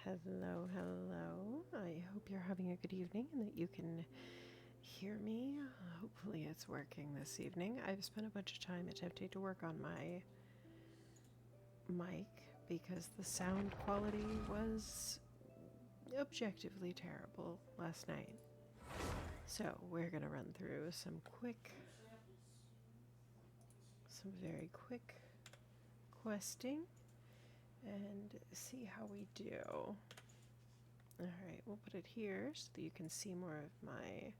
Hello, hello. I hope you're having a good evening and that you can hear me. Hopefully, it's working this evening. I've spent a bunch of time attempting to work on my mic because the sound quality was objectively terrible last night. So, we're going to run through some very quick questing and see how we do. Alright, we'll put it here so that you can see more of my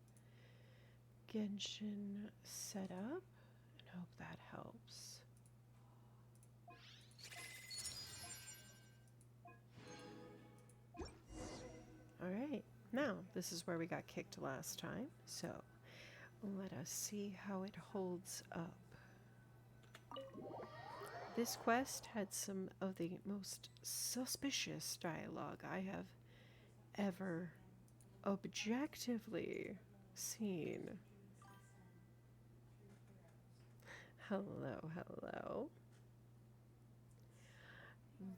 Genshin setup, and hope that helps. Alright, now this is where we got kicked last time, so let us see how it holds up. This quest had some of the most suspicious dialogue I have ever objectively seen. Hello, hello.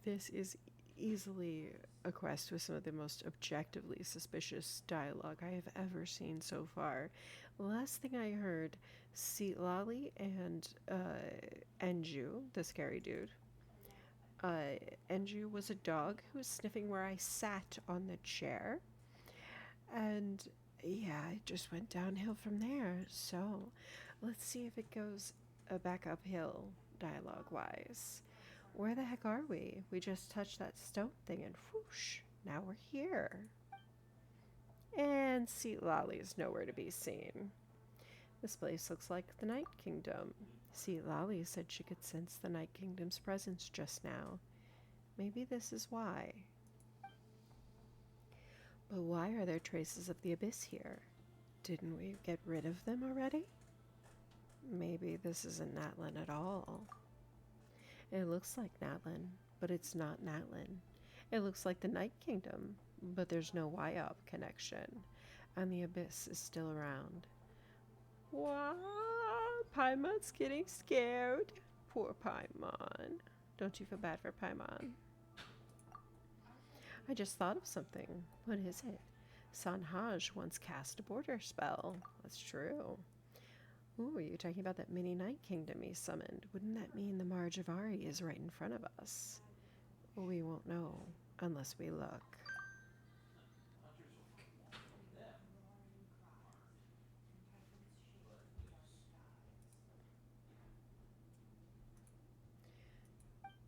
This is easily a quest with some of the most objectively suspicious dialogue I have ever seen so far. Last thing I heard, Lali and Enju, the scary dude. Enju was a dog who was sniffing where I sat on the chair. And yeah, it just went downhill from there. So let's see if it goes back uphill dialogue-wise. Where the heck are we? We just touched that stone thing and whoosh, now we're here. And Seat Lolly is nowhere to be seen. This place looks like the Night Kingdom. Seat Lolly said she could sense the Night Kingdom's presence just now. Maybe this is why. But why are there traces of the abyss here? Didn't we get rid of them already? Maybe this isn't Natlin at all. It looks like Natlin, but it's not Natlin. It looks like the Night Kingdom, but there's no Wyop connection, and the abyss is still around. What? Paimon's getting scared. Poor Paimon. Don't you feel bad for Paimon? I just thought of something. What is it? Sanhaj once cast a border spell. That's true. Ooh, are you talking about that mini Night Kingdom he summoned? Wouldn't that mean the Marjavari is right in front of us? We won't know unless we look.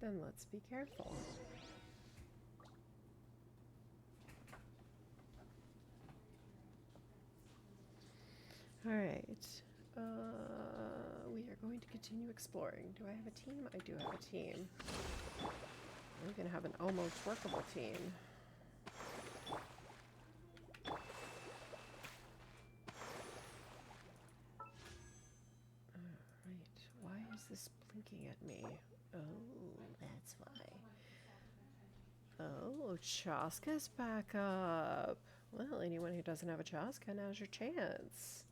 Then let's be careful. Alright. We are going to continue exploring. Do I have a team? I do have a team. I'm going to have an almost workable team. Alright. Why is this blinking at me? Oh, that's why. Oh, Chaska's back up. Well, anyone who doesn't have a Chaska, now's your chance.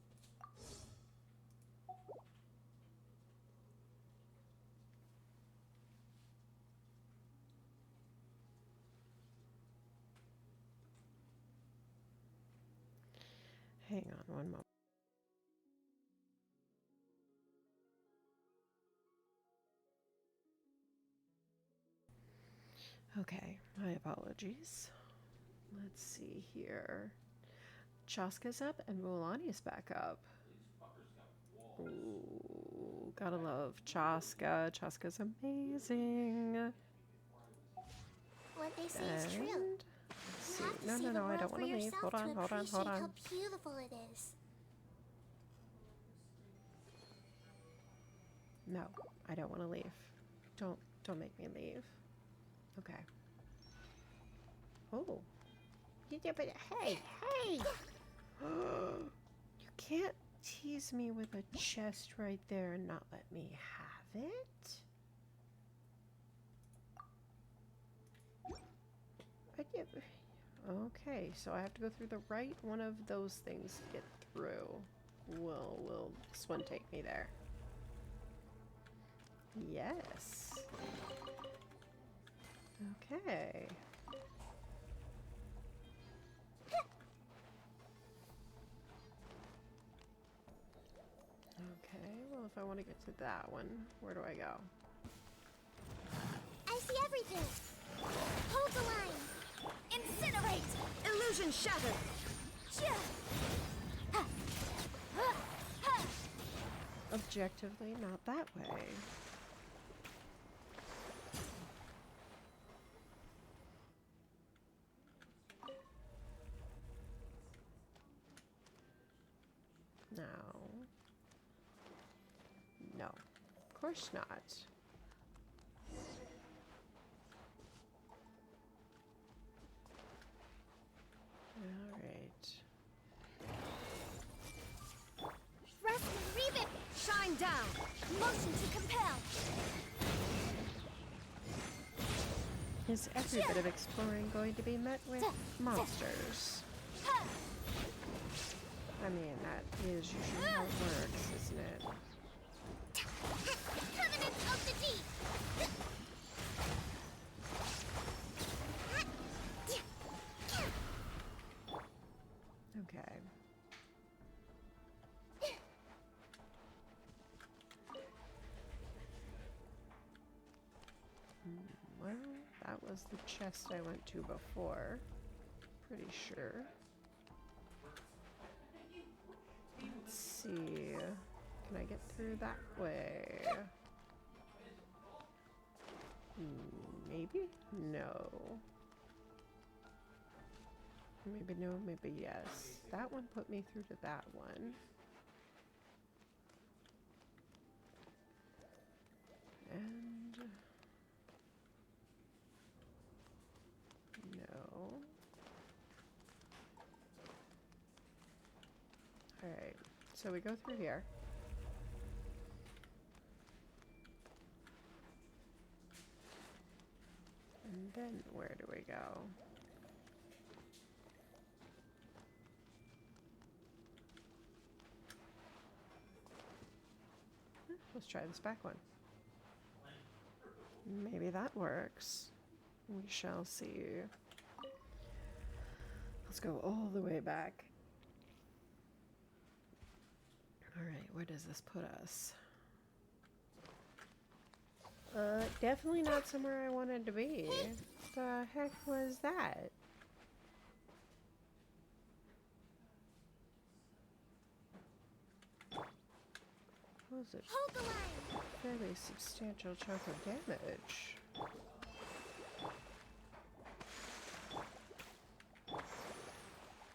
Hang on one moment. Okay, my apologies. Let's see here. Chaska's up and Mulani's back up. Ooh, gotta love Chaska. Chaska's amazing. What they say is true. Let's see. No, I don't want to leave. Hold on. How beautiful it is. No, I don't want to leave. Don't make me leave. Okay. Oh. Yeah, but hey! You can't tease me with a chest right there and not let me have it. Okay, so I have to go through the right one of those things to get through. Will this one take me there? Yes. Okay. if I want to get to that one. Where do I go? I see everything. Hold the line. Incinerate. Illusion shattered. Objectively, not that way. No. No. Of course not. Alright. Rescue, Reeve it. Shine down. Motion to compel. Is every bit of exploring going to be met with monsters? I mean, that is usually how it works, isn't it? Covenant of the Deep. Okay. Well, that was the chest I went to before. Pretty sure. Let's see. Can I get through that way? Maybe? No. Maybe no, maybe yes. That one put me through to that one. And no. Alright, so we go through here. And then where do we go? Let's try this back one. Maybe that works. We shall see. Let's go all the way back. Alright, where does this put us? Definitely not somewhere I wanted to be. The heck was that? What was it? Hold the line. Fairly substantial chunk of damage.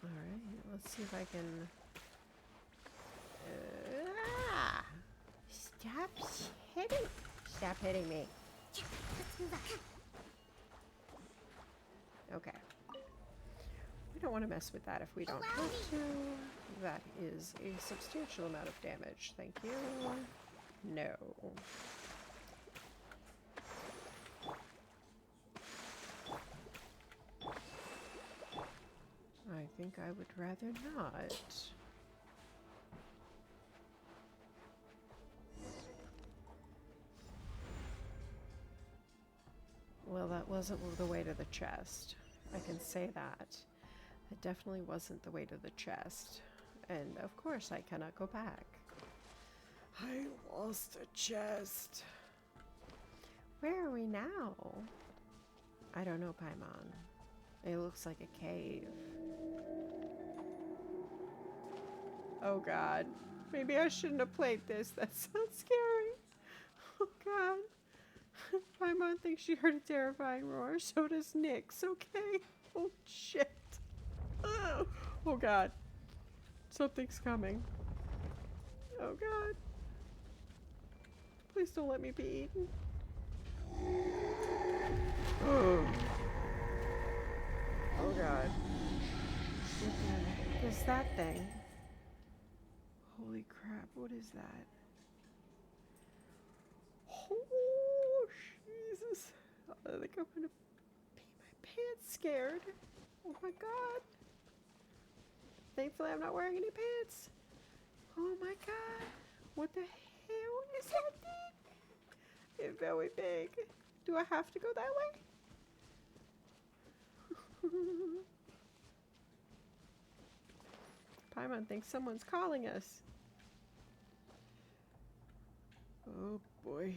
Alright, let's see if I can... Stop hitting me. Let's move up. Okay. We don't want to mess with that if we don't have to. That is a substantial amount of damage. Thank you. No. I think I would rather not. Well, that wasn't the way to the chest. I can say that. It definitely wasn't the way to the chest. And of course I cannot go back. I lost the chest. Where are we now? I don't know, Paimon. It looks like a cave. Oh god. Maybe I shouldn't have played this. That sounds scary. Oh god. Paimon thinks she heard a terrifying roar. So does Nyx. Okay. Oh shit. Oh god. Something's coming. Oh god. Please don't let me be eaten. Oh god. What the heck is that thing? Holy crap, what is that? Oh, Jesus. I think I'm gonna pee my pants scared. Oh my god. Thankfully I'm not wearing any pants. Oh my god. What the hell is that thing? It's very big. Do I have to go that way? Paimon thinks someone's calling us. Oh boy.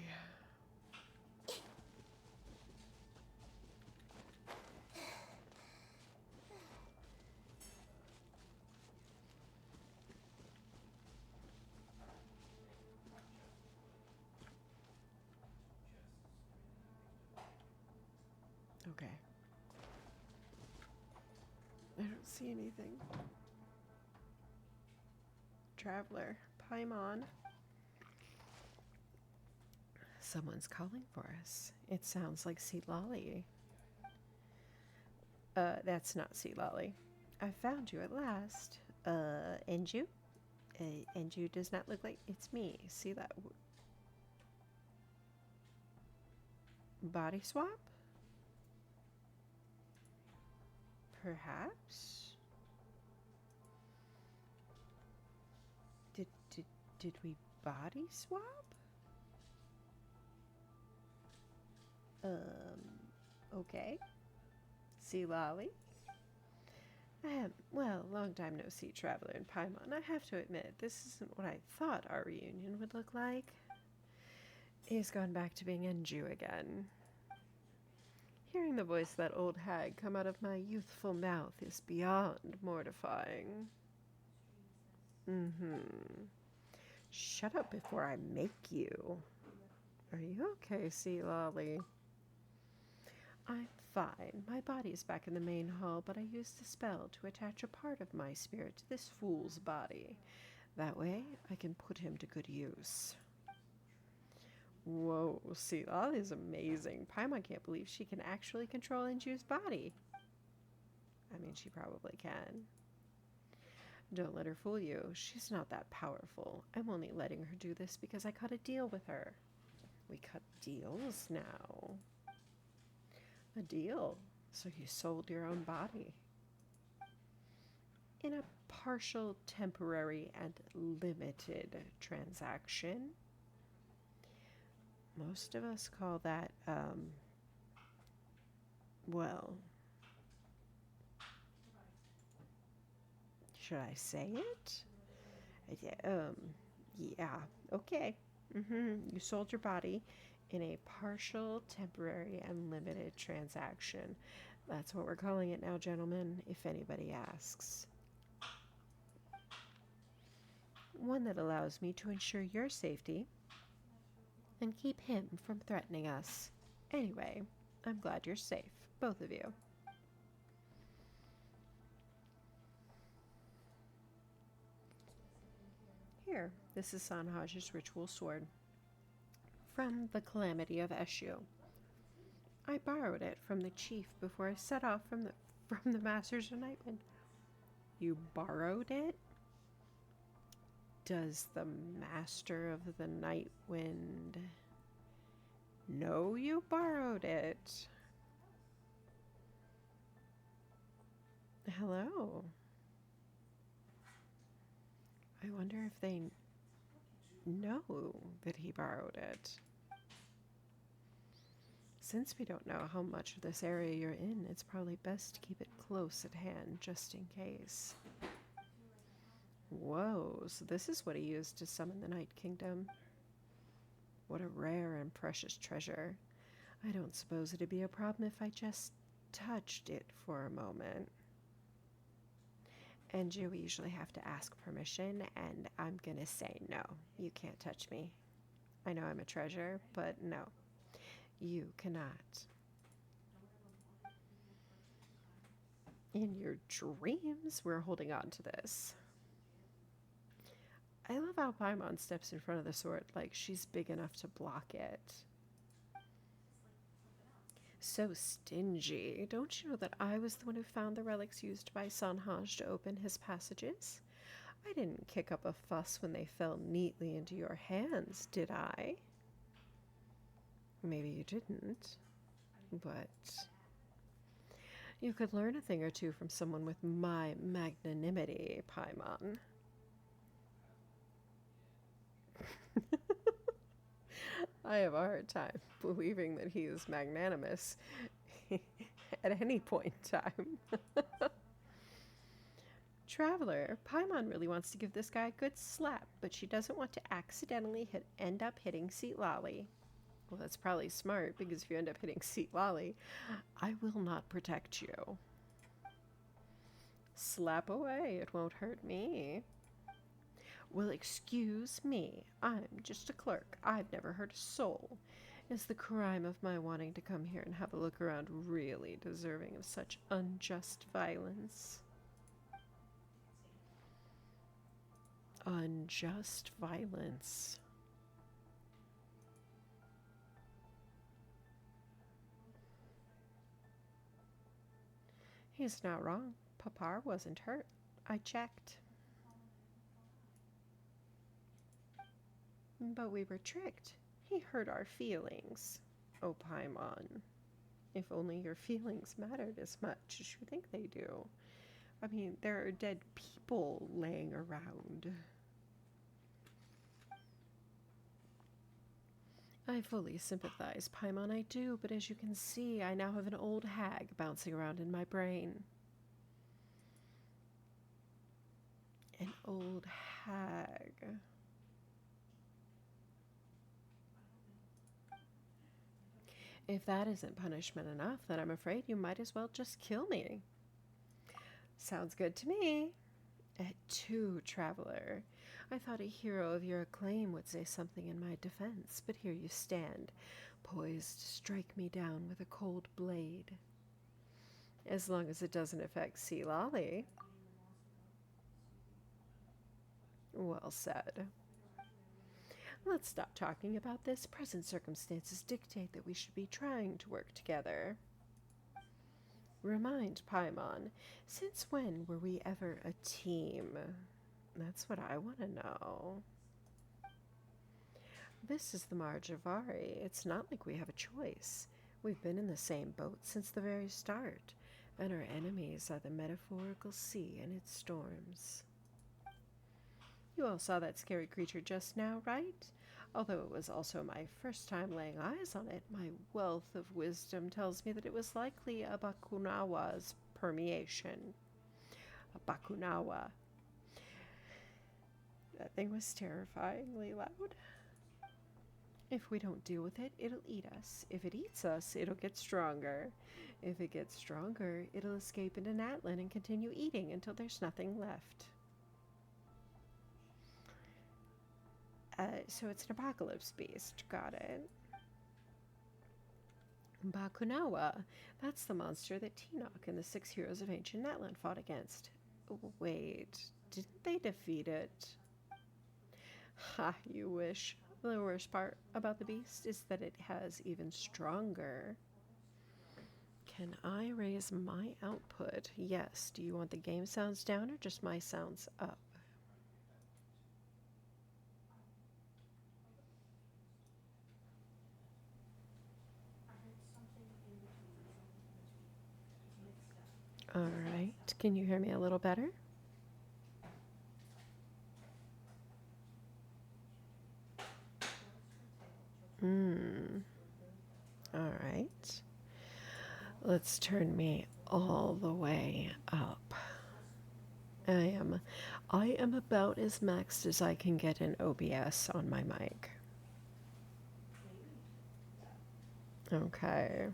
Okay. I don't see anything. Traveler, Paimon. Someone's calling for us. It sounds like Sea Lolly. That's not Sea Lolly. I found you at last. Enju? Enju does not look like it's me. See that? Body swap? Perhaps? Did we body swap? Okay. Sea Lolly? Well, long time no see, Traveler and Paimon. I have to admit, this isn't what I thought our reunion would look like. He's gone back to being Enju again. Hearing the voice of that old hag come out of my youthful mouth is beyond mortifying. Shut up before I make you. Are you okay, Sea Lolly? I'm fine. My body is back in the main hall, but I used a spell to attach a part of my spirit to this fool's body. That way, I can put him to good use. Whoa, Sea Lolly is amazing. Paimon can't believe she can actually control Enju's body. I mean, she probably can. Don't let her fool you. She's not that powerful. I'm only letting her do this because I cut a deal with her. We cut deals now. A deal? So you sold your own body. In a partial, temporary, and limited transaction. Most of us call that, well, should I say it? Yeah, okay. You sold your body in a partial, temporary, and limited transaction. That's what we're calling it now, gentlemen, if anybody asks. One that allows me to ensure your safety and keep him from threatening us. Anyway, I'm glad you're safe, both of you. Here, this is Sanhaj's ritual sword. From the Calamity of Eshu. I borrowed it from the chief before I set off from the Masters of Nightwind. You borrowed it? Does the Master of the Nightwind know you borrowed it? Hello. I wonder if they know that he borrowed it. Since we don't know how much of this area you're in, it's probably best to keep it close at hand, just in case. Whoa, so this is what he used to summon the Night Kingdom. What a rare and precious treasure. I don't suppose it'd be a problem if I just touched it for a moment. And you usually have to ask permission, and I'm gonna say no. You can't touch me. I know I'm a treasure, but no. You cannot. In your dreams, we're holding on to this. I love how Paimon steps in front of the sword like she's big enough to block it. So stingy. Don't you know that I was the one who found the relics used by Sanhaj to open his passages? I didn't kick up a fuss when they fell neatly into your hands, did I? Maybe you didn't, but you could learn a thing or two from someone with my magnanimity, Paimon. I have a hard time believing that he is magnanimous at any point in time. Traveler, Paimon really wants to give this guy a good slap, but she doesn't want to accidentally end up hitting Seat Lolly. Well, that's probably smart, because if you end up hitting Seat Lolly, I will not protect you. Slap away, it won't hurt me. Well, excuse me, I'm just a clerk. I've never hurt a soul. Is the crime of my wanting to come here and have a look around really deserving of such unjust violence? Unjust violence. He's not wrong. Papar wasn't hurt. I checked. But we were tricked. He hurt our feelings. Oh, Paimon. If only your feelings mattered as much as you think they do. I mean, there are dead people laying around. I fully sympathize, Paimon, I do, but as you can see, I now have an old hag bouncing around in my brain. An old hag. If that isn't punishment enough, then I'm afraid you might as well just kill me. Sounds good to me. At two, traveler. I thought a hero of your acclaim would say something in my defense, but here you stand, poised to strike me down with a cold blade. As long as it doesn't affect Sea Lolly. Well said. Let's stop talking about this. Present circumstances dictate that we should be trying to work together. Remind Paimon, since when were we ever a team? That's what I want to know. This is the Marjavari. It's not like we have a choice. We've been in the same boat since the very start, and our enemies are the metaphorical sea and its storms. You all saw that scary creature just now, right? Although it was also my first time laying eyes on it, my wealth of wisdom tells me that it was likely a Bakunawa's permeation. A Bakunawa. That thing was terrifyingly loud. If we don't deal with it, it'll eat us. If it eats us, it'll get stronger. If it gets stronger, it'll escape into Natlan and continue eating until there's nothing left. So it's an apocalypse beast. Got it. Bakunawa. That's the monster that Tinoch and the 6 heroes of ancient Natlan fought against. Wait, didn't they defeat it? Ha, you wish. The worst part about the beast is that it has even stronger. Can I raise my output? Yes. Do you want the game sounds down or just my sounds up? All right. Can you hear me a little better? All right. Let's turn me all the way up. I am about as maxed as I can get in OBS on my mic. Okay.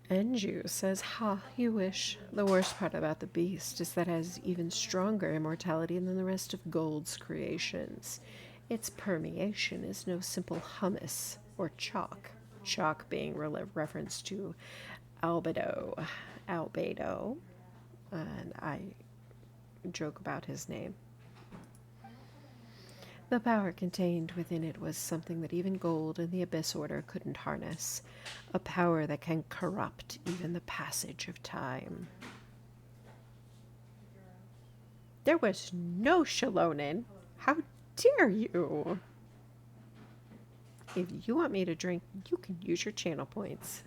Enju says, ha, you wish. The worst part about the beast is that it has even stronger immortality than the rest of Gold's creations. Its permeation is no simple hummus or chalk. Chalk being reference to albedo, and I joke about his name. The power contained within it was something that even Gold and the Abyss Order couldn't harness, a power that can corrupt even the passage of time. There was no Shalonin. How dare you? If you want me to drink, you can use your channel points.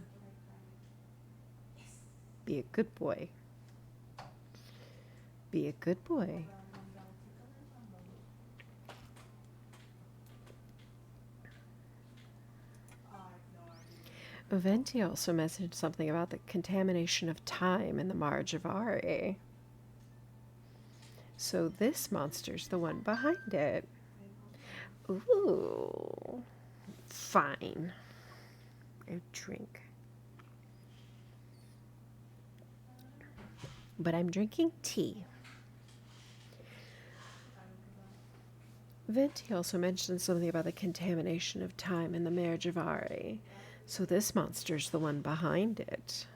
Be a good boy. Be a good boy. Venti also mentioned something about the contamination of time in the Marjavari. So this monster's the one behind it. Ooh. Fine. A drink. But I'm drinking tea. Venti also mentioned something about the contamination of time in the Marjavari. So this monster's the one behind it.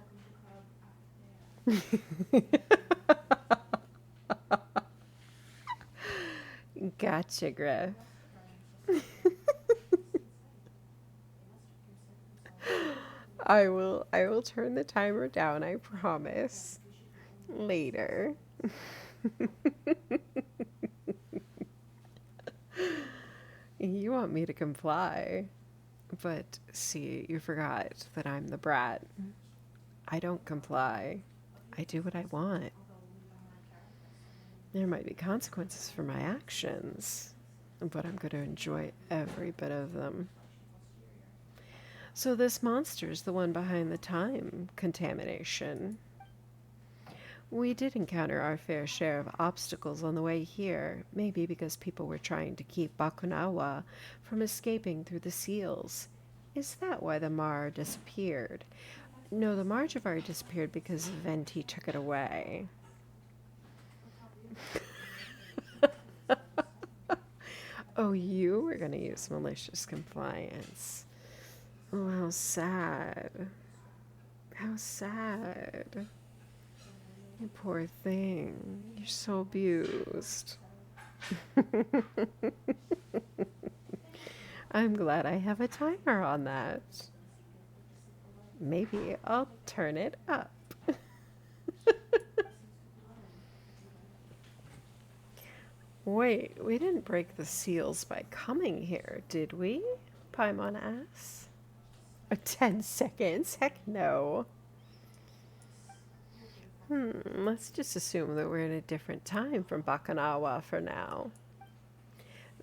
Gotcha, Griff. I will turn the timer down, I promise. Later. You want me to comply. But see, you forgot that I'm the brat. I don't comply. I do what I want. There might be consequences for my actions, but I'm going to enjoy every bit of them. So this monster's the one behind the time contamination. We did encounter our fair share of obstacles on the way here, maybe because people were trying to keep Bakunawa from escaping through the seals. Is that why the Mar disappeared? No, the Marjavari disappeared because Venti took it away. Oh, you were going to use malicious compliance. Oh, how sad. How sad. You poor thing. You're so abused. I'm glad I have a timer on that. Maybe I'll turn it up. Wait, we didn't break the seals by coming here, did we? Paimon asks. 10 seconds? Heck no. Let's just assume that we're in a different time from Bakunawa for now.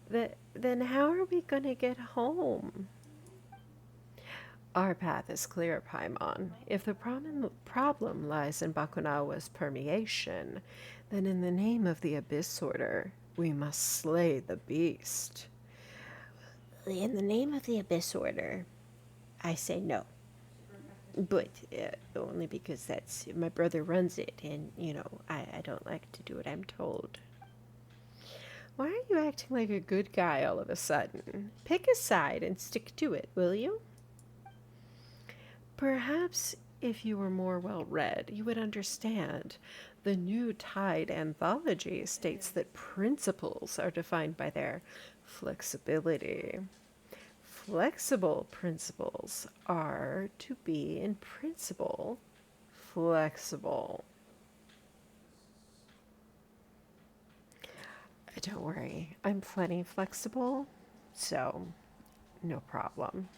Then how are we going to get home? Our path is clear, Paimon. If the problem lies in Bakunawa's permeation, then in the name of the Abyss Order, we must slay the beast. In the name of the Abyss Order, I say no. But only because that's my brother runs it, and I don't like to do what I'm told. Why are you acting like a good guy all of a sudden? Pick a side and stick to it, will you? Perhaps if you were more well read, you would understand. The New Tide anthology states that principles are defined by their flexibility. Flexible principles are to be, in principle, flexible. Don't worry, I'm plenty flexible, so no problem.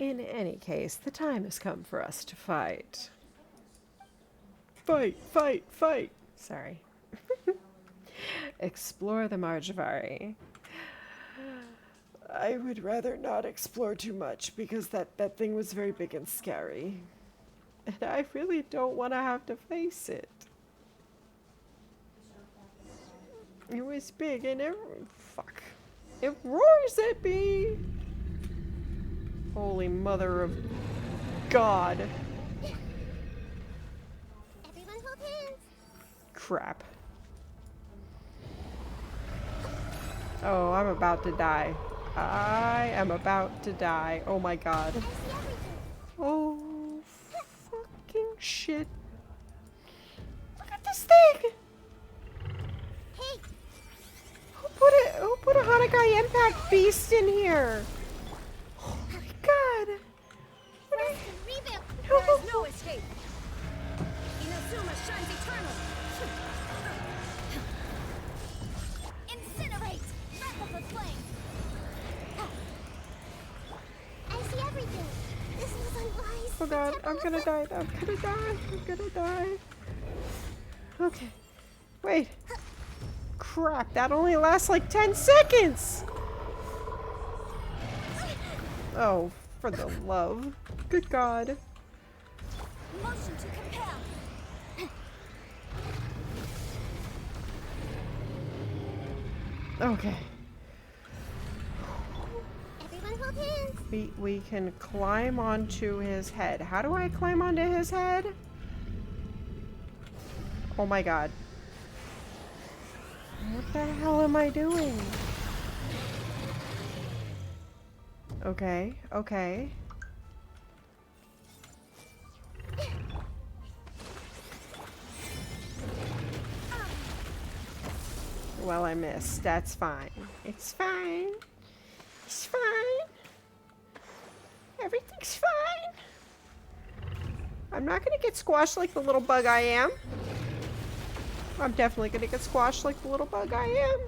In any case, the time has come for us to fight. Fight, fight, fight! Sorry. Explore the Marjavari. I would rather not explore too much because that thing was very big and scary. And I really don't want to have to face it. It was big and it roars at me! Holy mother of God. Everyone hold hands. Crap. Oh, I'm about to die. I am about to die. Oh my God. I see everything. Oh, fucking shit. Look at this thing! Hey, Who put a Hanakai Impact Beast in here? Oh my God. What are rest and revamp. No. There is no escape. Inazuma shines eternal. Incinerate. Wrap up the flame. I see everything. This was unwise. Oh God, I'm gonna die. I'm gonna die. I'm gonna die. Okay. Wait. Crap, that only lasts like 10 seconds. Oh, for the love. Good God. Motion to compel. Okay. Everyone hold hands. We can climb onto his head. How do I climb onto his head? Oh my God. What the hell am I doing? Okay, okay. Well, I missed. That's fine. It's fine. It's fine. Everything's fine. I'm not gonna get squashed like the little bug I am. I'm definitely gonna get squashed like the little bug I am.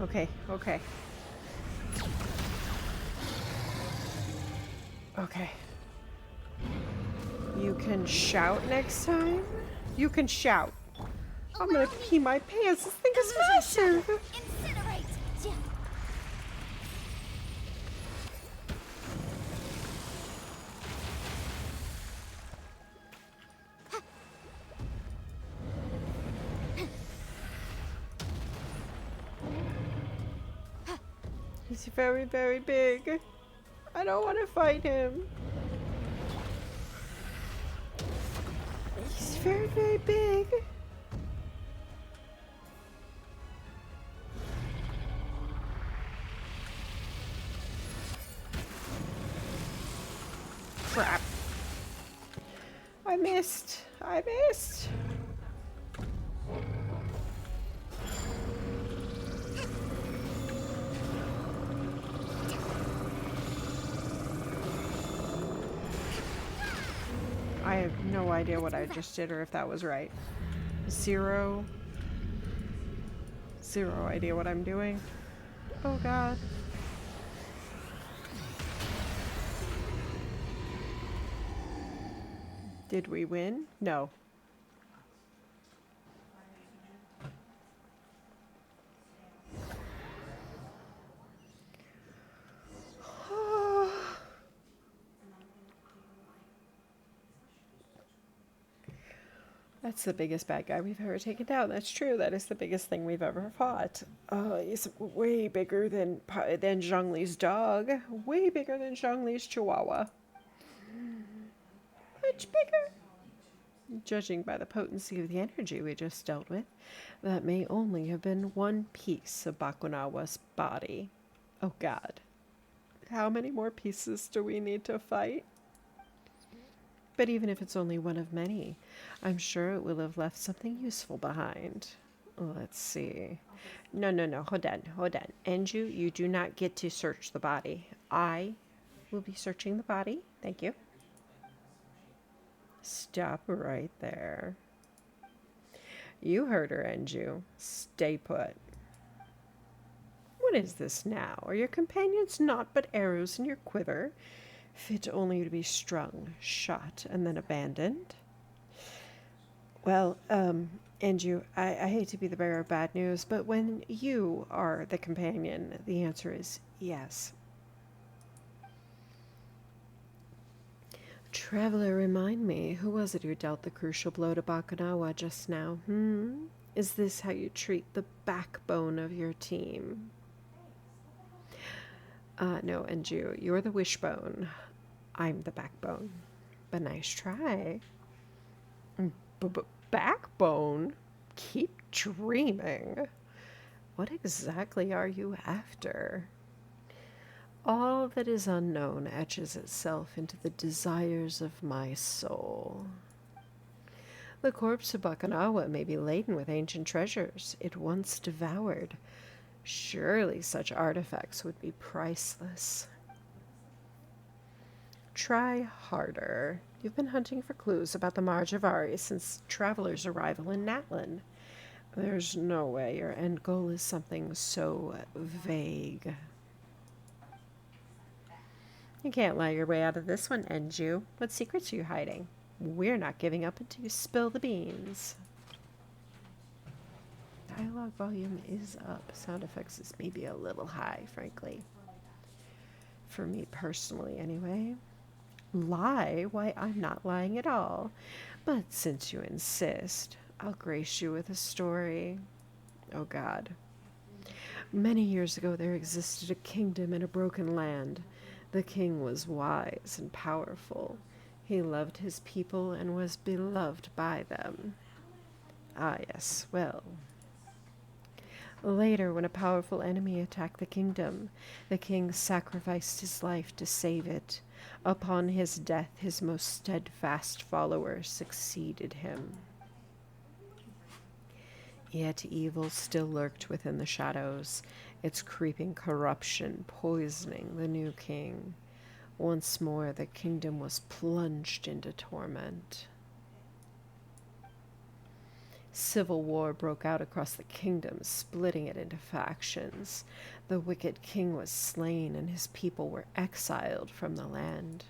Okay, okay. Okay. You can shout next time? You can shout. I'm gonna pee my pants. This thing is massive. Incinerate. Yeah. He's very, very big. I don't want to fight him. He's very, very big. Crap. I missed. I missed. I have no idea what I just did or if that was right. Zero idea what I'm doing. Oh God. Did we win? No. That's the biggest bad guy we've ever taken down. That's true. That is the biggest thing we've ever fought. He's way bigger than Zhongli's dog. Way bigger than Zhongli's chihuahua. Much bigger. Judging by the potency of the energy we just dealt with, that may only have been one piece of Bakunawa's body. Oh God. How many more pieces do we need to fight? But even if it's only one of many, I'm sure it will have left something useful behind. Let's see. No, hold on. Anju, you do not get to search the body. I will be searching the body. Thank you. Stop right there. You heard her, Anju. Stay put. What is this now? Are your companions naught but arrows in your quiver, fit only to be strung, shot, and then abandoned? Well, Anju, I hate to be the bearer of bad news, but when you are the companion, the answer is yes. Traveler, remind me, who was it who dealt the crucial blow to Bakunawa just now? Is this how you treat the backbone of your team? No, Anju, you're the wishbone. I'm the backbone. But nice try. Backbone? Keep dreaming. What exactly are you after? All that is unknown etches itself into the desires of my soul. The corpse of Bakunawa may be laden with ancient treasures it once devoured. Surely such artifacts would be priceless. Try harder. You've been hunting for clues about the Marjavari since Traveler's arrival in Natlan. There's no way your end goal is something so vague. You can't lie your way out of this one, Enju. What secrets are you hiding? We're not giving up until you spill the beans. Dialogue volume is up. Sound effects is maybe a little high, frankly. For me personally, anyway. Lie? Why, I'm not lying at all. But since you insist, I'll grace you with a story. Oh, God. Many years ago, there existed a kingdom in a broken land. The king was wise and powerful. He loved his people and was beloved by them. Ah, yes, well. Later, when a powerful enemy attacked the kingdom, the king sacrificed his life to save it. Upon his death, his most steadfast follower succeeded him. Yet evil still lurked within the shadows, its creeping corruption poisoning the new king. Once more, the kingdom was plunged into torment. Civil war broke out across the kingdom, splitting it into factions. The wicked king was slain, and his people were exiled from the land.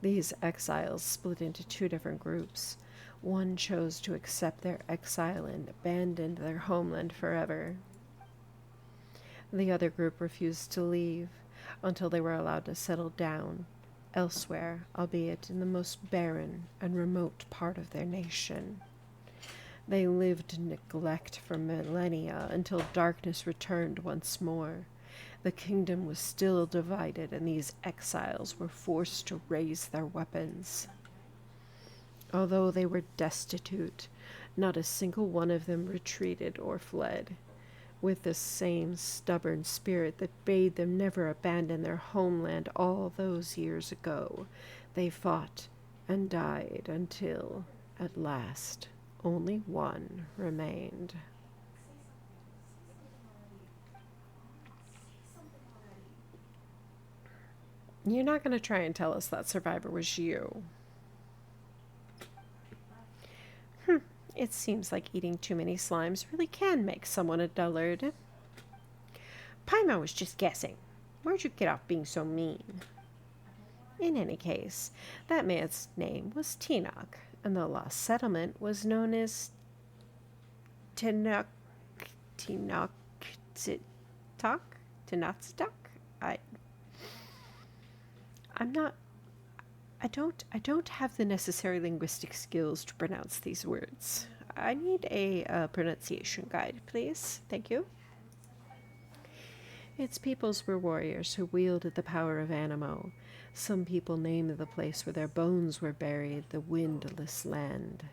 These exiles split into two different groups. One chose to accept their exile and abandoned their homeland forever. The other group refused to leave until they were allowed to settle down elsewhere, albeit in the most barren and remote part of their nation. They lived in neglect for millennia until darkness returned once more. The kingdom was still divided, and these exiles were forced to raise their weapons. Although they were destitute, not a single one of them retreated or fled. With the same stubborn spirit that bade them never abandon their homeland all those years ago, they fought and died until, at last, only one remained. You're not going to try and tell us that survivor was you. It seems like eating too many slimes really can make someone a dullard. Paimon was just guessing. Where'd you get off being so mean? In any case, that man's name was Tenoch, and the lost settlement was known as Tenochtitok? I don't have the necessary linguistic skills to pronounce these words. I need a pronunciation guide, please. Thank you. Its peoples were warriors who wielded the power of Anemo. Some people named the place where their bones were buried the Windless Land.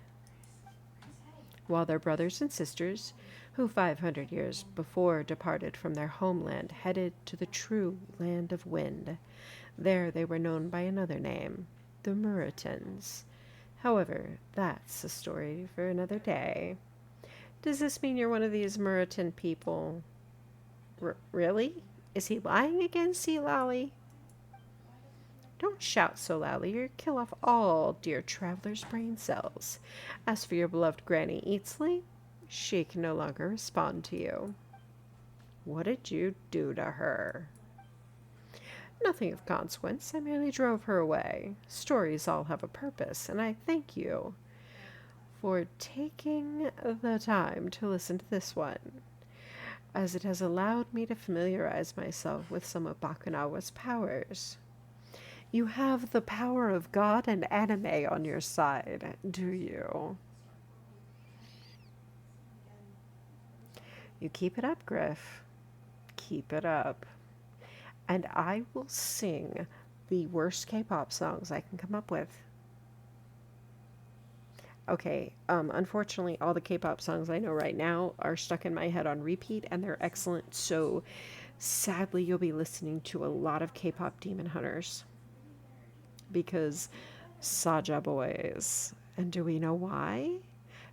While their brothers and sisters, who 500 years before departed from their homeland, headed to the true Land of Wind, there they were known by another name, the Muritans. However, that's a story for another day. Does this mean you're one of these Muritan people? Really? Is he lying again, Sea Lolly? Don't shout so loudly, you'll kill off all dear Traveler's brain cells. As for your beloved Granny Eatsley, she can no longer respond to you. What did you do to her? Nothing of consequence. I merely drove her away. Stories all have a purpose, and I thank you for taking the time to listen to this one, as it has allowed me to familiarize myself with some of Bakunawa's powers. You have the power of God and anime on your side, do you? You keep it up, Griff. Keep it up. And I will sing the worst K-pop songs I can come up with. Okay, unfortunately, all the K-pop songs I know right now are stuck in my head on repeat, and they're excellent, so sadly you'll be listening to a lot of K-pop Demon Hunters. Because Saja boys. And do we know why?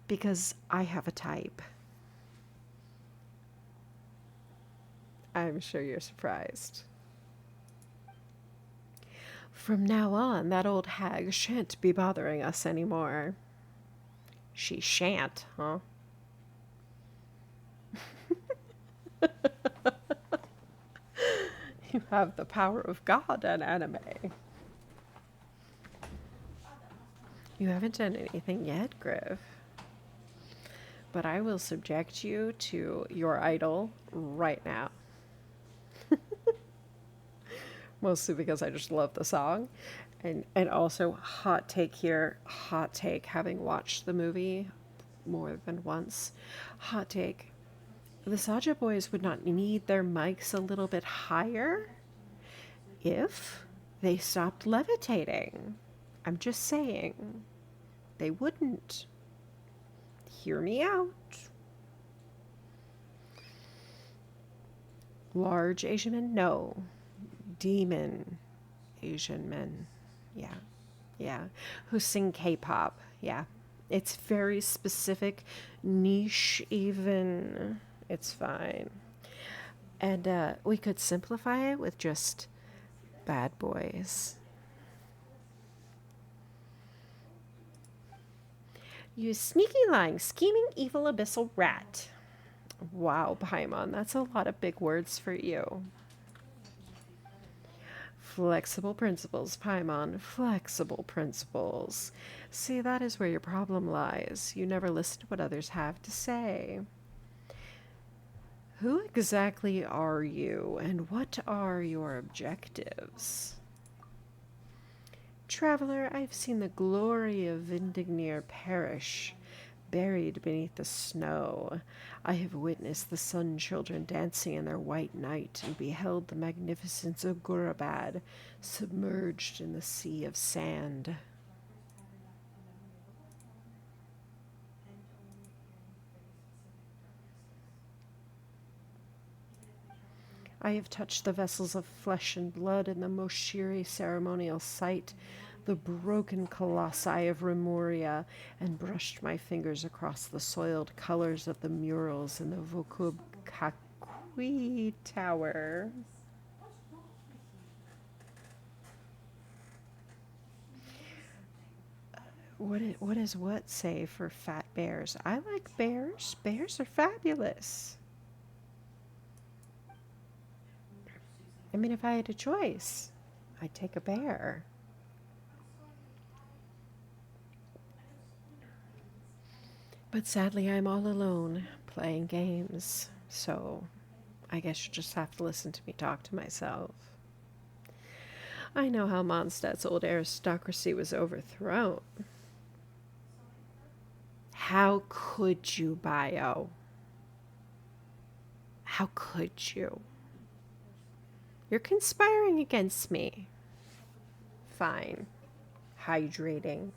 Because I have a type. I'm sure you're surprised. From now on, that old hag shan't be bothering us anymore. She shan't, huh? You have the power of God and anime. You haven't done anything yet, Griff. But I will subject you to your idol right now. Mostly because I just love the song. And also, hot take here, hot take, having watched the movie more than once. Hot take. The Saja boys would not need their mics a little bit higher if they stopped levitating. I'm just saying. They wouldn't. Hear me out. Large Asian men? No. Demon Asian men. Yeah. Yeah. Who sing K pop. Yeah. It's very specific, niche, even. It's fine. And we could simplify it with just bad boys. You sneaky, lying, scheming, evil, abyssal rat. Wow, Paimon, that's a lot of big words for you. Flexible principles, Paimon. Flexible principles. See, that is where your problem lies. You never listen to what others have to say. Who exactly are you, and what are your objectives? Traveler, I've seen the glory of Vindignir perish, buried beneath the snow. I have witnessed the sun children dancing in their white night, and beheld the magnificence of Gurabad submerged in the sea of sand. I have touched the vessels of flesh and blood in the Moshiri ceremonial site, the broken colossi of Remuria, and brushed my fingers across the soiled colors of the murals in the Vokub Kakui Tower. What does what say for fat bears? I like bears. Bears are fabulous. I mean, if I had a choice, I'd take a bear. But sadly, I'm all alone playing games, so I guess you just have to listen to me talk to myself. I know how Mondstadt's old aristocracy was overthrown. How could you, Bio? How could you? You're conspiring against me. Fine. Hydrating.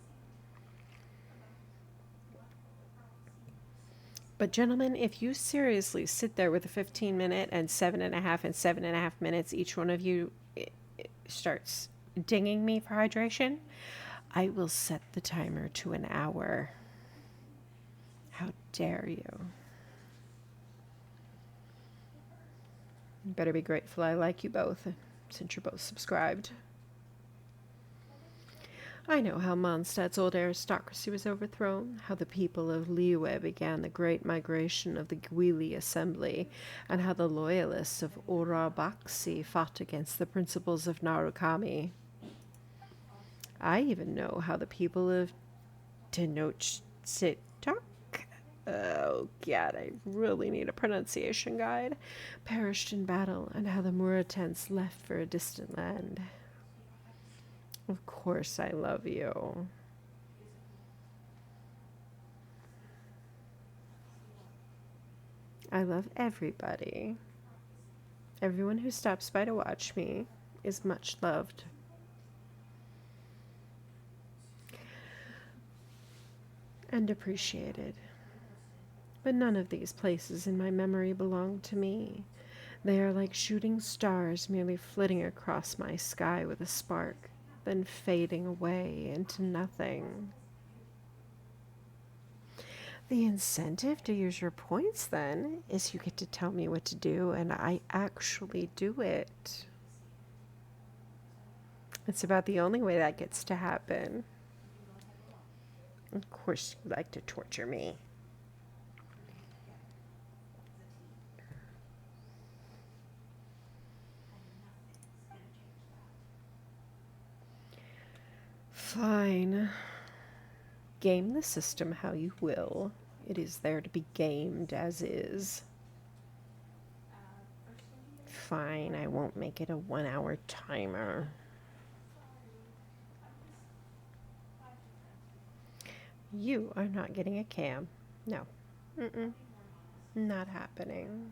But gentlemen, if you seriously sit there with a 15-minute and 7.5 and 7.5 minutes, each one of you starts dinging me for hydration, I will set the timer to an hour. How dare you? You better be grateful I like you both, since you're both subscribed. I know how Mondstadt's old aristocracy was overthrown, how the people of Liyue began the great migration of the Gwili Assembly, and how the loyalists of Urabaxi fought against the principles of Narukami. I even know how the people of Tenochtitlan, oh god, I really need a pronunciation guide, perished in battle, and how the Muratans left for a distant land. Of course I love you. I love everybody. Everyone who stops by to watch me is much loved. And appreciated. But none of these places in my memory belong to me. They are like shooting stars merely flitting across my sky with a spark, then fading away into nothing. The incentive to use your points, then, is you get to tell me what to do, and I actually do it. It's about the only way that gets to happen. Of course, you like to torture me. Fine. Game the system how you will. It is there to be gamed as is. Fine, I won't make it a 1 hour timer. You are not getting a cam. No. Mm-mm. Not happening.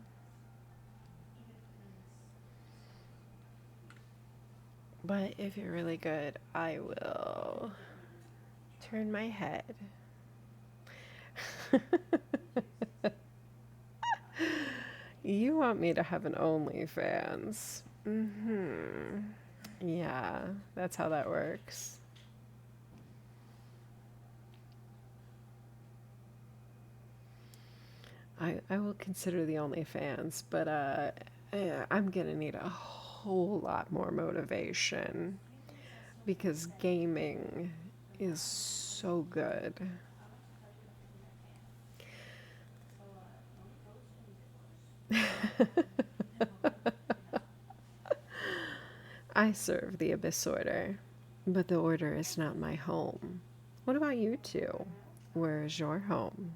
But if you're really good, I will turn my head. You want me to have an OnlyFans? Mm-hmm. Yeah, that's how that works. I will consider the OnlyFans, but I'm gonna need a whole lot more motivation because gaming is so good. I serve the Abyss Order, but the Order is not my home. What about you two? Where is your home?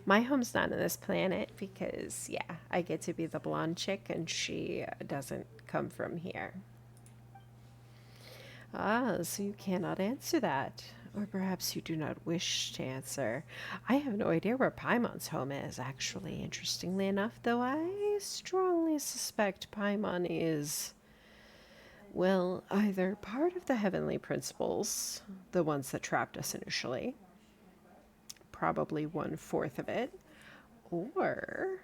My home's not on this planet because, yeah, I get to be the blonde chick and she doesn't come from here. Ah, so you cannot answer that. Or perhaps you do not wish to answer. I have no idea where Paimon's home is, actually, interestingly enough, though I strongly suspect Paimon is, well, either part of the heavenly principles, the ones that trapped us initially, probably 1/4 of it, or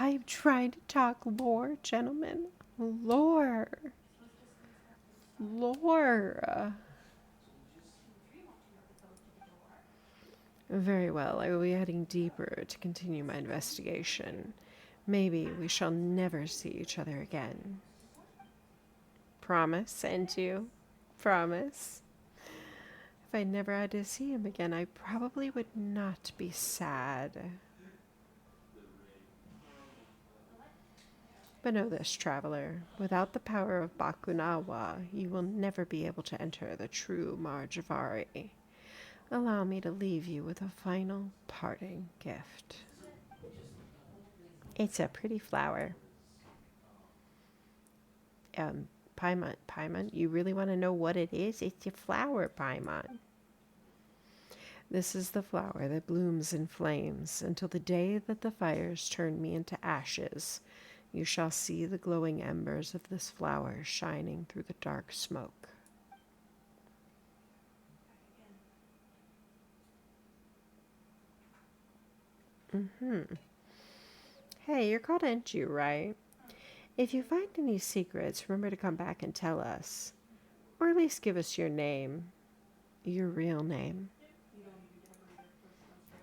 I'm trying to talk lore, gentlemen. Lore. Lore. Very well, I will be heading deeper to continue my investigation. Maybe we shall never see each other again. Promise, and you? Promise. If I never had to see him again, I probably would not be sad. But know this, traveler, without the power of Bakunawa, you will never be able to enter the true Marjavari. Allow me to leave you with a final parting gift. It's a pretty flower. Paimon, you really want to know what it is? It's a flower, Paimon. This is the flower that blooms in flames until the day that the fires turn me into ashes. You shall see the glowing embers of this flower shining through the dark smoke. Hey, you're called Enju, right? If you find any secrets, remember to come back and tell us. Or at least give us your name. Your real name.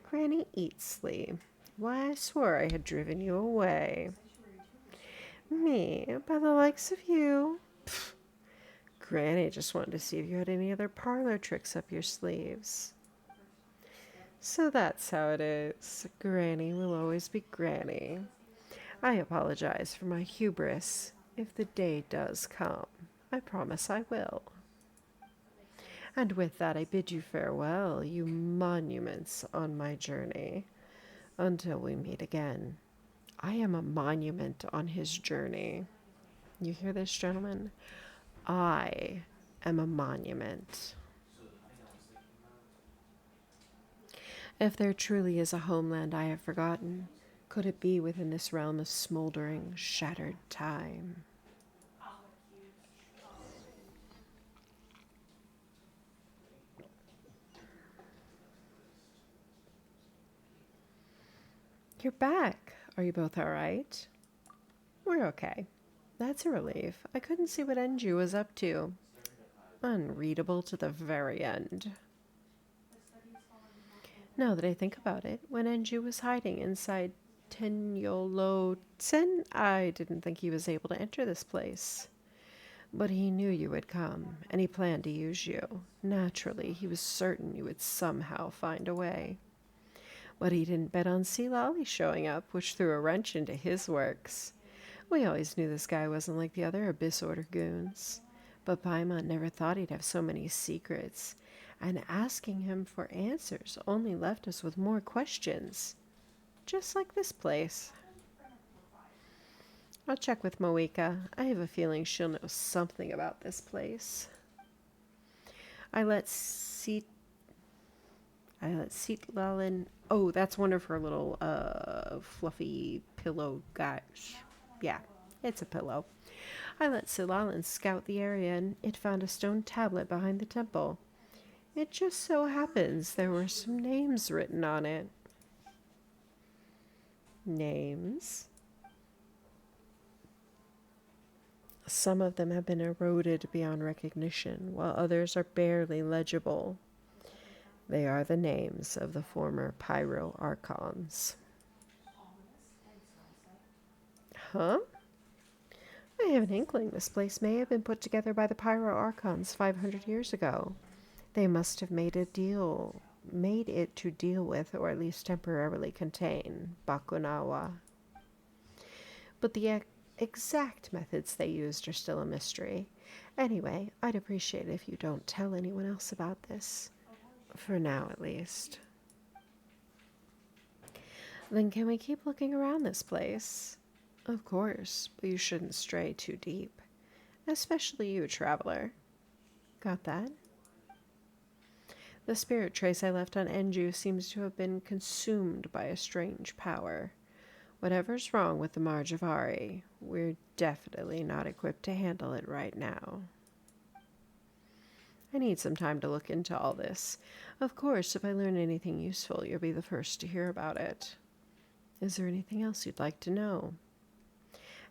Granny Eatsley. Why, I swore I had driven you away. Me, by the likes of you. Pfft. Granny just wanted to see if you had any other parlor tricks up your sleeves. So that's how it is. Granny will always be Granny. I apologize for my hubris. If the day does come, I promise I will. And with that, I bid you farewell, you monuments on my journey. Until we meet again. I am a monument on his journey. You hear this, gentlemen? I am a monument. If there truly is a homeland I have forgotten, could it be within this realm of smoldering, shattered time? You're back. Are you both alright? We're okay. That's a relief. I couldn't see what Enju was up to. Unreadable to the very end. Now that I think about it, when Enju was hiding inside Tenyoloten, I didn't think he was able to enter this place. But he knew you would come, and he planned to use you. Naturally, he was certain you would somehow find a way. But he didn't bet on Sea Lolly showing up, which threw a wrench into his works. We always knew this guy wasn't like the other Abyss Order goons. But Paimon never thought he'd have so many secrets, and asking him for answers only left us with more questions. Just like this place. I'll check with Moeka. I have a feeling she'll know something about this place. I let Lalin. Oh, that's one of her little fluffy pillow guys. Yeah, it's a pillow. I let Silalin scout the area, and it found a stone tablet behind the temple. It just so happens there were some names written on it. Names? Some of them have been eroded beyond recognition, while others are barely legible. They are the names of the former Pyro Archons. Huh? I have an inkling this place may have been put together by the Pyro Archons 500 years ago. They must have made it to deal with, or at least temporarily contain, Bakunawa. But the exact methods they used are still a mystery. Anyway, I'd appreciate it if you don't tell anyone else about this. For now, at least. Then can we keep looking around this place? Of course, but you shouldn't stray too deep. Especially you, traveler. Got that? The spirit trace I left on Enju seems to have been consumed by a strange power. Whatever's wrong with the Marjavari, we're definitely not equipped to handle it right now. I need some time to look into all this. Of course, if I learn anything useful, you'll be the first to hear about it. Is there anything else you'd like to know?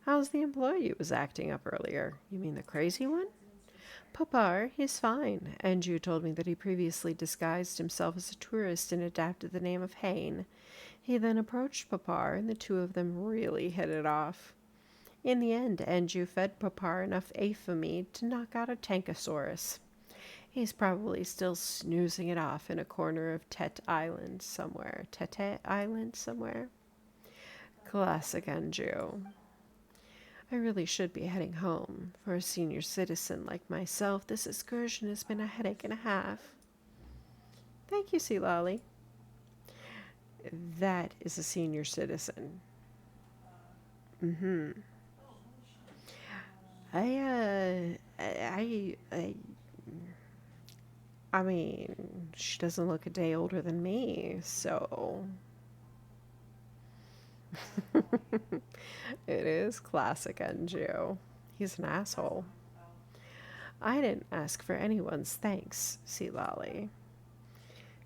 How's the employee who was acting up earlier? You mean the crazy one? Papar, he's fine. Anju told me that he previously disguised himself as a tourist and adapted the name of Hain. He then approached Papar, and the two of them really hit it off. In the end, Anju fed Papar enough aphamide to knock out a Tankosaurus. He's probably still snoozing it off in a corner of Tete Island somewhere. Classic Anju. I really should be heading home. For a senior citizen like myself, this excursion has been a headache and a half. Thank you, Sea Lolly. That is a senior citizen. Mm-hmm. I mean, she doesn't look a day older than me, so... It is classic Enju. He's an asshole. I didn't ask for anyone's thanks, Sea Lolly.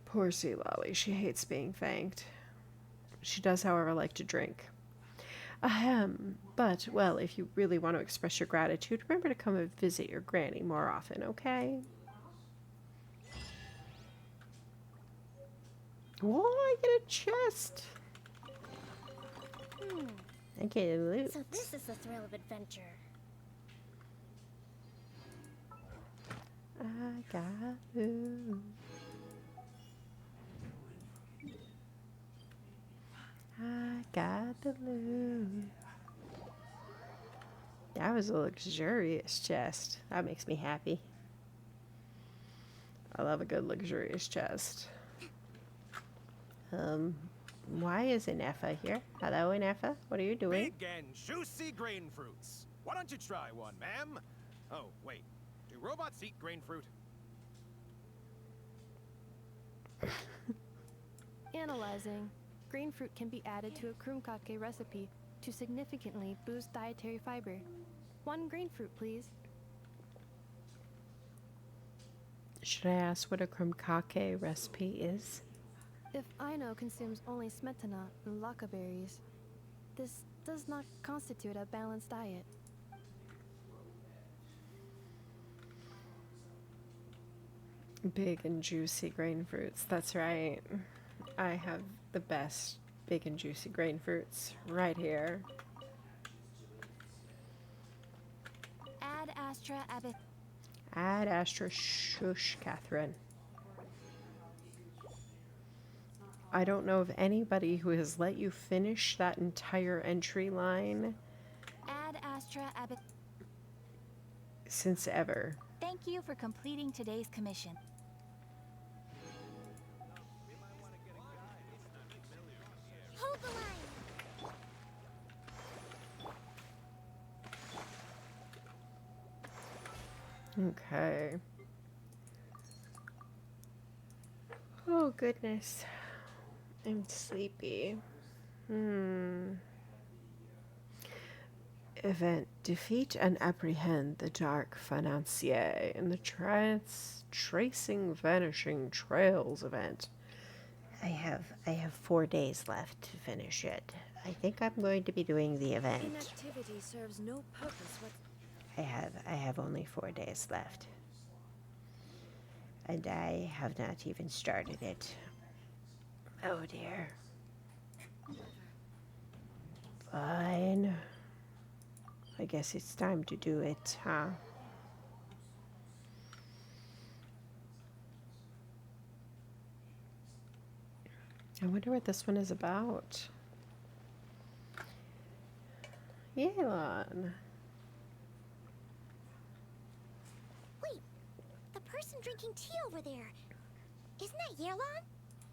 Poor Sea Lolly, she hates being thanked. She does, however, like to drink. Ahem. But, well, if you really want to express your gratitude, remember to come and visit your granny more often, okay? Oh, I get a chest! I get loot. So this is the thrill of adventure. I got loot. I got the loot. That was a luxurious chest. That makes me happy. I love a good luxurious chest. Why is Inefa here? Hello, Inefa. What are you doing? Big and juicy grain fruits. Why don't you try one, ma'am? Oh, wait. Do robots eat grain fruit? Analyzing. Green fruit can be added to a krumkake recipe to significantly boost dietary fiber. 1 green fruit, please. Should I ask what a krumkake recipe is? If Aino consumes only smetana and laka berries, this does not constitute a balanced diet. Big and juicy grain fruits. That's right. I have the best Big and juicy grain fruits right here. Ad Astra Abyss. Ad Astra shush, Catherine. I don't know of anybody who has let you finish that entire entry line Ad Astra Abyss. since ever. Thank you for completing today's commission. Hold the line. Okay. Oh, goodness. I'm sleepy. Event. Defeat and apprehend the dark financier in the tracing vanishing trails event. I have 4 days left to finish it. I think I'm going to be doing the event. Inactivity serves no purpose whatsoever. I have only 4 days left. And I have not even started it. Oh dear. Fine. I guess it's time to do it, huh? I wonder what this one is about. Yelan. Wait, the person drinking tea over there. Isn't that Yelan?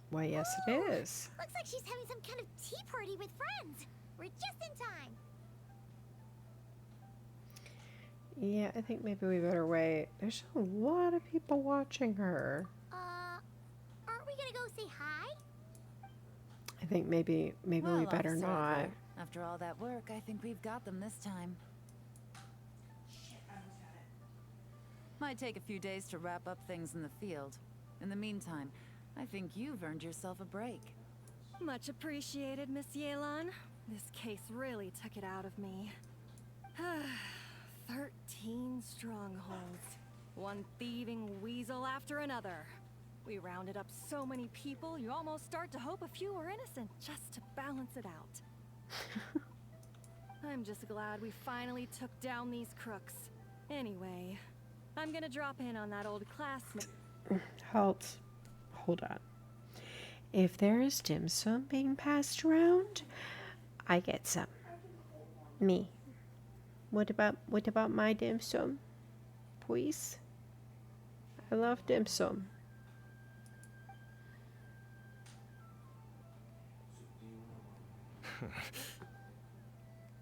Why, yes, it is. Looks like she's having some kind of tea party with friends. We're just in time. Yeah, I think maybe we better wait. There's a lot of people watching her. Aren't we gonna go say hi? I think maybe we better Officer not. Adler, after all that work, I think we've got them this time. Might take a few days to wrap up things in the field. In the meantime, I think you've earned yourself a break. Much appreciated, Miss Yelan. This case really took it out of me. 13 strongholds. One thieving weasel after another. We rounded up so many people, you almost start to hope a few were innocent, just to balance it out. I'm just glad we finally took down these crooks. Anyway, I'm gonna drop in on that old classmate. Halt. Hold on. If there is dim sum being passed around, I get some. Me. What about my dim sum? Please? I love dim sum.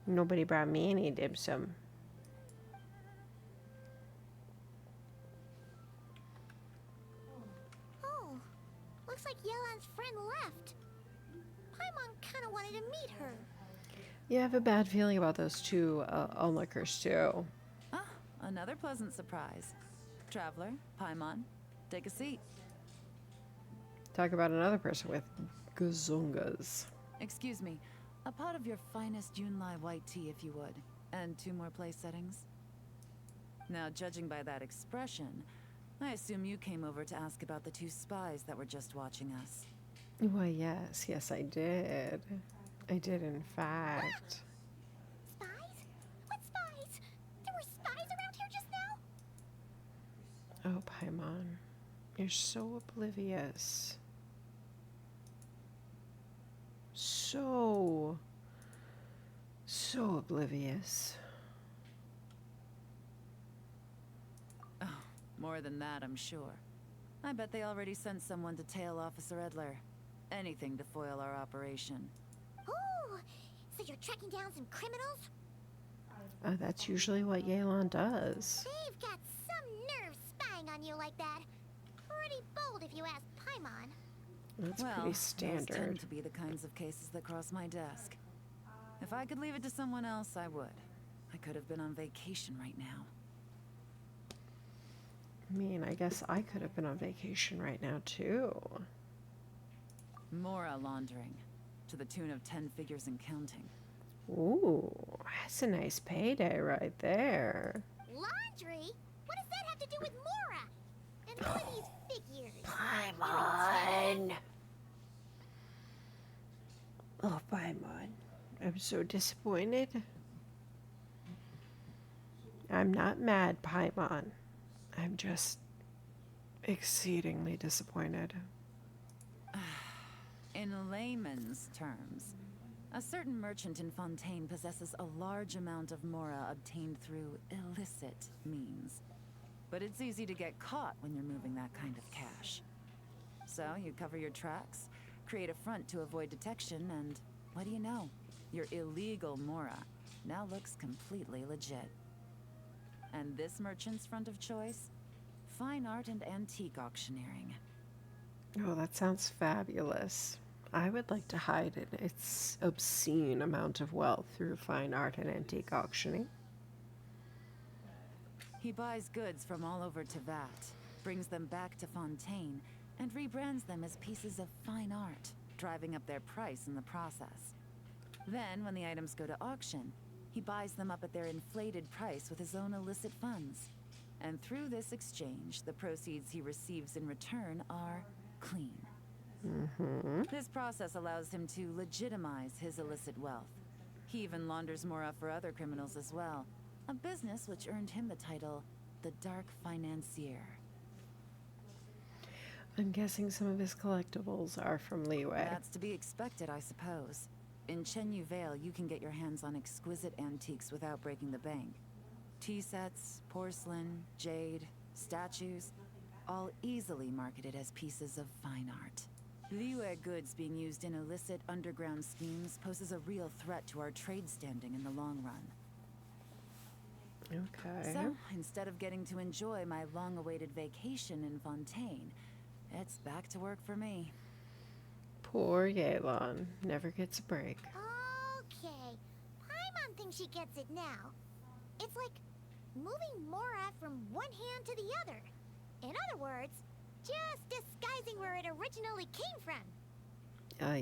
Nobody brought me any dim sum. Oh, looks like Yelan's friend left. Paimon kinda wanted to meet her. Yeah, I have a bad feeling about those two onlookers too. Ah, another pleasant surprise. Traveler, Paimon, take a seat. Talk about another person with gazungas. Excuse me, a pot of your finest Yunlai white tea if you would, and 2 more place settings. Now, judging by that expression, I assume you came over to ask about the 2 spies that were just watching us. Why, yes, I did. I did, in fact. Spies? What spies? There were spies around here just now? Oh, Paimon, you're so oblivious. So oblivious. Oh, more than that, I'm sure. I bet they already sent someone to tail Officer Edler. Anything to foil our operation. Oh, so you're tracking down some criminals? That's usually what Yelan does. They've got some nerve spying on you like that. Pretty bold if you ask Paimon. That's Well, pretty those standard. tend to be the kinds of cases that cross my desk. If I could leave it to someone else, I would. I could have been on vacation right now. I mean, I guess I could have been on vacation right now, too. Mora laundering, to the tune of 10 figures and counting. Ooh, that's a nice payday right there. Laundry? What does that have to do with Mora? And who are these figures? Paimon! Oh, Paimon. I'm so disappointed. I'm not mad, Paimon. I'm just exceedingly disappointed. In layman's terms, a certain merchant in Fontaine possesses a large amount of mora obtained through illicit means. But it's easy to get caught when you're moving that kind of cash. So you cover your tracks, create a front to avoid detection, and what do you know? Your illegal mora now looks completely legit. And this merchant's front of choice? Fine art and antique auctioneering. Oh, that sounds fabulous. I would like to hide its obscene amount of wealth through fine art and antique auctioning. He buys goods from all over Tevat, brings them back to Fontaine, and rebrands them as pieces of fine art, driving up their price in the process. Then, when the items go to auction, he buys them up at their inflated price with his own illicit funds. And through this exchange, the proceeds he receives in return are clean. This process allows him to legitimize his illicit wealth. He even launders mora for other criminals as well, a business which earned him the title, the Dark Financier. I'm guessing some of his collectibles are from Leeway. That's to be expected, I suppose. In Chenyu Vale, you can get your hands on exquisite antiques without breaking the bank. Tea sets, porcelain, jade, statues, all easily marketed as pieces of fine art. Liyue goods being used in illicit underground schemes poses a real threat to our trade standing in the long run. Okay. So, instead of getting to enjoy my long-awaited vacation in Fontaine, it's back to work for me. Poor Yelan. Never gets a break. Okay. Paimon thinks she gets it now. It's like moving mora from one hand to the other. In other words, just disguising where it originally came from.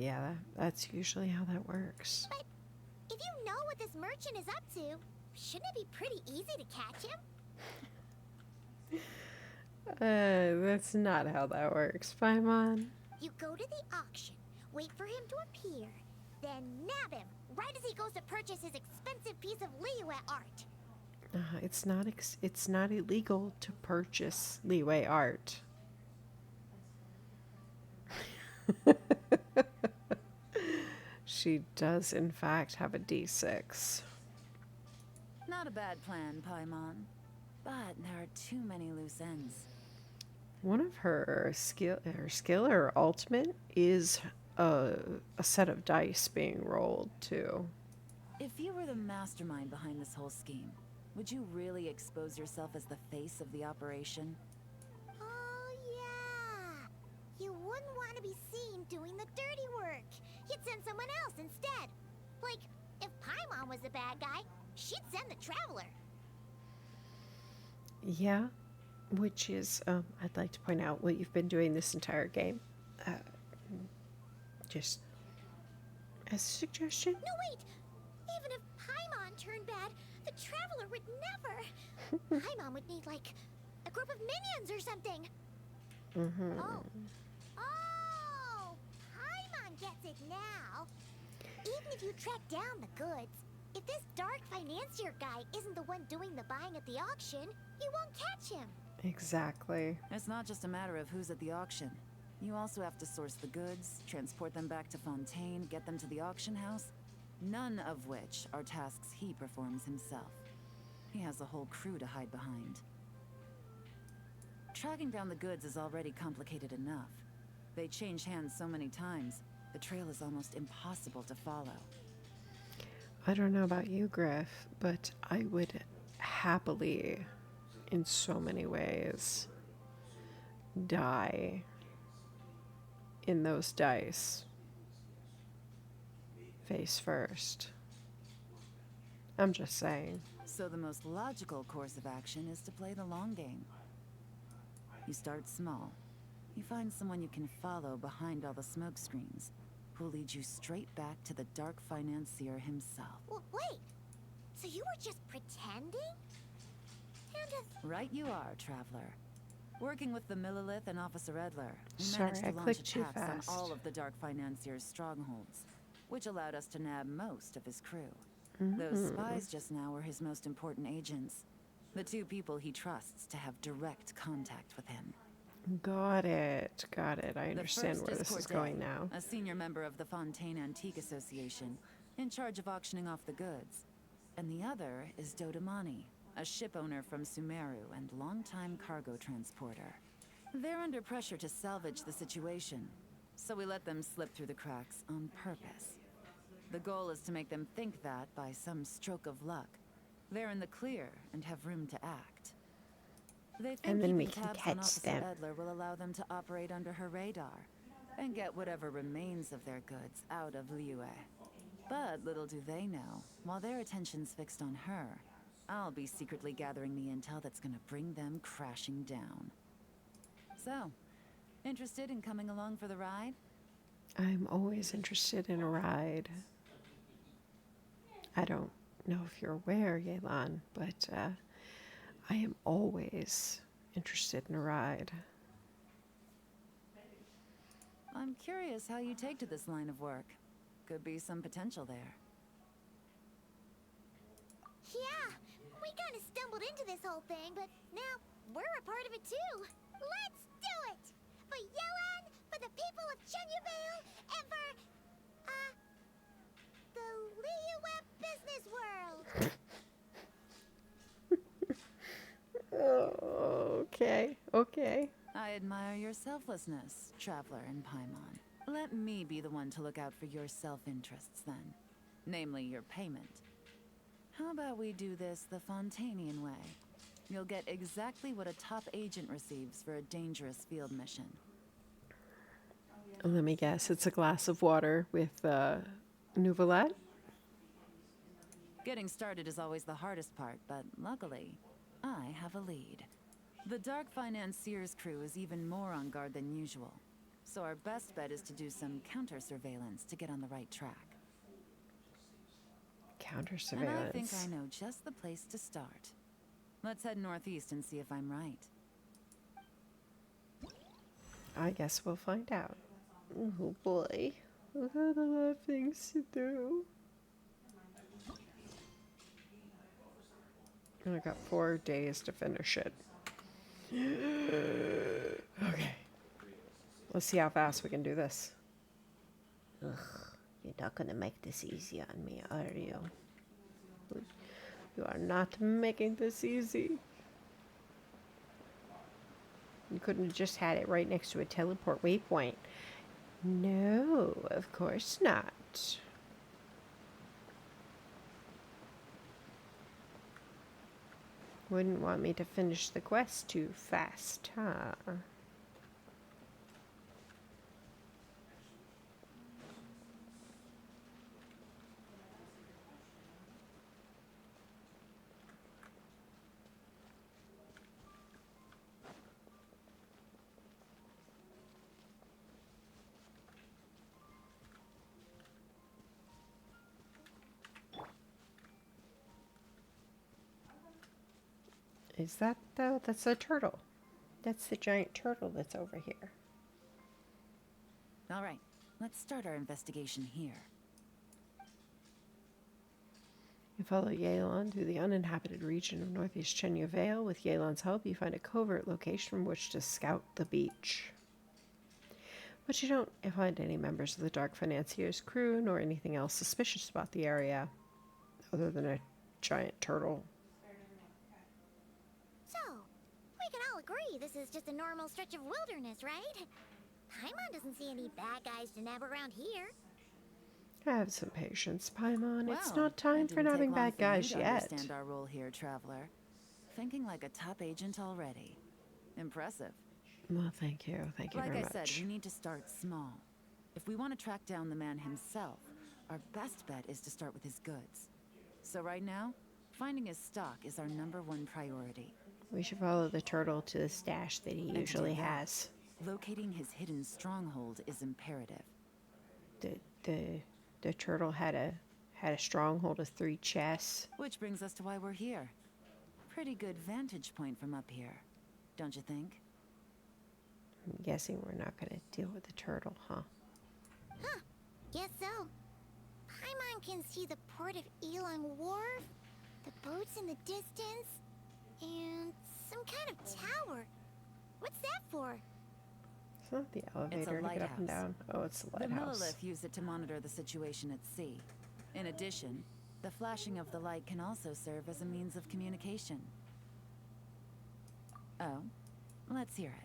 Yeah, that's usually how that works. But if you know what this merchant is up to, shouldn't it be pretty easy to catch him? That's not how that works, Paimon. You go to the auction, wait for him to appear, then nab him right as he goes to purchase his expensive piece of Liyue art. It's not illegal to purchase Leeway art. She does, in fact, have a D6. Not a bad plan, Paimon. But there are too many loose ends. One of her skill or ultimate is a set of dice being rolled too. If you were the mastermind behind this whole scheme, would you really expose yourself as the face of the operation? Oh, yeah. You wouldn't want to be seen doing the dirty work. You'd send someone else instead. Like, if Paimon was the bad guy, she'd send the Traveler. Yeah, which is, I'd like to point out what you've been doing this entire game. Just as a suggestion. No, wait! Even if Paimon turned bad, the Traveler would never. Paimon would need, like, a group of minions or something. Mm-hmm. Oh, Paimon gets it now. Even if you track down the goods, if this Dark Financier guy isn't the one doing the buying at the auction, you won't catch him. Exactly. It's not just a matter of who's at the auction. You also have to source the goods, transport them back to Fontaine, get them to the auction house, none of which are tasks he performs himself. He has a whole crew to hide behind. Tracking down the goods is already complicated enough. They change hands so many times, the trail is almost impossible to follow. I don't know about you, Griff, but I would happily, in so many ways, die in those dice face first. I'm just saying. So the most logical course of action is to play the long game. You start small. You find someone you can follow behind all the smoke screens, who'll lead you straight back to the Dark Financier himself. Wait, so you were just pretending? And Right you are, Traveler. Working with the Millilith and Officer Edler, we Sorry, managed I to launch clicked too attacks fast. on all of the Dark Financier's strongholds. which allowed us to nab most of his crew. Those spies just now were his most important agents. The two people he trusts to have direct contact with him. Got it. Got it. I understand where this is going now. A senior member of the Fontaine Antique Association, in charge of auctioning off the goods. And the other is Dodamani, a ship owner from Sumeru and longtime cargo transporter. They're under pressure to salvage the situation, so we let them slip through the cracks on purpose. The goal is to make them think that, by some stroke of luck, they're in the clear and have room to act. They think And then we keeping can tabs on catch Officer them. Edler will allow them to operate under her radar and get whatever remains of their goods out of Liyue. But little do they know, while their attention's fixed on her, I'll be secretly gathering the intel that's gonna bring them crashing down. So, interested in coming along for the ride? I'm always interested in a ride. I don't know if you're aware, Yelan, but I am always interested in a ride. I'm curious how you take to this line of work. Could be some potential there. Yeah, we kind of stumbled into this whole thing, but now we're a part of it too. Let's do it! For Yelan, for the people of Chenyavale, and for, the Liyue business world. Okay, okay. I admire your selflessness, Traveler and Paimon. Let me be the one to look out for your self-interests then. Namely, your payment. How about we do this the Fontainian way? You'll get exactly what a top agent receives for a dangerous field mission. Let me guess, it's a glass of water with Nouvelette? Getting started is always the hardest part, but luckily, I have a lead. The Dark Financier's crew is even more on guard than usual, so our best bet is to do some counter-surveillance to get on the right track. Counter-surveillance. And I think I know just the place to start. Let's head northeast and see if I'm right. I guess we'll find out. Oh boy. I've had a lot of things to do. And I got 4 days to finish it. Okay. Let's see how fast we can do this. Ugh, you're not gonna make this easy on me, are you? You are not making this easy. You couldn't have just had it right next to a teleport waypoint. No, of course not. Wouldn't want me to finish the quest too fast, huh? Is that the... That's a turtle. That's the giant turtle that's over here. All right, let's start our investigation here. You follow Yelan through the uninhabited region of northeast Chenya Vale. With Yelan's help, you find a covert location from which to scout the beach. But you don't find any members of the Dark Financier's crew, nor anything else suspicious about the area, other than a giant turtle. So, we can all agree this is just a normal stretch of wilderness, right? Paimon doesn't see any bad guys to nab around here. Have some patience, Paimon. It's Well, not time it for didn't take nabbing long bad for you guys to yet. Understand our role here, Traveler. Thinking like a top agent already. Impressive. Well, thank you. Thank you Like very I much. said, we need to start small. If we want to track down the man himself, our best bet is to start with his goods. So right now, finding his stock is our #1 priority. We should follow the turtle to the stash that he And to usually do that, has. Locating his hidden stronghold is imperative. The turtle had a stronghold of 3 chests. Which brings us to why we're here. Pretty good vantage point from up here, don't you think? I'm guessing we're not going to deal with the turtle, huh? Huh, guess so. Paimon can see the port of Elon Wharf, the boats in the distance, and some kind of tower. What's that for? It's not the elevator to get up and lighthouse. down. Oh, it's the The lighthouse. Millilith use it to monitor the situation at sea. In addition, the flashing of the light can also serve as a means of communication. Oh, let's hear it.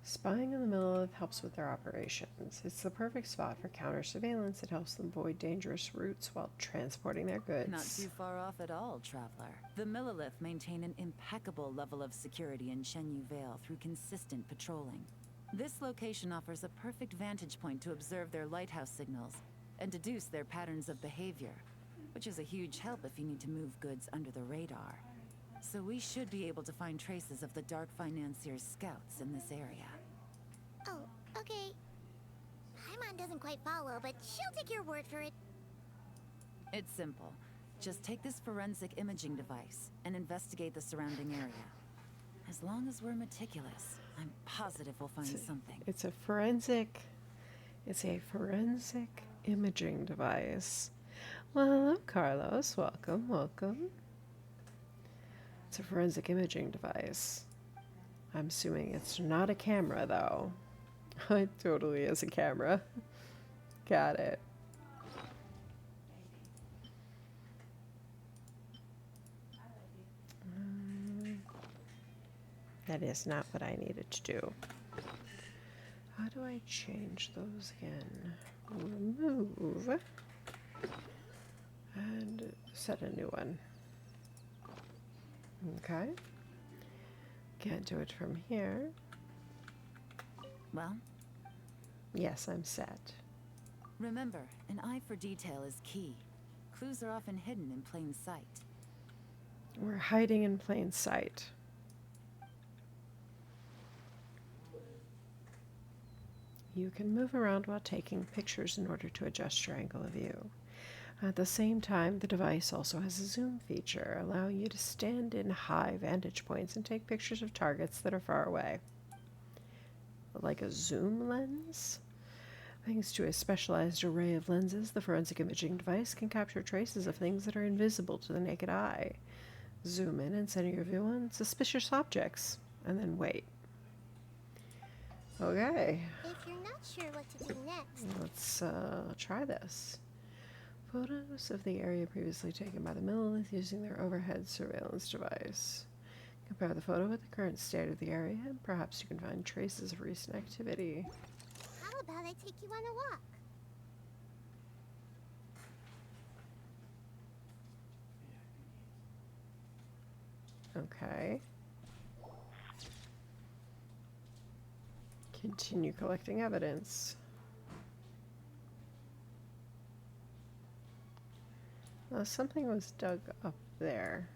Spying on the Millilith helps with their operations. It's the perfect spot for counter surveillance. It helps them avoid dangerous routes while transporting their goods. Not too far off at all, traveler. The Millilith maintain an impeccable level of security in Shenyu Vale through consistent patrolling. This location offers a perfect vantage point to observe their lighthouse signals and deduce their patterns of behavior, which is a huge help if you need to move goods under the radar. So we should be able to find traces of the Dark Financier's scouts in this area. Oh, okay. Paimon doesn't quite follow, but she'll take your word for it. It's simple. Just take this forensic imaging device and investigate the surrounding area. As long as we're meticulous, I'm positive we'll find something. It's a forensic imaging device. Well, hello, Carlos. Welcome, welcome. It's a forensic imaging device. I'm assuming it's not a camera, though. It totally is a camera. Got it. That is not what I needed to do. How do I change those again? Remove. And set a new one. Okay. Can't do it from here. Well, Yes, I'm set. remember, an eye for detail is key. Clues are often hidden in plain sight. We're hiding in plain sight. You can move around while taking pictures in order to adjust your angle of view. At the same time, the device also has a zoom feature, allowing you to stand in high vantage points and take pictures of targets that are far away. Like a zoom lens? Thanks to a specialized array of lenses, the forensic imaging device can capture traces of things that are invisible to the naked eye. Zoom in and center your view on suspicious objects, and then wait. Okay, If you're not sure what to do next, let's try this. Photos of the area previously taken by the Millilith using their overhead surveillance device. Compare the photo with the current state of the area, and perhaps you can find traces of recent activity. how about I take you on a walk? Okay. Continue collecting evidence. Something was dug up there.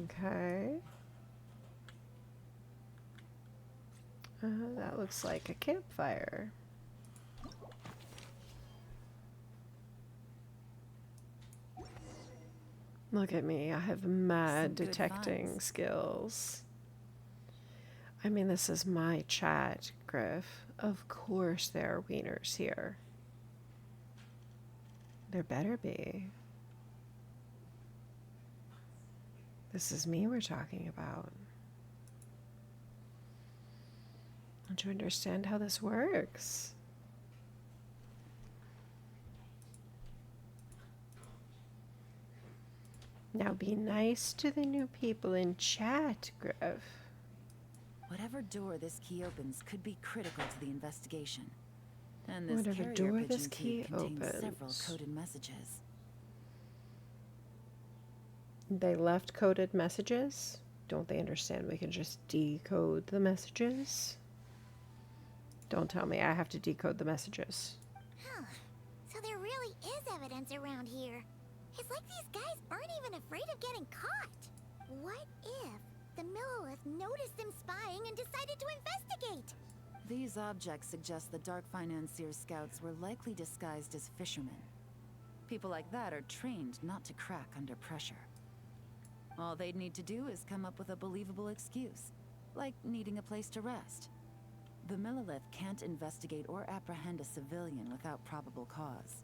Okay. That looks like a campfire. Look at me, I have mad Some good detecting finds. skills. I mean, this is my chat, Griff. Of course there are wieners here. There better be. This is me we're talking about. Don't you understand how this works? Now be nice to the new people in chat, Griff. Whatever door this key opens could be critical to the investigation. And this Whatever carrier door pigeon this key key contains several opens. coded messages. They left coded messages? Don't they understand we can just decode the messages? Don't tell me I have to decode the messages. Huh. So there really is evidence around here. It's like these guys aren't even afraid of getting caught. What if the Millilith noticed them spying and decided to investigate? These objects suggest the Dark Financier scouts were likely disguised as fishermen. People like that are trained not to crack under pressure. All they'd need to do is come up with a believable excuse. like needing a place to rest. The Millilith can't investigate or apprehend a civilian without probable cause.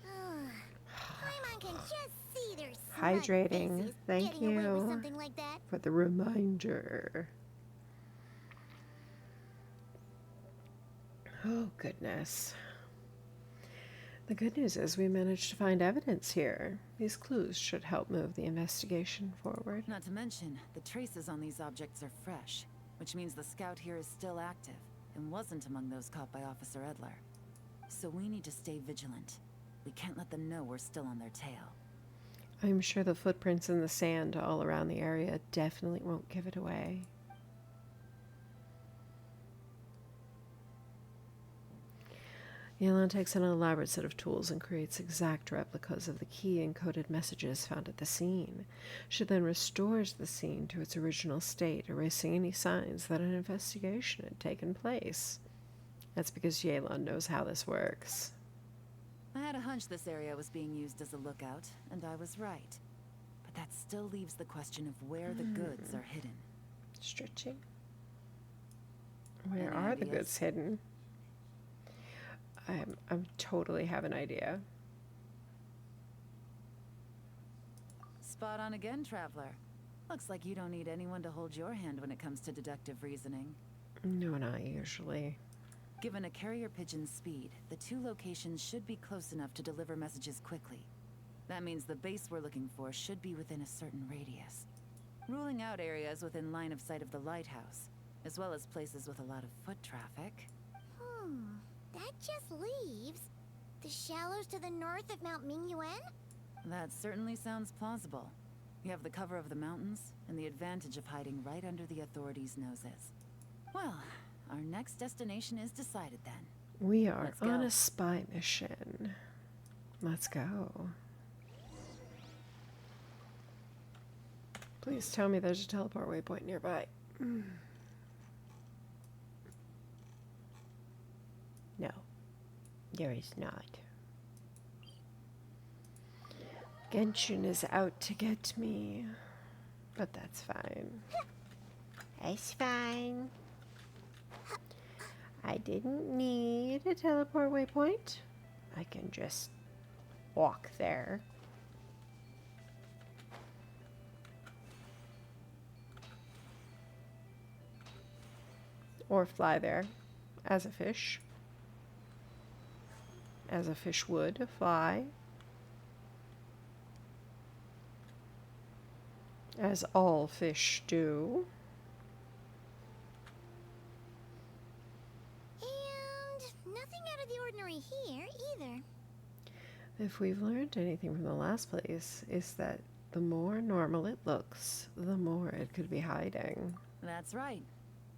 Paimon can just see their smug Hydrating. faces Thank getting away with you something like that. for the reminder. Oh, goodness. The good news is we managed to find evidence here. These clues should help move the investigation forward. Not to mention, the traces on these objects are fresh, which means the scout here is still active and wasn't among those caught by Officer Edler. So we need to stay vigilant. We can't let them know we're still on their tail. I'm sure the footprints in the sand all around the area definitely won't give it away. Yelan takes an elaborate set of tools and creates exact replicas of the key-encoded messages found at the scene. She then restores the scene to its original state, erasing any signs that an investigation had taken place. That's because Yelan knows how this works. I had a hunch this area was being used as a lookout, and I was right. But that still leaves the question of where the goods are hidden. Stretching. Where Any are the ideas? goods hidden? I'm totally have an idea. Spot on again, Traveler. Looks like you don't need anyone to hold your hand when it comes to deductive reasoning. No, not usually. Given a carrier pigeon's speed, the two locations should be close enough to deliver messages quickly. That means the base we're looking for should be within a certain radius. Ruling out areas within line of sight of the lighthouse, as well as places with a lot of foot traffic. That just leaves the shallows to the north of Mount Mingyuan? That certainly sounds plausible. You have the cover of the mountains, and the advantage of hiding right under the authorities' noses. Well, our next destination is decided then. We are Let's go. on a spy mission. Let's go. Please tell me there's a teleport waypoint nearby. No, there is not. Genshin is out to get me, but that's fine. It's fine. I didn't need a teleport waypoint. I can just walk there. Or fly there as a fish. As a fish would fly. As all fish do. And nothing out of the ordinary here either. If we've learned anything from the last place, is that the more normal it looks, the more it could be hiding. That's right.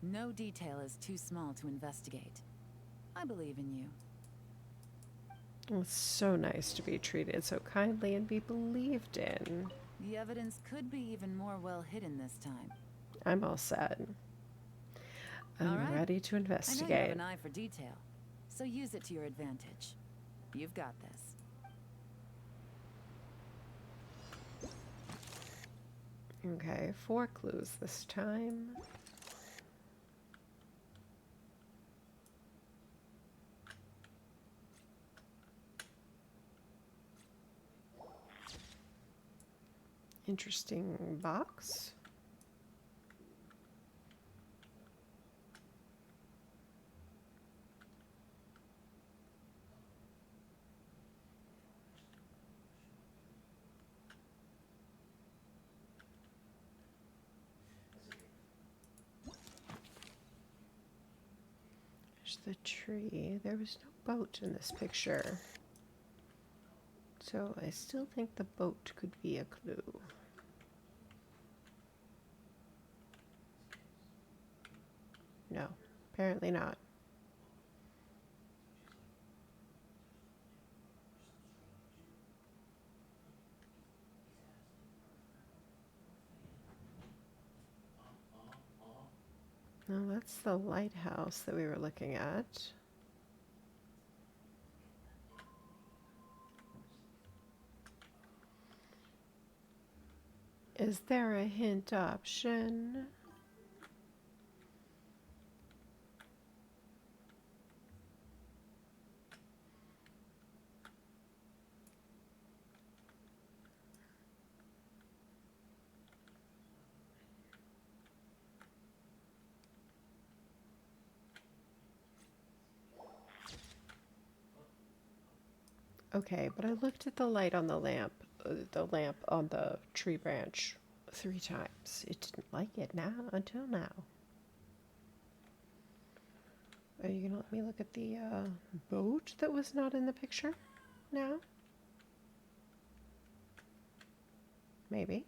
No detail is too small to investigate. I believe in you. It's so nice to be treated so kindly and be believed in. The evidence could be even more well hidden this time. I'm all set. I'm All right. ready to I know you have investigate. an eye for detail, so use it to your advantage. You've got this. Okay, 4 clues this time. Interesting box. There's the tree. There was no boat in this picture. So I still think the boat could be a clue. No, apparently not. No, that's the lighthouse that we were looking at. Is there a hint option? Okay, but I looked at the lamp on the tree branch 3 times. It didn't like it now until now. Are you gonna let me look at the boat that was not in the picture now? Maybe.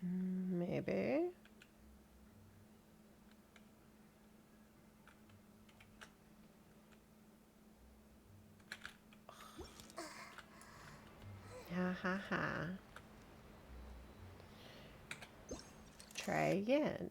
Maybe. Ha ha ha. Try again.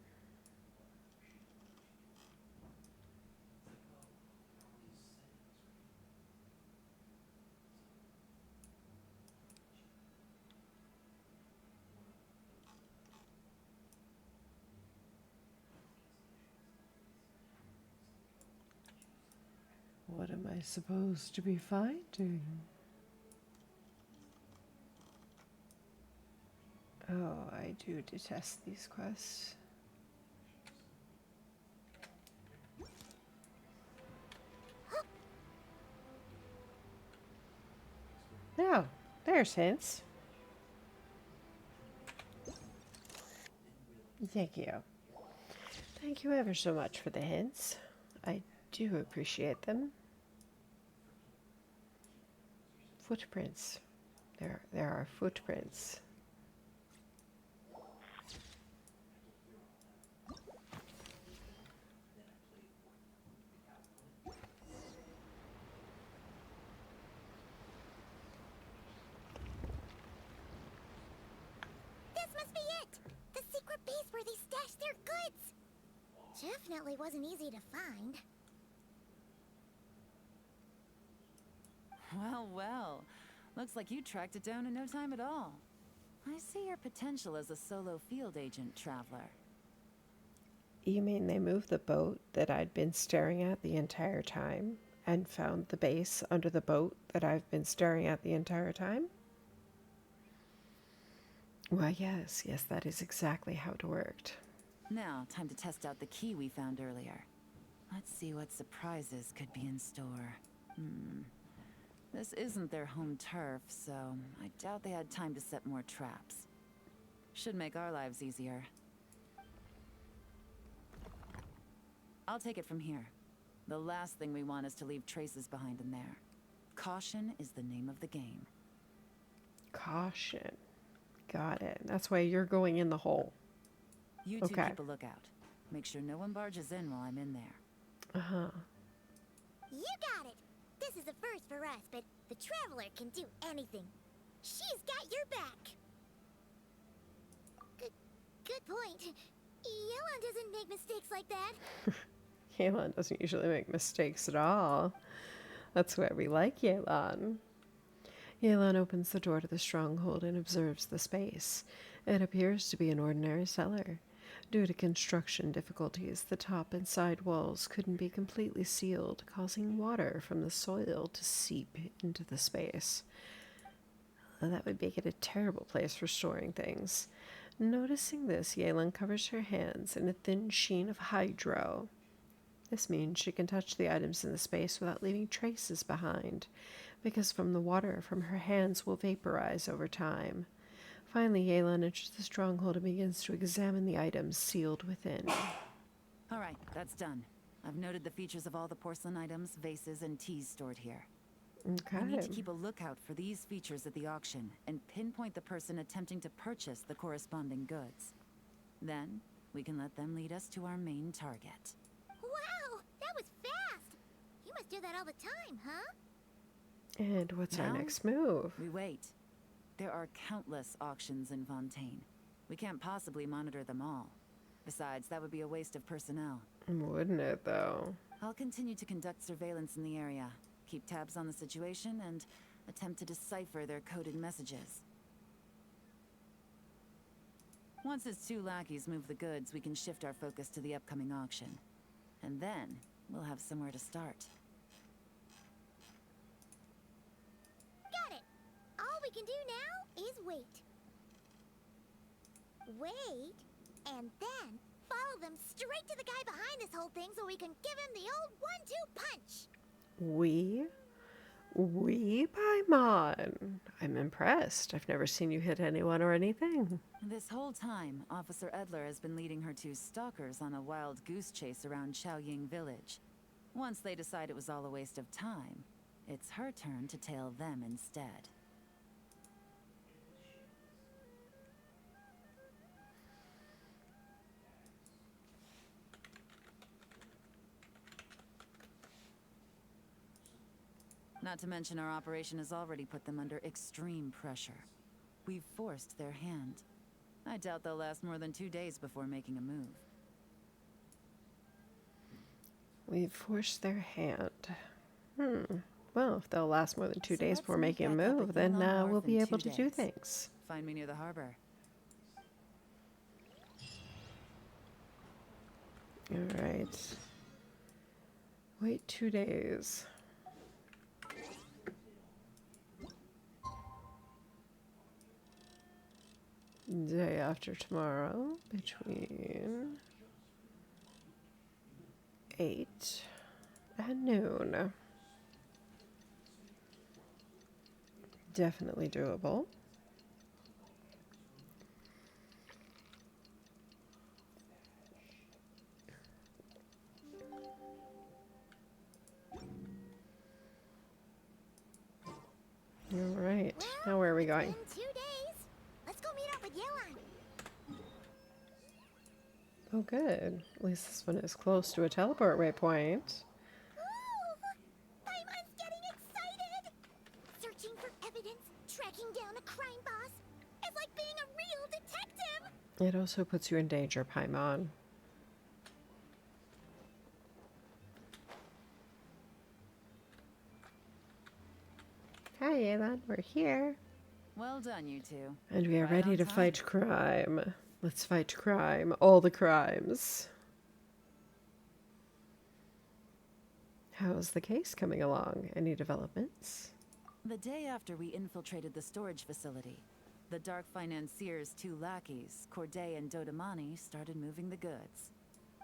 What am I supposed to be finding? Oh, I do detest these quests. Oh, there's hints. Thank you. Thank you ever so much for the hints. I do appreciate them. Footprints. There are footprints. This must be it! The secret base where they stash their goods! Definitely wasn't easy to find. Well, well. Looks like you tracked it down in no time at all. I see your potential as a solo field agent, traveler. You mean they moved the boat that I'd been staring at the entire time and found the base under the boat that I've been staring at the entire time? Well, yes, that is exactly how it worked. Now, time to test out the key we found earlier. Let's see what surprises could be in store. This isn't their home turf, so I doubt they had time to set more traps. Should make our lives easier. I'll take it from here. The last thing we want is to leave traces behind in there. Caution is the name of the game. Caution. Got it. That's why you're going in the hole. You two Okay. keep a lookout. Make sure no one barges in while I'm in there. Uh-huh. You got it! This is a first for us, but the Traveler can do anything. She's got your back! Good point. Yelan doesn't make mistakes like that. Yelan doesn't usually make mistakes at all. That's why we like Yelan. Yelan opens the door to the stronghold and observes the space. It appears to be an ordinary cellar. Due to construction difficulties, the top and side walls couldn't be completely sealed, causing water from the soil to seep into the space. That would make it a terrible place for storing things. Noticing this, Yelan covers her hands in a thin sheen of hydro. This means she can touch the items in the space without leaving traces behind, because the water from her hands will vaporize over time. Finally, Yelan enters the stronghold and begins to examine the items sealed within. All right, that's done. I've noted the features of all the porcelain items, vases, and teas stored here. Okay. We need to keep a lookout for these features at the auction and pinpoint the person attempting to purchase the corresponding goods. Then, we can let them lead us to our main target. Wow, that was fast! You must do that all the time, huh? And what's our Now? next move? We wait. There are countless auctions in Fontaine. We can't possibly monitor them all. Besides, that would be a waste of personnel. Wouldn't it, though? I'll continue to conduct surveillance in the area, keep tabs on the situation, and attempt to decipher their coded messages. Once his 2 lackeys move the goods, we can shift our focus to the upcoming auction. And then, we'll have somewhere to start. Got it! All we can do now is wait. Wait, and then follow them straight to the guy behind this whole thing so we can give him the old 1-2 punch! We? Oui, Paimon. I'm impressed. I've never seen you hit anyone or anything. This whole time, Officer Edler has been leading her two stalkers on a wild goose chase around Chaoying village. Once they decide it was all a waste of time, it's her turn to tail them instead. Not to mention our operation has already put them under extreme pressure. We've forced their hand. I doubt they'll last more than 2 days before making a move. We've forced their hand. Well, if they'll last more than 2 So days let's before meet making a back up move, at then Yulon we'll Wharf be in able 2 to do days. things. Find me near the harbor. All right. Wait 2 days. Day after tomorrow, between 8 and noon. Definitely doable. All right. Well, Now where are we it's going? been 2 days. Let's go meet up with Yelan. Oh, good. At least this one is close to a teleport waypoint. Ooh! Paimon's getting excited! Searching for evidence, tracking down a crime boss. It's like being a real detective! It also puts you in danger, Paimon. Hi, Aelon. We're here. Well done, you two. And we are Right ready on to time. fight crime. Let's fight crime. All the crimes. How's the case coming along? Any developments? The day after we infiltrated the storage facility, the dark financier's two lackeys, Corday and Dodamani, started moving the goods.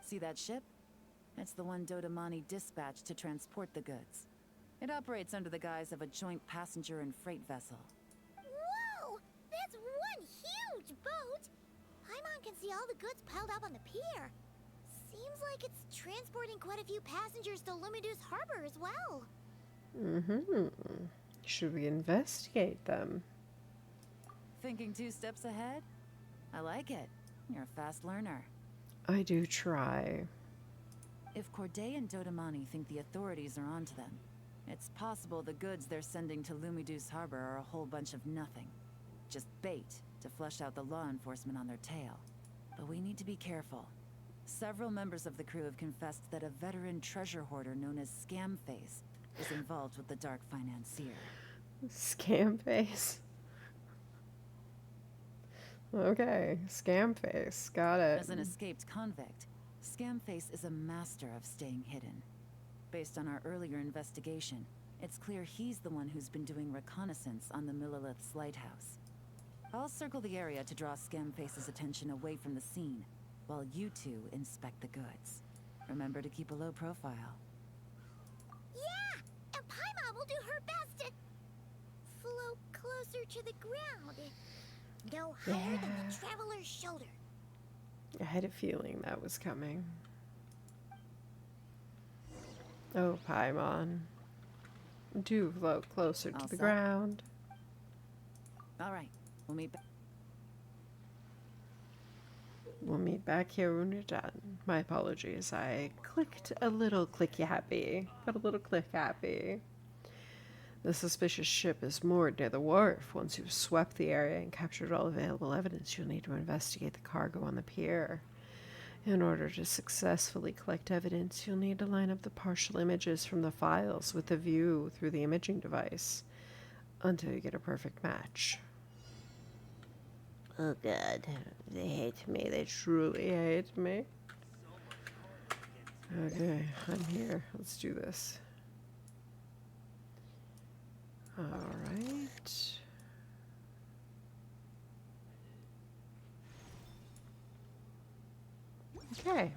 See that ship? It's the one Dodamani dispatched to transport the goods. It operates under the guise of a joint passenger and freight vessel. Whoa! That's one huge boat! Paimon can see all the goods piled up on the pier. Seems like it's transporting quite a few passengers to Lumidus Harbor as well. Should we investigate them? Thinking 2 steps ahead? I like it. You're a fast learner. I do try. If Corday and Dodamani think the authorities are onto them, it's possible the goods they're sending to Lumidus Harbor are a whole bunch of nothing. Just bait to flush out the law enforcement on their tail. But we need to be careful. Several members of the crew have confessed that a veteran treasure hoarder known as Scamface is involved with the Dark Financier. Scam face. Okay, scam face. Got it. As an escaped convict, Scamface is a master of staying hidden. Based on our earlier investigation, it's clear he's the one who's been doing reconnaissance on the Millilith's lighthouse. I'll circle the area to draw Scamface's attention away from the scene, while you two inspect the goods. Remember to keep a low profile. Yeah! And Paimon will do her best to float closer to the ground. No higher than the traveler's shoulder. I had a feeling that was coming. Oh, Paimon. Do float closer to All the set? ground. All right, we'll meet back. We'll meet back here when you're done. My apologies. I clicked a little clicky happy. Got a little click happy. The suspicious ship is moored near the wharf. Once you've swept the area and captured all available evidence, you'll need to investigate the cargo on the pier. In order to successfully collect evidence, you'll need to line up the partial images from the files with the view through the imaging device until you get a perfect match. Oh god, they hate me. They truly hate me. Okay, I'm here. Let's do this. Alright. Okay,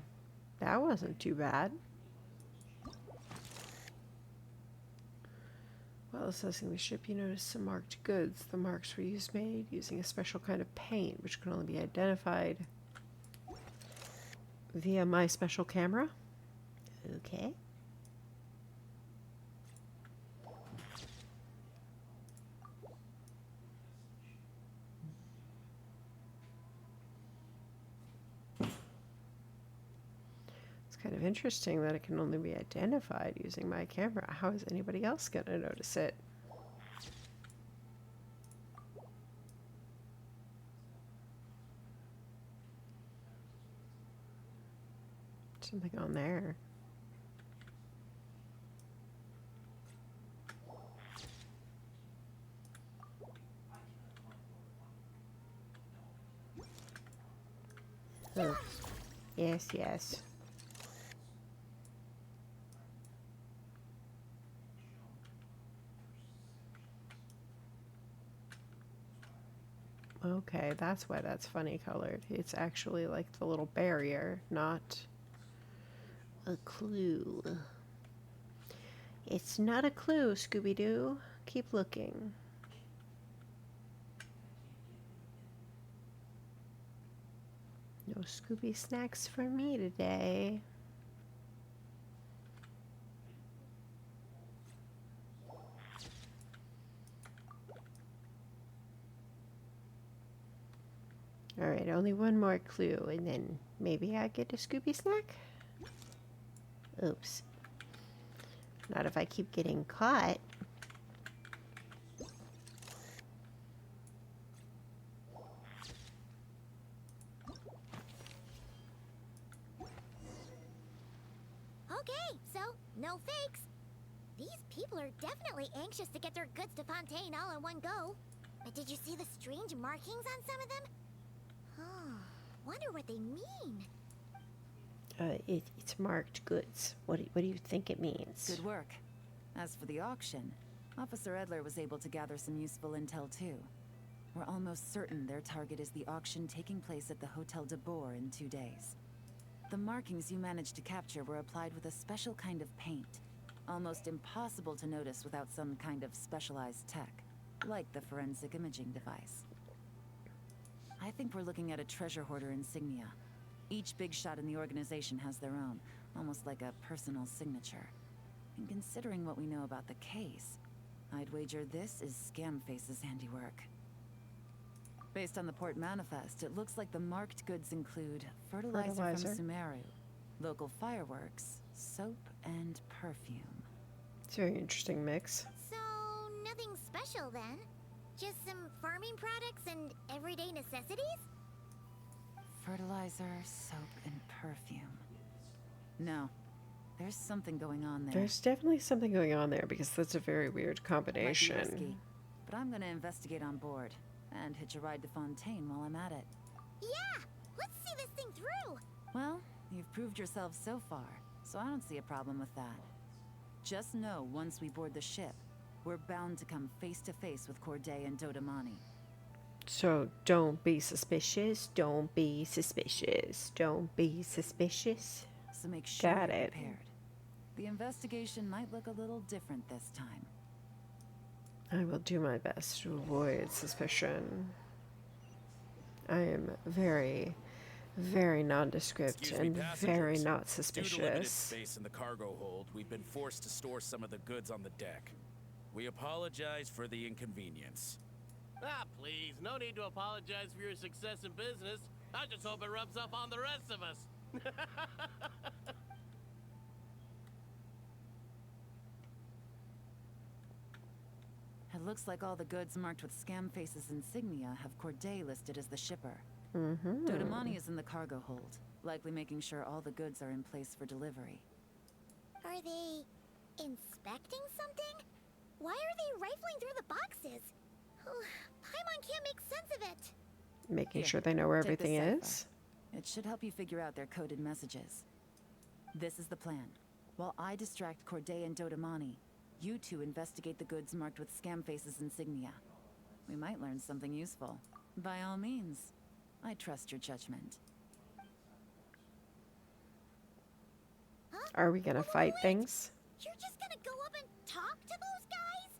that wasn't too bad. While assessing the ship, you notice some marked goods. The marks were made using a special kind of paint, which can only be identified via my special camera. Okay. It's kind of interesting that it can only be identified using my camera. How is anybody else going to notice it? Something on there. Oh. Yes, yes. Okay, that's why that's funny colored. It's actually like the little barrier, not a clue. It's not a clue, Scooby-Doo. Keep looking. No Scooby snacks for me today. Alright, only one more clue, and then maybe I get a Scooby snack? Oops. Not if I keep getting caught. Okay, so no fakes. These people are definitely anxious to get their goods to Fontaine all in one go. But did you see the strange markings on some of them? Oh, wonder what they mean. It's marked goods. What do you think it means? Good work. As for the auction, Officer Edler was able to gather some useful intel too. We're almost certain their target is the auction taking place at the Hotel de Boer in 2 days. The markings you managed to capture were applied with a special kind of paint. Almost impossible to notice without some kind of specialized tech, like the forensic imaging device. I think we're looking at a treasure hoarder insignia. Each big shot in the organization has their own, almost like a personal signature. And considering what we know about the case, I'd wager this is Scamface's handiwork. Based on the port manifest, it looks like the marked goods include fertilizer from Sumeru, local fireworks, soap, and perfume. It's a very interesting mix. So, nothing special then? Just some farming products and everyday necessities? Fertilizer, soap, and perfume. No. There's something going on there. There's definitely something going on there because that's a very weird combination. Might be risky, but I'm gonna investigate on board and hitch a ride to Fontaine while I'm at it. Yeah! Let's see this thing through! Well, you've proved yourself so far, so I don't see a problem with that. Just know once we board the ship, we're bound to come face to face with Corday and Dodamani. So don't be suspicious. Don't be suspicious. Don't be suspicious. So make sure Got you're it. prepared. The investigation might look a little different this time. I will do my best to avoid suspicion. I am very, very nondescript Excuse me, and passengers. very not Due to limited suspicious. space in the cargo hold, we've been forced to store some of the goods on the deck. We apologize for the inconvenience. Ah, please, no need to apologize for your success in business. I just hope it rubs off on the rest of us. It looks like all the goods marked with Scamface's insignia have Corday listed as the shipper. Dodamani is in the cargo hold, likely making sure all the goods are in place for delivery. Are they inspecting something? Why are they rifling through the boxes? Paimon can't make sense of it. Making Here, sure they know where take this everything cipher. is. It should help you figure out their coded messages. This is the plan. While I distract Corday and Dodamani, you two investigate the goods marked with Scamface's insignia. We might learn something useful. By all means, I trust your judgment. Are we gonna fight Wait. things? You're just gonna go up and talk to those guys?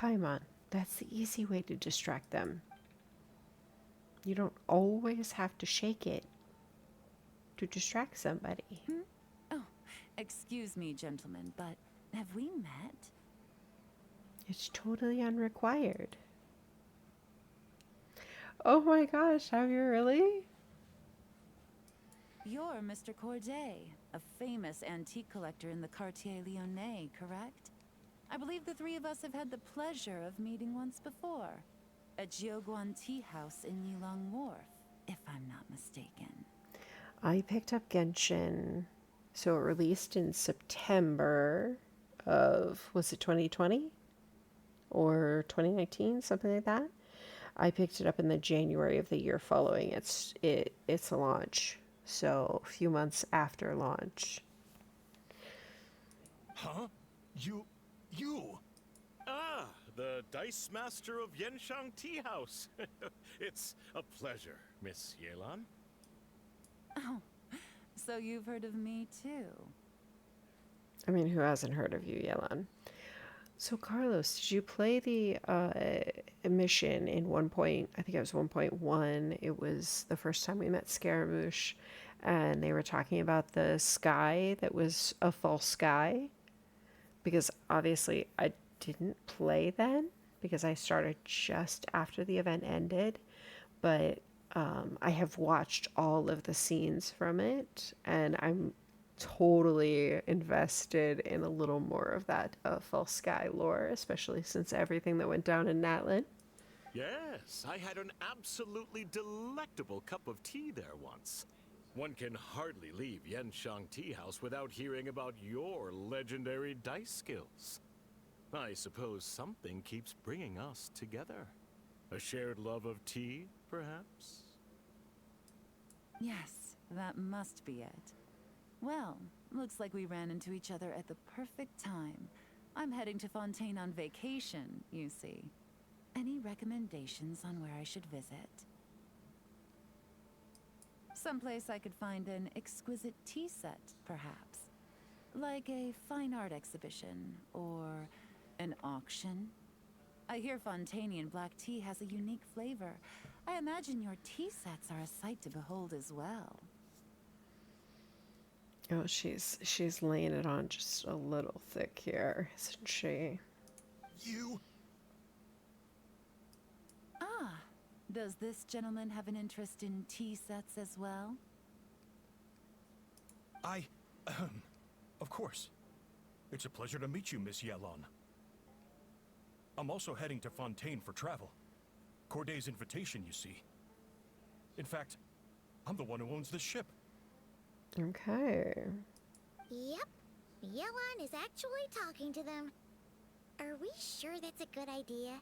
Paimon. That's the easy way to distract them. You don't always have to shake it to distract somebody. Oh, excuse me, gentlemen, but have we met? It's totally unrequired. Oh my gosh, have you really? You're Mr. Corday, a famous antique collector in the Quartier Lyonnais, correct? I believe the three of us have had the pleasure of meeting once before. At Jiuguan Tea House in Yilong Wharf, if I'm not mistaken. I picked up Genshin, so it released in September of, was it 2020? Or 2019, something like that. I picked it up in the January of the year following its launch. So, a few months after launch. Huh? You... Ah, the Dice Master of Yenshang Tea House. It's a pleasure, Miss Yelan. Oh, so you've heard of me too? I mean, who hasn't heard of you, Yelan? So, Carlos, did you play the mission in I think it was 1.1. It was the first time we met Scaramouche, and they were talking about the sky that was a false sky. Because obviously I didn't play then, because I started just after the event ended. But I have watched all of the scenes from it, and I'm totally invested in a little more of that false sky lore, especially since everything that went down in Natlin. Yes, I had an absolutely delectable cup of tea there once. One can hardly leave Yenshang Tea House without hearing about your legendary dice skills. I suppose something keeps bringing us together. A shared love of tea, perhaps? Yes, that must be it. Well, looks like we ran into each other at the perfect time. I'm heading to Fontaine on vacation, you see. Any recommendations on where I should visit? Someplace I could find an exquisite tea set, perhaps. Like a fine art exhibition, or an auction. I hear Fontainian black tea has a unique flavor. I imagine your tea sets are a sight to behold as well. Oh, she's laying it on just a little thick here, isn't she? You... Ah, does this gentleman have an interest in tea sets as well? Of course. It's a pleasure to meet you, Miss Yelan. I'm also heading to Fontaine for travel. Corday's invitation, you see. In fact, I'm the one who owns this ship. Okay. Yep. Yelan is actually talking to them. Are we sure that's a good idea?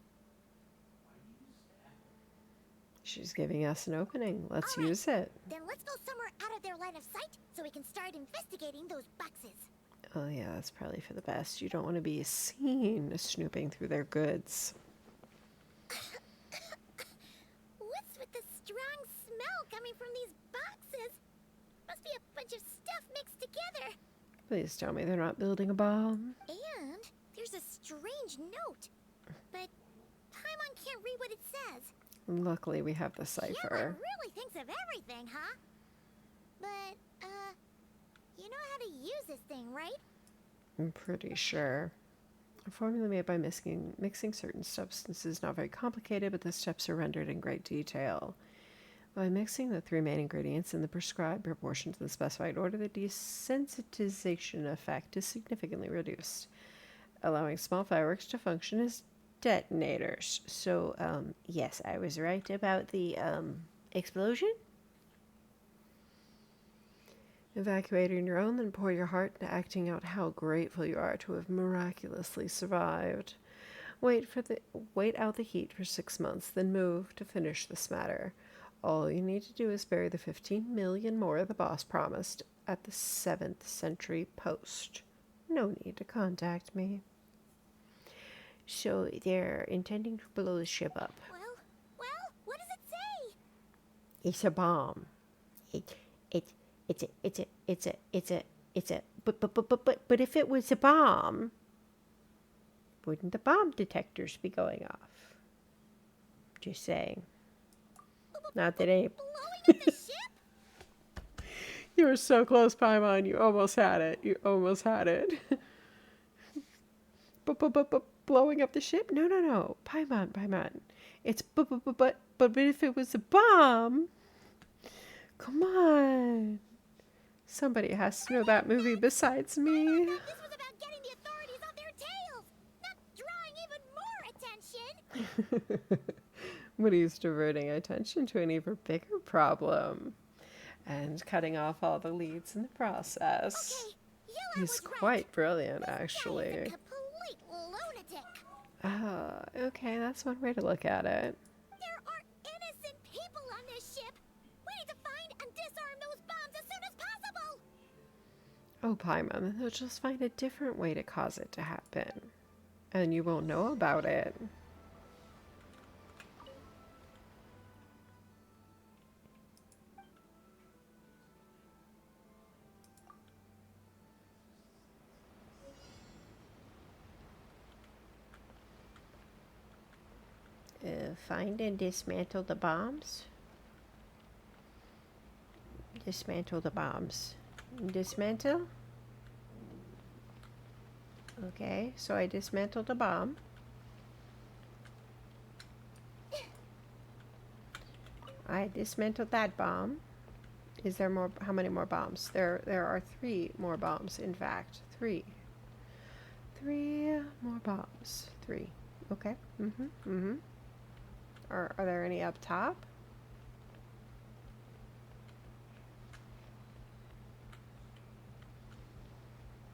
She's giving us an opening. Let's All right. use it. Then let's go somewhere out of their line of sight so we can start investigating those boxes. Oh yeah, that's probably for the best. You don't want to be seen snooping through their goods. What's with the strong smell coming from these boxes? Must be a bunch of stuff mixed together. Please tell me they're not building a bomb. And there's a strange note. But Paimon can't read what it says. Luckily, we have the Yelan cipher. really thinks of everything, huh? But, you know how to use this thing, right? I'm pretty sure. A formula made by mixing certain substances, not very complicated, but the steps are rendered in great detail. By mixing the three main ingredients in the prescribed proportions in the specified order, the desensitization effect is significantly reduced, allowing small fireworks to function as detonators. So, yes, I was right about the explosion. Evacuate on your own, then pour your heart into acting out how grateful you are to have miraculously survived. Wait out the heat for 6 months, then move to finish this matter. All you need to do is bury the 15 million more the boss promised at the 7th century post. No need to contact me. So they're intending to blow the ship up. Well, what does it say? It's a bomb. But if it was a bomb, wouldn't the bomb detectors be going off? Just saying. Not that any... Blowing up the ship? You were so close, Paimon. You almost had it. You almost had it. But blowing up the ship? No, no, no. Paimon, Paimon. It's but if it was a bomb... Come on. Somebody has to know that movie besides me. This was about getting the authorities off their tails, not drawing even more attention. But he's diverting attention to an even bigger problem. And cutting off all the leads in the process. Okay, He's quite brilliant, This actually. guy is a complete lunatic. Okay, that's one way to look at it. There are innocent people on this ship. We need to find and disarm those bombs as soon as possible. Oh, Paimon, they'll just find a different way to cause it to happen. And you won't know about it. Find and dismantle the bombs. Dismantle the bombs. Dismantle? Okay, so I dismantled a bomb. I dismantled that bomb. Is there more? How many more bombs? There are 3 more bombs, in fact. 3. 3 more bombs. 3. Okay. Are there any up top?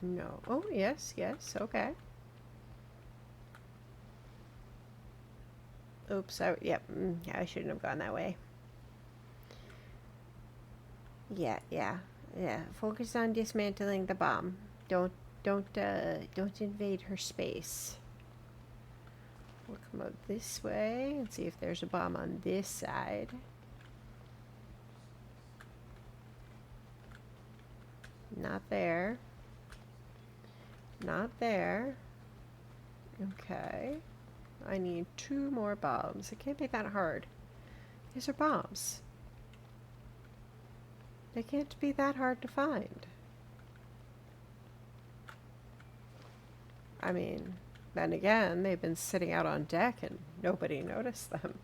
No. Oh, yes, yes, okay. Oops, yeah, I shouldn't have gone that way. Yeah. Focus on dismantling the bomb. Don't invade her space. We'll come out this way and see if there's a bomb on this side. Not there. Not there. Okay. I need 2 more bombs. It can't be that hard. These are bombs. They can't be that hard to find. I mean, then again, they've been sitting out on deck and nobody noticed them.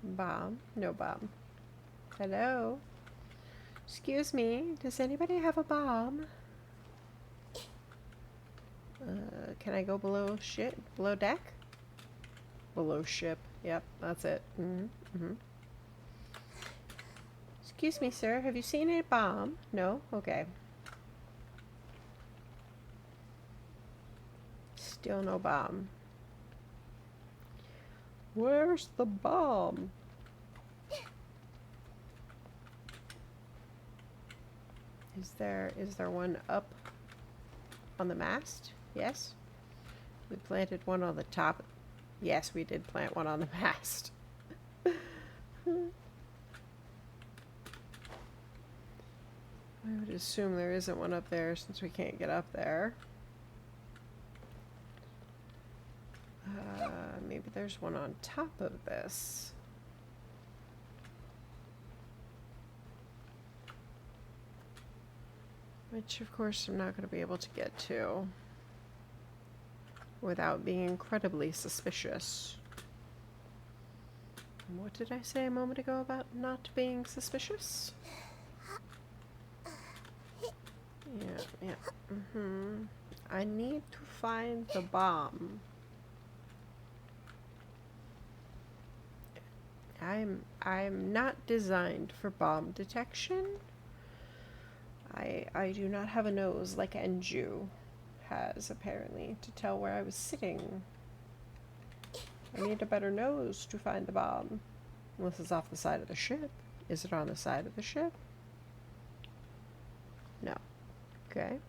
Bomb? No bomb. Hello? Excuse me, does anybody have a bomb? Can I go below ship? Below deck? Below ship. Yep, that's it. Excuse me, sir. Have you seen a bomb? No? Okay. Still no bomb. Where's the bomb? Is there one up on the mast? Yes. We planted one on the top. Yes, we did plant one on the mast. I would assume there isn't one up there since we can't get up there. Maybe there's one on top of this. Which, of course, I'm not going to be able to get to without being incredibly suspicious. What did I say a moment ago about not being suspicious? Yeah. I need to find the bomb. I'm not designed for bomb detection. I do not have a nose like Enju has, apparently, to tell where I was sitting. I need a better nose to find the bomb. Unless it's off the side of the ship. Is it on the side of the ship? No. Okay.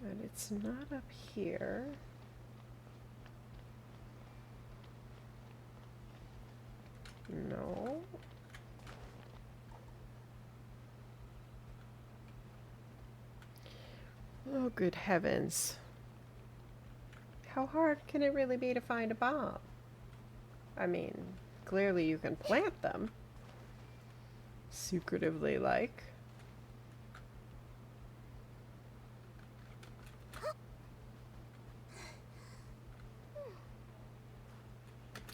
And it's not up here. No. Oh, good heavens. How hard can it really be to find a bomb? I mean, clearly you can plant them. Secretively, like.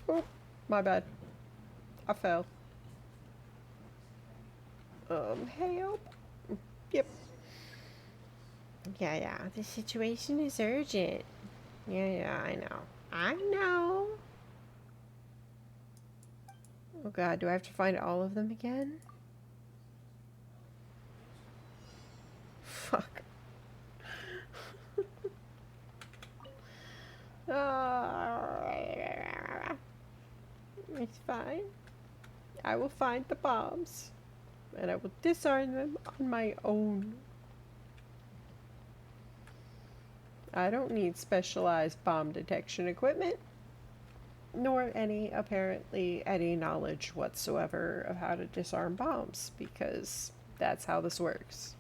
Oh, my bad. I fell. Help. Yep. Yeah, the situation is urgent. Yeah, I know. I know. Oh god, do I have to find all of them again? Fuck. It's fine. I will find the bombs. And I will disarm them on my own. I don't need specialized bomb detection equipment, nor apparently any knowledge whatsoever of how to disarm bombs, because that's how this works.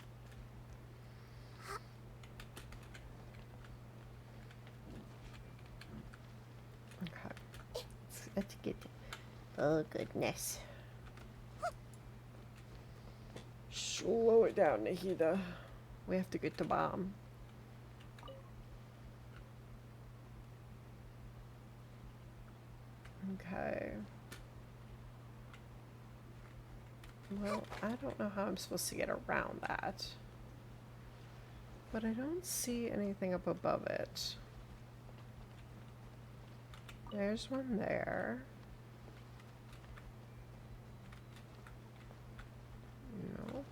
Okay. Let's get it. Oh, goodness. Slow it down, Nahida. We have to get the bomb. Okay. Well, I don't know how I'm supposed to get around that. But I don't see anything up above it. There's one there. No.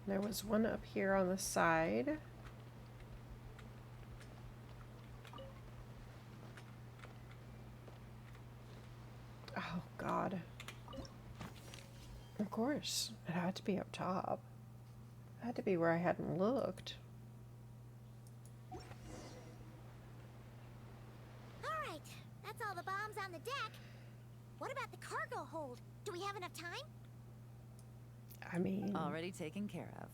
There was one up here on the side. Oh, God. Of course. It had to be up top. It had to be where I hadn't looked. Alright, that's all the bombs on the deck. What about the cargo hold? Do we have enough time? I mean... Already taken care of.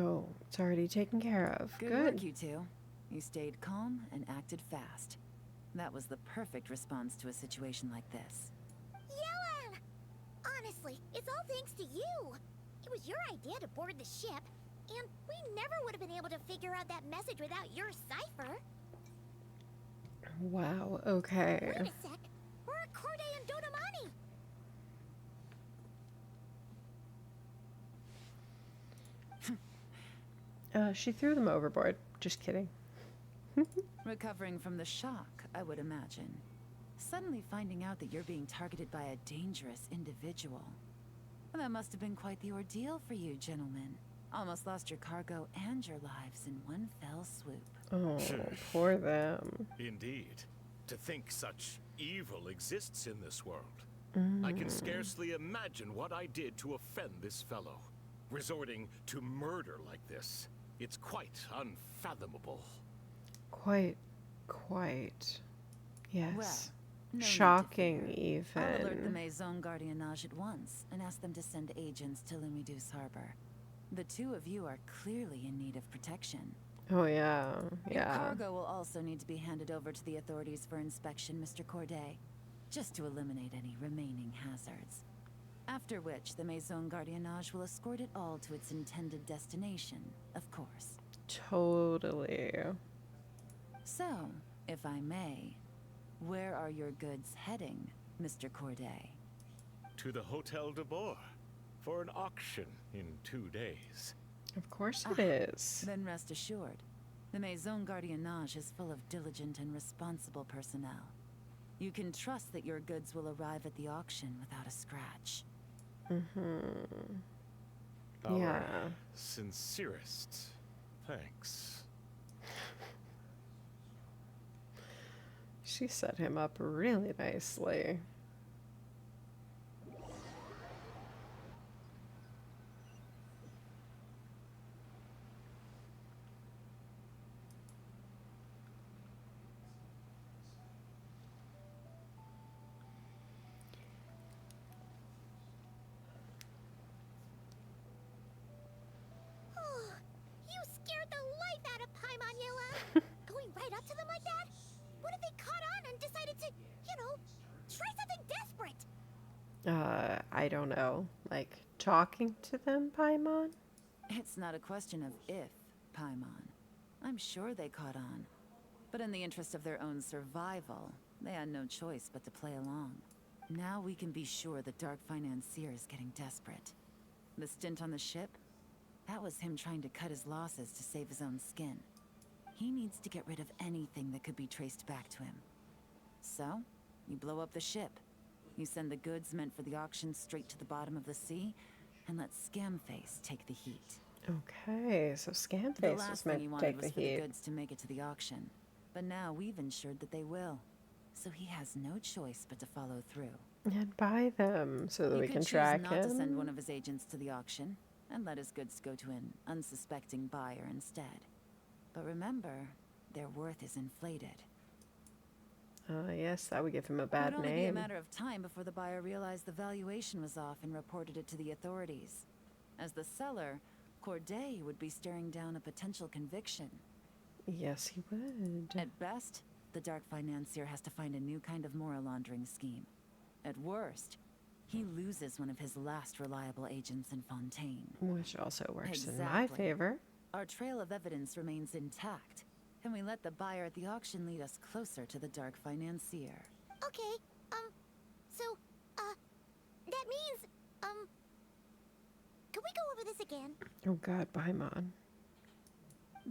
Oh, it's already taken care of. Good work, you two. You stayed calm and acted fast. That was the perfect response to a situation like this. Yellen! Honestly, it's all thanks to you. It was your idea to board the ship, and we never would have been able to figure out that message without your cipher. Wow, okay. Wait a sec. We're at Corday and Donamani. She threw them overboard. Just kidding. Recovering from the shock, I would imagine. Suddenly finding out that you're being targeted by a dangerous individual. Well, that must have been quite the ordeal for you, gentlemen. Almost lost your cargo and your lives in one fell swoop. Oh, poor them. Indeed. To think such evil exists in this world. I can scarcely imagine what I did to offend this fellow. Resorting to murder like this. It's quite unfathomable. Quite. Yes. Well, no need to shocking, fear. I'll alert the even. Maison Gardiennage at once and ask them to send agents to Lumidus Harbor. The two of you are clearly in need of protection. Oh, yeah. Your Yeah. cargo will also need to be handed over to the authorities for inspection, Mr. Corday, just to eliminate any remaining hazards. After which, the Maison Gardiennage will escort it all to its intended destination, of course. Totally. So, if I may, where are your goods heading, Mr. Corday? To the Hotel de Boer for an auction in 2 days. Of course it is. Then rest assured, the Maison Gardiennage is full of diligent and responsible personnel. You can trust that your goods will arrive at the auction without a scratch. Our Yeah. sincerest thanks. She set him up really nicely. Paimon, Yelan? Going right up to them like that? What if they caught on and decided to, try something desperate? I don't know. Like, talking to them, Paimon? It's not a question of if, Paimon. I'm sure they caught on. But in the interest of their own survival, they had no choice but to play along. Now we can be sure the Dark Financier is getting desperate. The stint on the ship? That was him trying to cut his losses to save his own skin. He needs to get rid of anything that could be traced back to him. So, you blow up the ship. You send the goods meant for the auction straight to the bottom of the sea, and let Scamface take the heat. Okay, so The Scamface last was thing meant he to wanted take was the for the heat. goods to make it to the auction. But now we've ensured that they will. So he has no choice but to follow through. And buy them so that He we could can choose track not him. to send one of his agents to the auction and let his goods go to an unsuspecting buyer instead. But remember, their worth is inflated. Yes, that would give him a It bad would only be a name. matter of time before the buyer realized the valuation was off and reported it to the authorities. As the seller, Corday would be staring down a potential conviction. Yes, he would. At best, the Dark Financier has to find a new kind of moral laundering scheme. At worst, he loses one of his last reliable agents in Fontaine. Which also works in my Exactly. favor. Our trail of evidence remains intact, and we let the buyer at the auction lead us closer to the Dark Financier. Okay, so, that means, can we go over this again? Oh god, Paimon.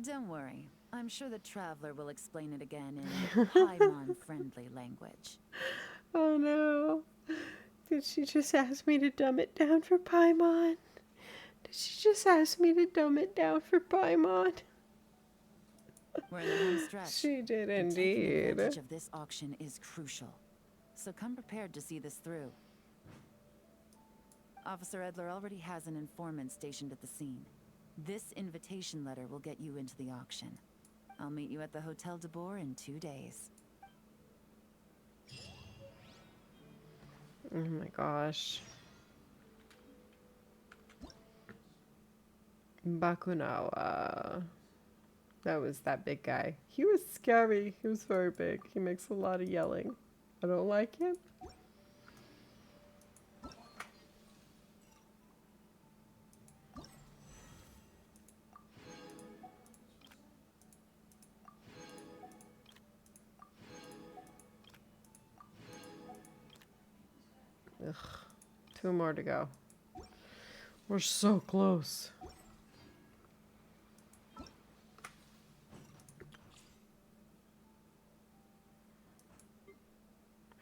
Don't worry. I'm sure the Traveler will explain it again in Paimon-friendly language. Oh no. Did she just ask me to dumb it down for Paimon? Did she just ask me to dumb it down for Paimon? We're in the home stretch. She did and taking indeed. advantage of this auction is crucial. So come prepared to see this through. Officer Edler already has an informant stationed at the scene. This invitation letter will get you into the auction. I'll meet you at the Hotel de Boer in 2 days. Oh my gosh. Bakunawa. That was that big guy. He was scary. He was very big. He makes a lot of yelling. I don't like him. Ugh. 2 more to go. We're so close.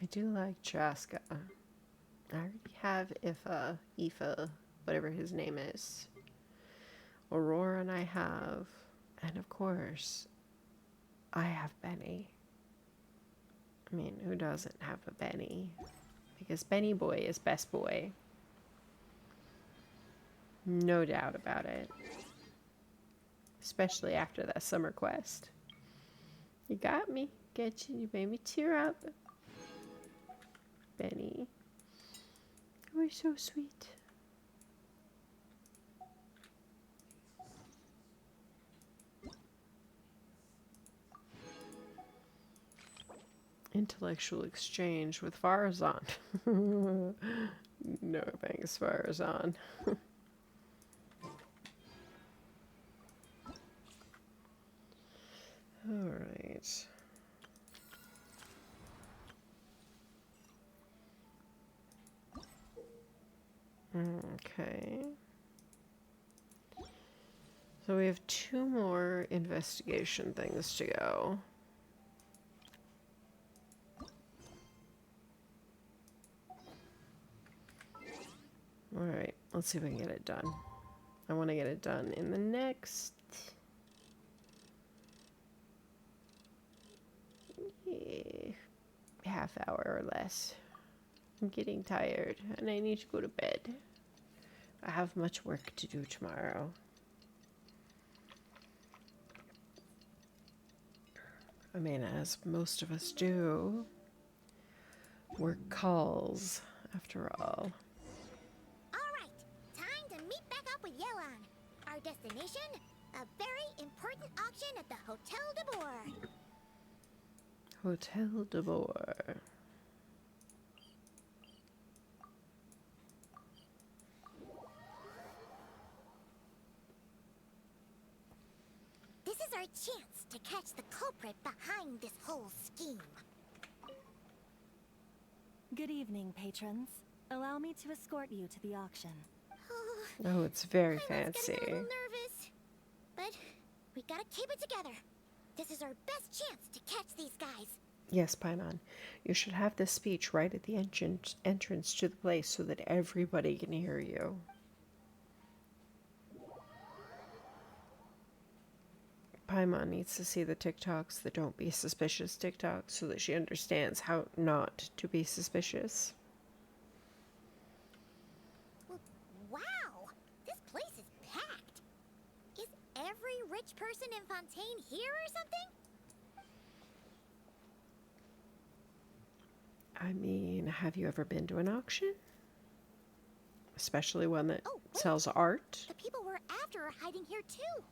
I do like Chaska. I already have Ifa, whatever his name is. Aurora and I have. And of course, I have Benny. I mean, who doesn't have a Benny? Because Benny Boy is best boy. No doubt about it. Especially after that summer quest. You got me. Get you. You made me tear up. Benny. You were so sweet. Intellectual exchange with Farazan. No thanks, Farazan. Alright. Okay. So we have 2 more investigation things to go. Alright, let's see if we can get it done. I want to get it done in the next... half hour or less. I'm getting tired and I need to go to bed. I have much work to do tomorrow. I mean, as most of us do. Work calls, after all. Alright, time to meet back up with Yelan. Our destination? A very important auction at the Hotel Hotel de Boer. This is our chance to catch the culprit behind this whole scheme. Good evening, patrons. Allow me to escort you to the auction. Oh, it's very Paimon's fancy. getting a little nervous, but we gotta keep it together. This is our best chance to catch these guys. Yes, Paimon. You should have this speech right at the entrance to the place so that everybody can hear you. Paimon needs to see the TikToks, the don't be suspicious TikToks, so that she understands how not to be suspicious. Wow, this place is packed. Is every rich person in Fontaine here or something? I mean, have you ever been to an auction? Especially one that sells art? The people we're after are hiding here too.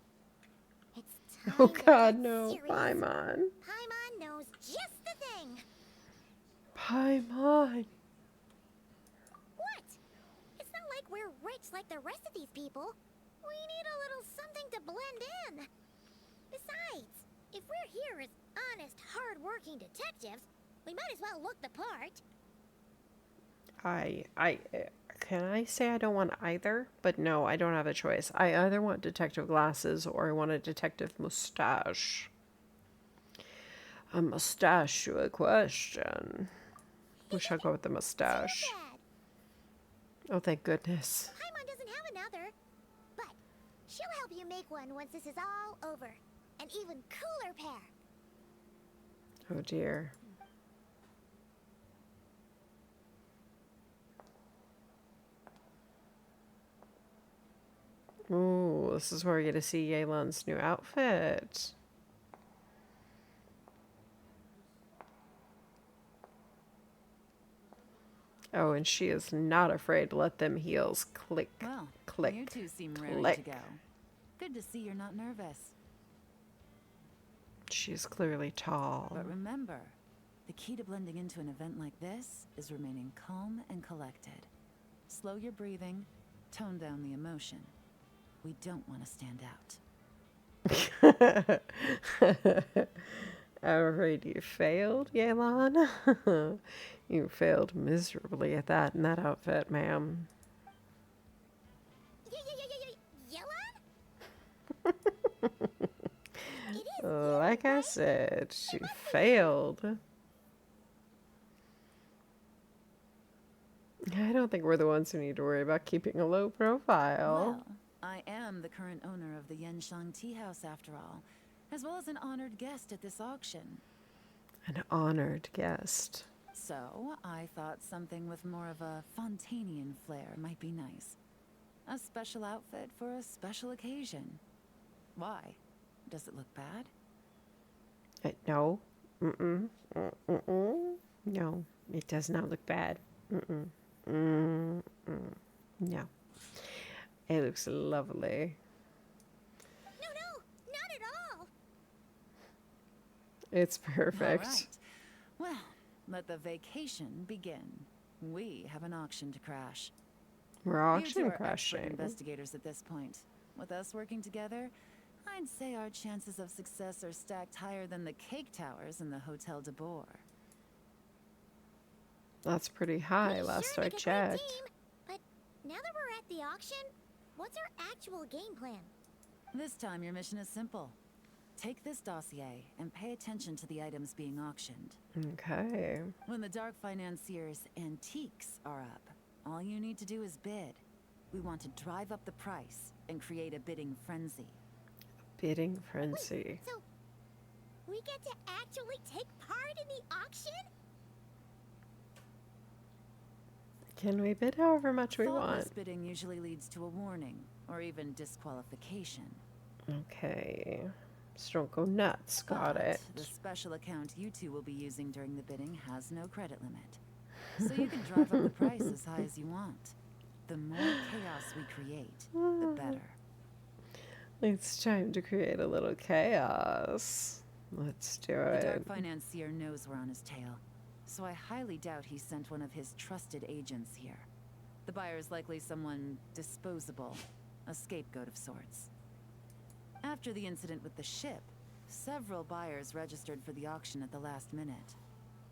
It's time Oh to god, get no. serious. Paimon. Paimon knows just the thing. Paimon. What? It's not like we're rich like the rest of these people. We need a little something to blend in. Besides, if we're here as honest, hard-working detectives, we might as well look the part. Can I say I don't want either? But no, I don't have a choice. I either want detective glasses or I want a detective mustache. A mustache to a question. Wish I'd go with the mustache. Too bad. Oh, thank goodness. Paimon doesn't have another, but she'll help you make one once this is all over. An even cooler pair. Oh dear. Ooh, this is where we get to see Yelan's new outfit. Oh, and she is not afraid to let them heels click, Well, click, you two seem ready click. to go. Good to see you're not nervous. She's clearly tall. But remember, the key to blending into an event like this is remaining calm and collected. Slow your breathing, tone down the emotion. We don't want to stand out. I'm afraid you failed, Yelan. You failed miserably at that in that outfit, ma'am. Yelan? It is Like I said, she failed. I don't think we're the ones who need to worry about keeping a low profile. Well, I am the current owner of the Genshin Tea House after all, as well as an honored guest at this auction. An honored guest. So, I thought something with more of a Fontainian flair might be nice. A special outfit for a special occasion. Why? Does it look bad? No. No, it does not look bad. No. It looks lovely. No, not at all. It's perfect. All right. Well, let the vacation begin. We have an auction to crash. We're You two auction are expert crashing. investigators at this point. With us working together, I'd say our chances of success are stacked higher than the cake towers in the Hotel de Boer. That's pretty high We last sure I make a great checked. team, but now that we're at the auction, what's our actual game plan? This time your mission is simple. Take this dossier and pay attention to the items being auctioned. Okay. When the Dark Financier's antiques are up, all you need to do is bid. We want to drive up the price and create a bidding frenzy. Bidding frenzy. So, we get to actually take part in the auction? Can we bid however much we Thoughtless want? bidding usually leads to a warning, or even disqualification. Okay. So don't go nuts. Got But it. the special account you two will be using during the bidding has no credit limit. So you can drive up the price as high as you want. The more chaos we create, the better. It's time to create a little chaos. Let's do The it. Dark Financier knows we're on his tail, so I highly doubt he sent one of his trusted agents here. The buyer's likely someone disposable, a scapegoat of sorts. After the incident with the ship, several buyers registered for the auction at the last minute.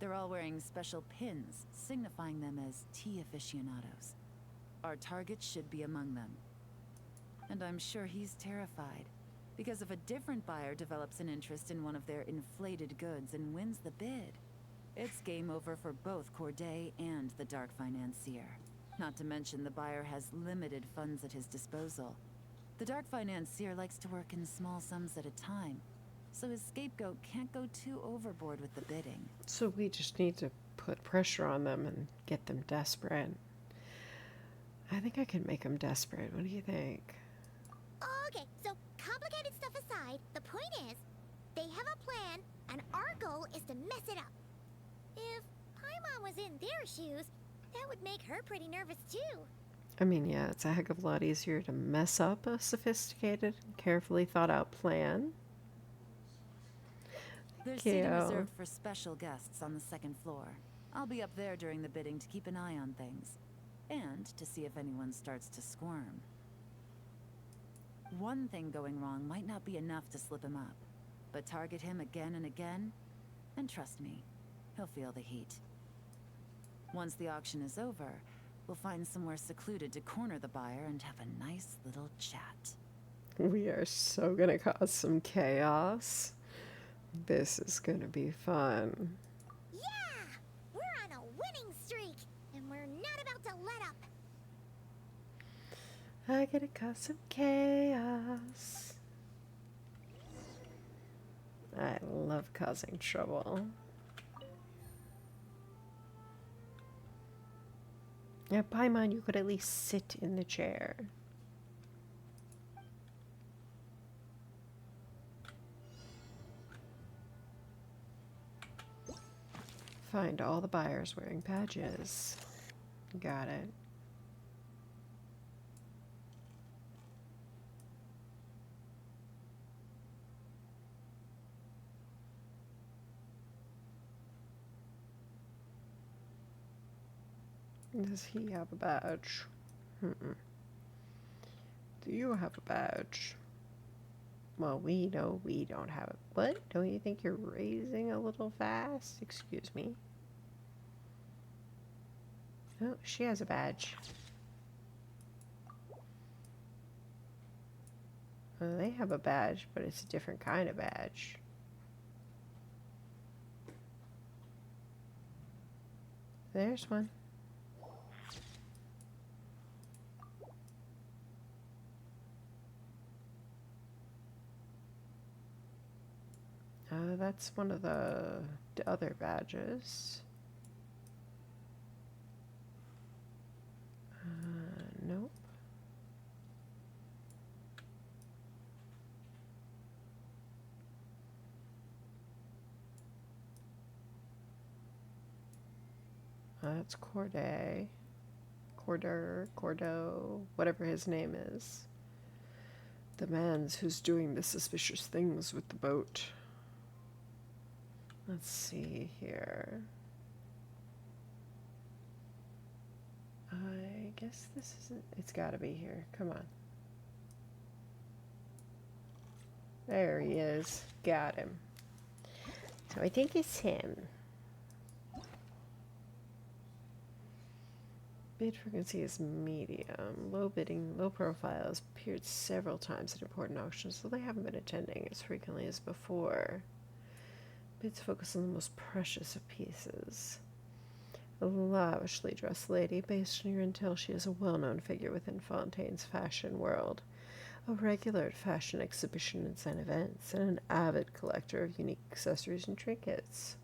They're all wearing special pins, signifying them as tea aficionados. Our target should be among them. And I'm sure he's terrified, because if a different buyer develops an interest in one of their inflated goods and wins the bid, it's game over for both Corday and the Dark Financier. Not to mention the buyer has limited funds at his disposal. The Dark Financier likes to work in small sums at a time, so his scapegoat can't go too overboard with the bidding. So we just need to put pressure on them and get them desperate. I think I can make them desperate. What do you think? Okay, so complicated stuff aside, the point is, they have a plan, and our goal is to mess it up. If Paimon was in their shoes, that would make her pretty nervous too. I mean, yeah, it's a heck of a lot easier to mess up a sophisticated, carefully thought out plan. There's seating reserved for special guests on the second floor. I'll be up there during the bidding to keep an eye on things, and to see if anyone starts to squirm. One thing going wrong might not be enough to slip him up, but target him again and again, and trust me, he'll feel the heat. Once the auction is over, we'll find somewhere secluded to corner the buyer and have a nice little chat. We are so gonna cause some chaos. This is gonna be fun. Yeah! We're on a winning streak, and we're not about to let up. I gotta cause some chaos. I love causing trouble. Yeah, Paimon, you could at least sit in the chair. Find all the buyers wearing badges. Got it. Does he have a badge? Do you have a badge? Well, we know we don't have it. What? Don't you think you're raising a little fast? Excuse me. Oh, she has a badge. Well, they have a badge, but it's a different kind of badge. There's one. That's one of the other badges. Nope. That's Corday. Cordo, whatever his name is. The man's who's doing the suspicious things with the boat. Let's see here. I guess this isn't... It's gotta be here. Come on. There he is. Got him. So I think it's him. Bid frequency is medium. Low bidding, low profile has appeared several times at important auctions, so they haven't been attending as frequently as before. Bids focus on the most precious of pieces. A lavishly dressed lady, based on your intel, she is a well-known figure within Fontaine's fashion world. A regular at fashion exhibitions and events, and an avid collector of unique accessories and trinkets.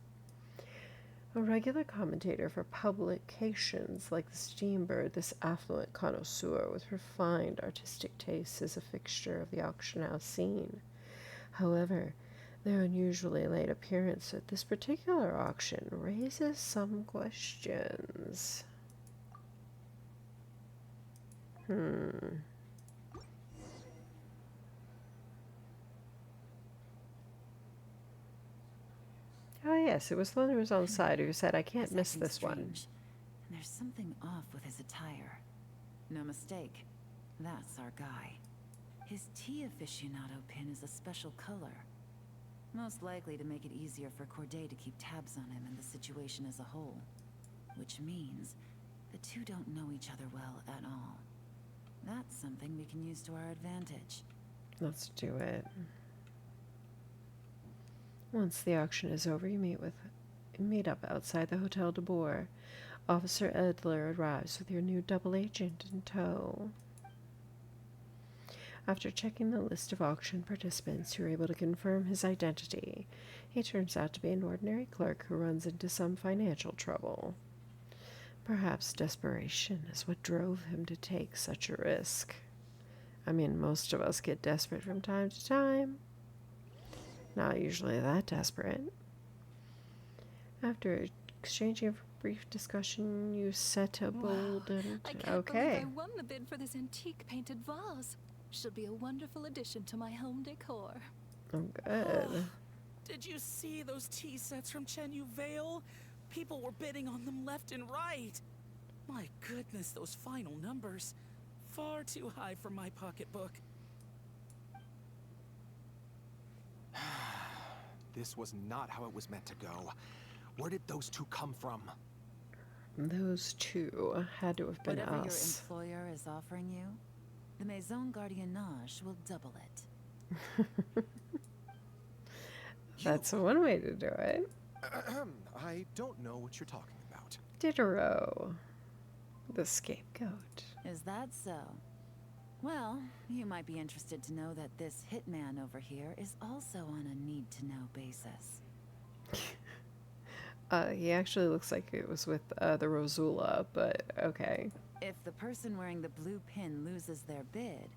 A regular commentator for publications like the Steambird, this affluent connoisseur with refined artistic tastes is a fixture of the auction house scene. However, their unusually late appearance at this particular auction raises some questions. Oh yes, it was the one who was on the side who said, I can't He's miss acting this one. strange, and there's something off with his attire. No mistake, that's our guy. His tea aficionado pin is a special color. Most likely to make it easier for Corday to keep tabs on him and the situation as a whole. Which means the two don't know each other well at all. That's something we can use to our advantage. Let's do it. Once the auction is over, you meet up outside the Hotel de Boer. Officer Edler arrives with your new double agent in tow. After checking the list of auction participants, you're able to confirm his identity. He turns out to be an ordinary clerk who runs into some financial trouble. Perhaps desperation is what drove him to take such a risk. I mean, most of us get desperate from time to time. Not usually that desperate. After exchanging a brief discussion, you set a bold and... I can't believe I won the bid for this antique painted vase. She'll be a wonderful addition to my home decor. Oh, good. Did you see those tea sets from Chenyu Vale? People were bidding on them left and right. My goodness, those final numbers. Far too high for my pocketbook. This was not how it was meant to go. Where did those two come from? Those two had to have been Whatever us. your employer is offering you, the Maison Gardiennage will double it. That's one way to do it. I don't know what you're talking about. Diderot. The scapegoat. Is that so? Well, you might be interested to know that this hitman over here is also on a need-to-know basis. He actually looks like it was with the Rosula, but okay. If the person wearing the blue pin loses their bid,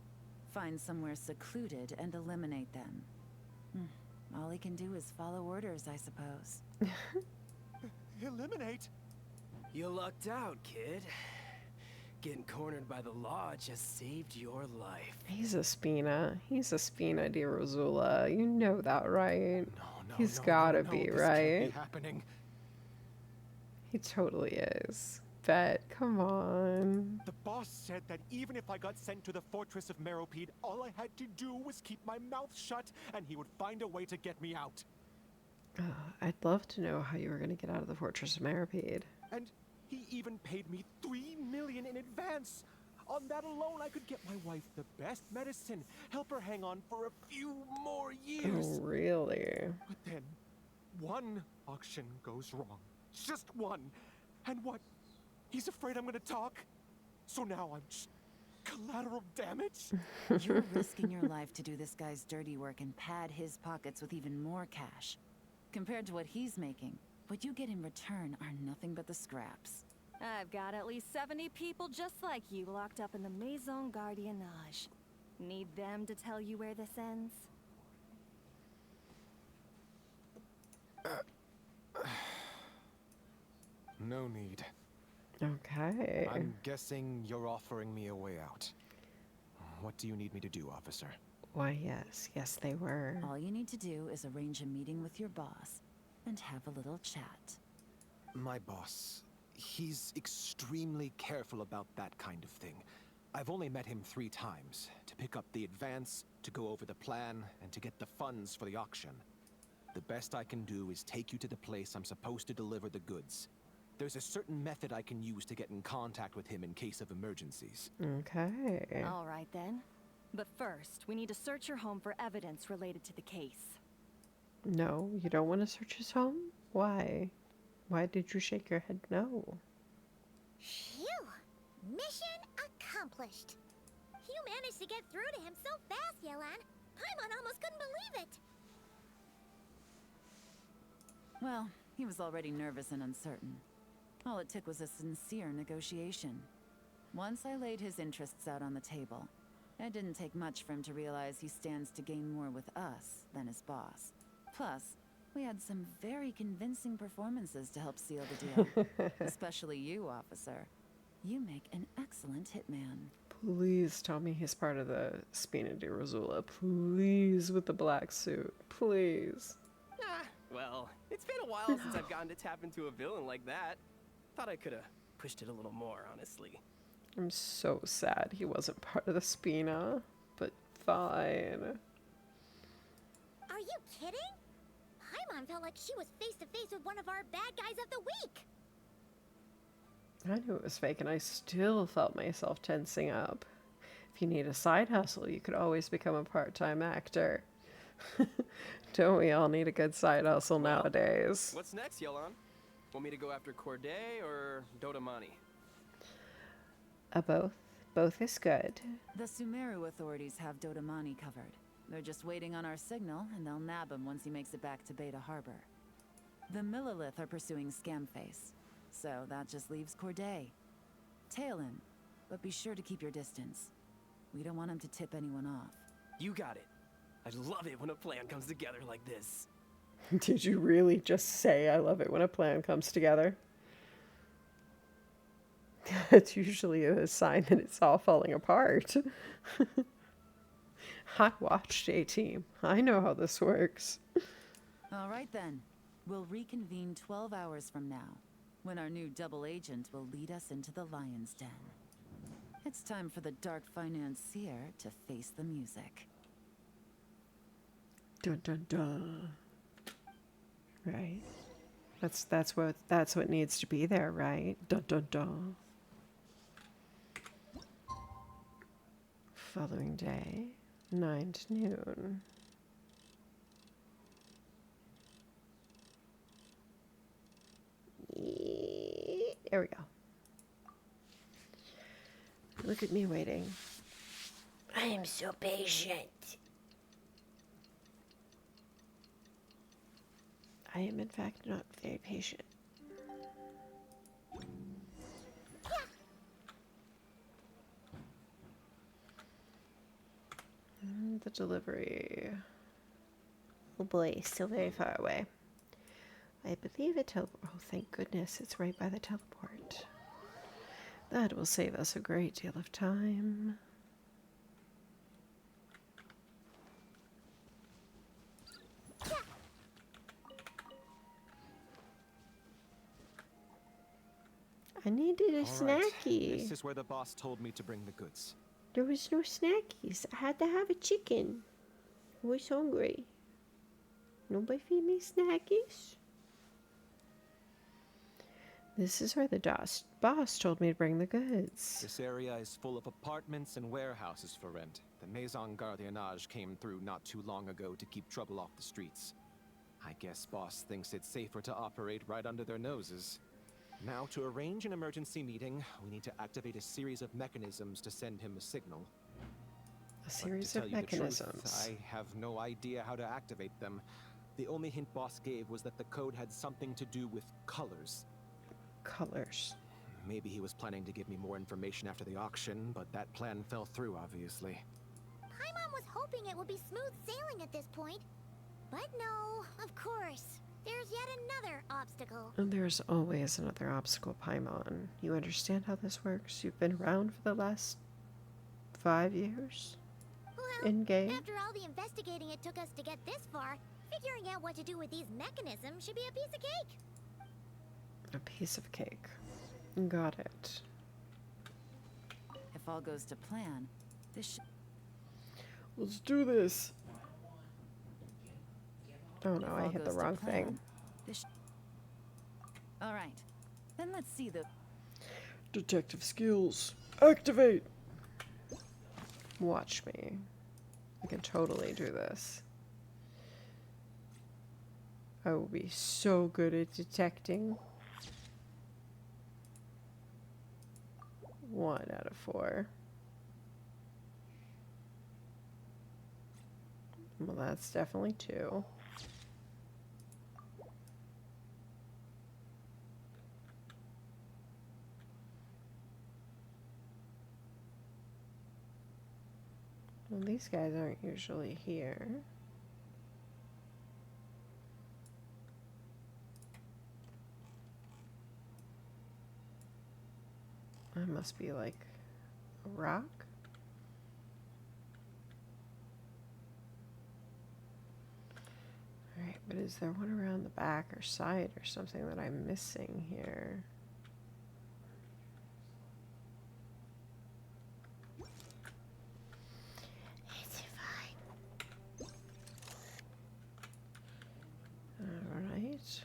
find somewhere secluded and eliminate them. All he can do is follow orders, I suppose. Eliminate? You lucked out, kid. Getting cornered by the law just saved your life. He's a Spina. He's a Spina di Rosula. You know that, right? No, He's gotta no, be, this right? Can't be happening. He totally is. Bet, come on. The boss said that even if I got sent to the fortress of Meropide, all I had to do was keep my mouth shut, and he would find a way to get me out. I'd love to know how you were going to get out of the fortress of Meropide. And he even paid me $3 million in advance. On that alone, I could get my wife the best medicine, help her hang on for a few more years. Oh, really? But then, one auction goes wrong. Just one. And what? He's afraid I'm gonna talk? So now I'm just collateral damage? You're risking your life to do this guy's dirty work and pad his pockets with even more cash. Compared to what he's making, what you get in return are nothing but the scraps. I've got at least 70 people just like you locked up in the Maison Gardiennage. Need them to tell you where this ends? No need. Okay. I'm guessing you're offering me a way out. What do you need me to do, officer? Why, yes. Yes, they were. All you need to do is arrange a meeting with your boss and have a little chat. My boss, he's extremely careful about that kind of thing. I've only met him 3 times, to pick up the advance, to go over the plan, and to get the funds for the auction. The best I can do is take you to the place I'm supposed to deliver the goods. There's a certain method I can use to get in contact with him in case of emergencies. Okay. All right then. But first, we need to search your home for evidence related to the case. No, you don't want to search his home? Why? Why did you shake your head no? Phew! Mission accomplished. You managed to get through to him so fast, Yelan. Paimon almost couldn't believe it. Well, he was already nervous and uncertain. All it took was a sincere negotiation. Once I laid his interests out on the table, it didn't take much for him to realize he stands to gain more with us than his boss. Plus, we had some very convincing performances to help seal the deal. Especially you, officer. You make an excellent hitman. Please tell me he's part of the Spina di Rosula. Please, with the black suit. Please. Well, it's been a while since I've gotten to tap into a villain like that. Thought I could have pushed it a little more, honestly. I'm so sad he wasn't part of the Spina, but fine. Are you kidding? Paimon felt like she was face to face with one of our bad guys of the week. I knew it was fake and I still felt myself tensing up. If you need a side hustle, you could always become a part-time actor. Don't we all need a good side hustle nowadays? What's next, Yelan? Want me to go after Corday or Dodamani? Both. Both is good. The Sumeru authorities have Dodamani covered. They're just waiting on our signal, and they'll nab him once he makes it back to Beta Harbor. The Millilith are pursuing Scamface, so that just leaves Corday. Tail him, but be sure to keep your distance. We don't want him to tip anyone off. You got it. I love it when a plan comes together like this. Did you really just say I love it when a plan comes together? That's usually a sign that it's all falling apart. I watched A-Team. I know how this works. All right then. We'll reconvene 12 hours from now, when our new double agent will lead us into the Lion's Den. It's time for the Dark Financier to face the music. Dun dun dun. Right. That's what needs to be there, right? Dun dun dun. Following day, 9 to noon. There we go. Look at me waiting. I am so patient. I am, in fact, not very patient. The delivery. Oh boy, still very far away. I believe it oh, thank goodness, it's right by the teleport. That will save us a great deal of time. I needed a snacky. This is where the boss told me to bring the goods. There was no snackies. I had to have a chicken. I was hungry. Nobody feed me snackies? This is where the boss told me to bring the goods. This area is full of apartments and warehouses for rent. The Maison Gardiennage came through not too long ago to keep trouble off the streets. I guess boss thinks it's safer to operate right under their noses. Now, to arrange an emergency meeting, we need to activate a series of mechanisms to send him a signal. A series of mechanisms. I have no idea how to activate them. The only hint boss gave was that the code had something to do with colors. Colors. Maybe he was planning to give me more information after the auction, but that plan fell through, obviously. Paimon was hoping it would be smooth sailing at this point. But no, of course. There's yet another obstacle. And there's always another obstacle, Paimon. You understand how this works? You've been around for the last 5 years? Well, in-game? after all the investigating it took us to get this far, figuring out what to do with these mechanisms should be a piece of cake. A piece of cake. Got it. If all goes to plan, this Let's do this. Oh no, if I all hit the goes to wrong plan, thing. this all right. Then let's see the Detective skills. Activate! Watch me. I can totally do this. I will be so good at detecting. 1 out of 4. Well, that's definitely 2. Well, these guys aren't usually here. I must be like a rock. Alright. But is there one around the back or side or something that I'm missing here? It's fine. Alright.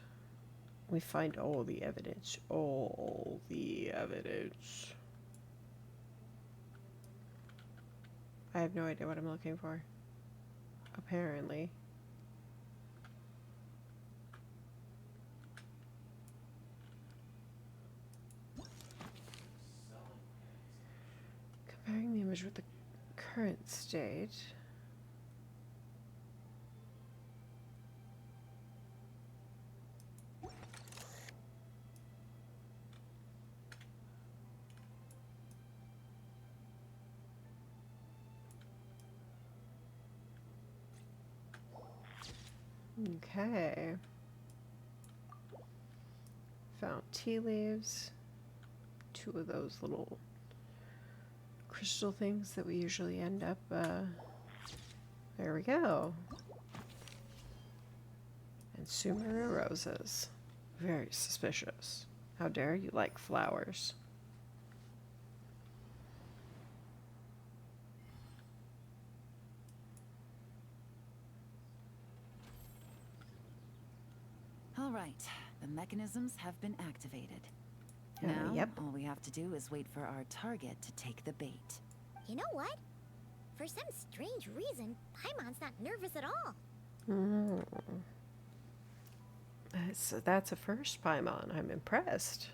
We find all the evidence. All the evidence. I have no idea what I'm looking for. Apparently. Comparing the image with the current state. Okay. Found tea leaves. 2 of those little crystal things that we usually end up, there we go. And Sumeru roses. Very suspicious. How dare you like flowers? All right, the mechanisms have been activated. Now, yep. all we have to do is wait for our target to take the bait. You know what? For some strange reason, Paimon's not nervous at all. Mm. That's a first, Paimon. I'm impressed.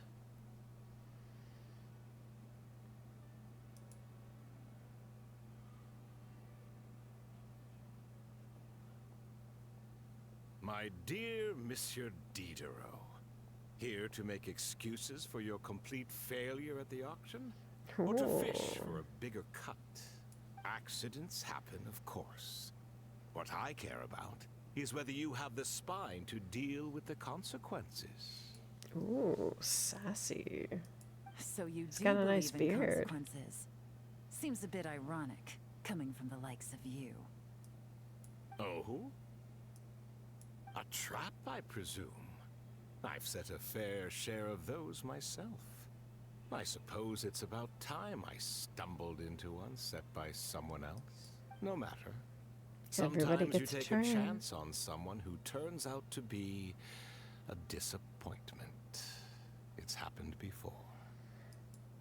My dear Monsieur Diderot, here to make excuses for your complete failure at the auction? Or to fish for a bigger cut? Accidents happen, of course. What I care about is whether you have the spine to deal with the consequences. Ooh, sassy. So you He's do got a believe nice in beard. consequences. Seems a bit ironic, coming from the likes of you. Oh? A trap, I presume? I've set a fair share of those myself. I suppose it's about time I stumbled into one set by someone else. No matter. Everybody Sometimes you gets a take turn. a chance on someone who turns out to be a disappointment. It's happened before.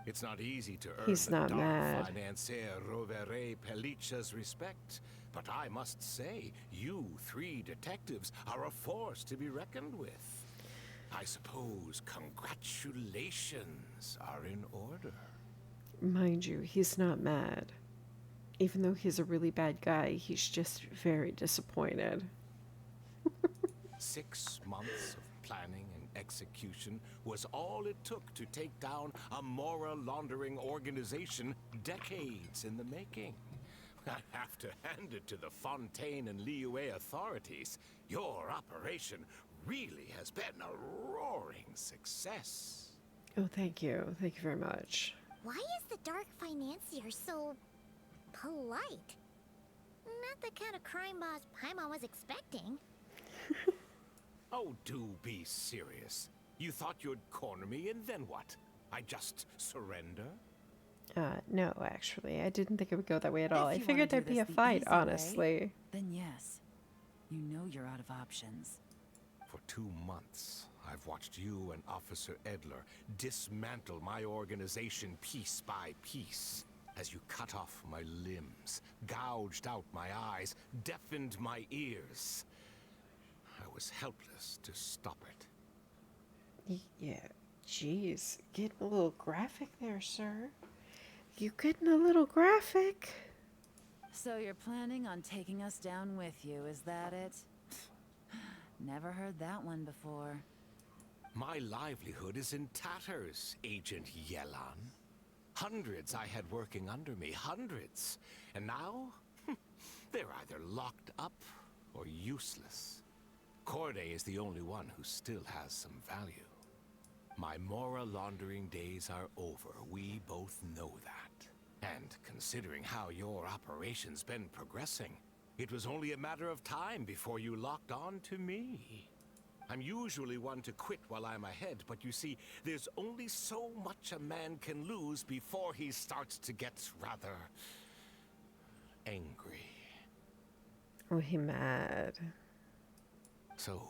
It's not easy to earn He's the not dark mad. financier Rovere Pelliccia's respect, but I must say, you 3 detectives are a force to be reckoned with. I suppose congratulations are in order. Mind you, he's not mad. Even though he's a really bad guy, he's just very disappointed. 6 months of planning and execution was all it took to take down a moral laundering organization decades in the making. I have to hand it to the Fontaine and Liyue authorities. Your operation really has been a roaring success. Oh, thank you. Thank you very much. Why is the dark financier so polite? Not the kind of crime boss Paimon was expecting. Oh, do be serious. You thought you'd corner me and then what? I just surrender? No, actually. I didn't think it would go that way at all. If I you figured wanna there'd do be a this the fight, easy way, honestly. Then yes. You know you're out of options. For 2 months, I've watched you and Officer Edler dismantle my organization piece by piece. As you cut off my limbs, gouged out my eyes, deafened my ears. I was helpless to stop it. Yeah, jeez. Getting a little graphic there, sir. You getting a little graphic? So you're planning on taking us down with you, is that it? Never heard that one before. My livelihood is in tatters, Agent Yelan. Hundreds I had working under me, hundreds. And now, they're either locked up or useless. Corday is the only one who still has some value. My moral laundering days are over. We both know that. And considering how your operation's been progressing, It was only a matter of time before you locked on to me. I'm usually one to quit while I'm ahead, but you see, there's only so much a man can lose before he starts to get rather angry. Oh, he mad. So,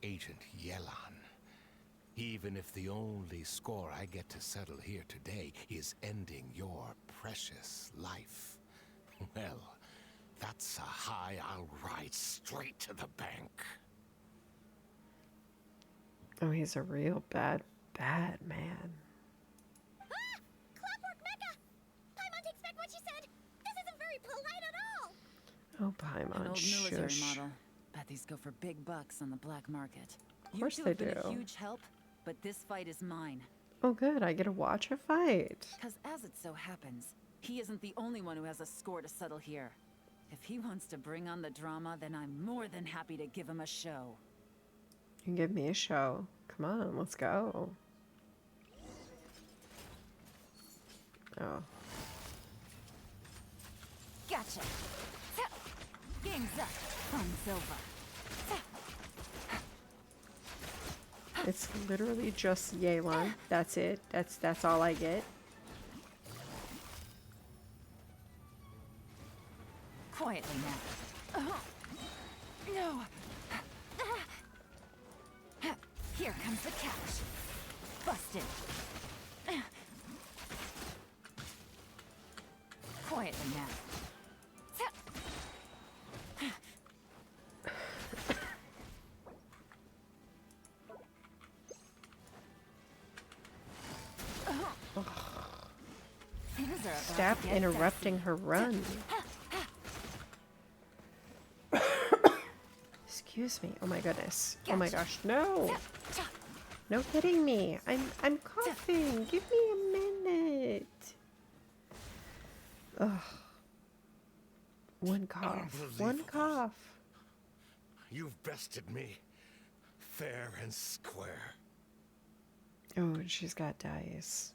Agent Yelan, even if the only score I get to settle here today is ending your precious life, well, that's a high I'll ride straight to the bank. Oh, he's a real bad man. Ah! Clockwork Mecha! Paimon takes back what she said. This isn't very polite at all. Oh, An Paimon, old military shush. model. Bet these go for big bucks on the black market. Of course you two they have been a do. huge help, but this fight is mine. Oh, good. I get to watch a fight. Because as it so happens, he isn't the only one who has a score to settle here. If he wants to bring on the drama, then I'm more than happy to give him a show. You can give me a show. Come on, let's go. Oh. Gotcha. Game's up. Fun's over. It's literally just Yelan. That's it. That's all I get. Quietly now. No. Here comes the catch. Busted. Quietly now. Things are about Stop to get interrupting her run. Excuse me. Oh my goodness. Oh my gosh. No. No hitting me. I'm coughing. Give me a minute. Ugh. One cough. One Unbelievable. cough. You've bested me, fair and square. Oh, and she's got dice.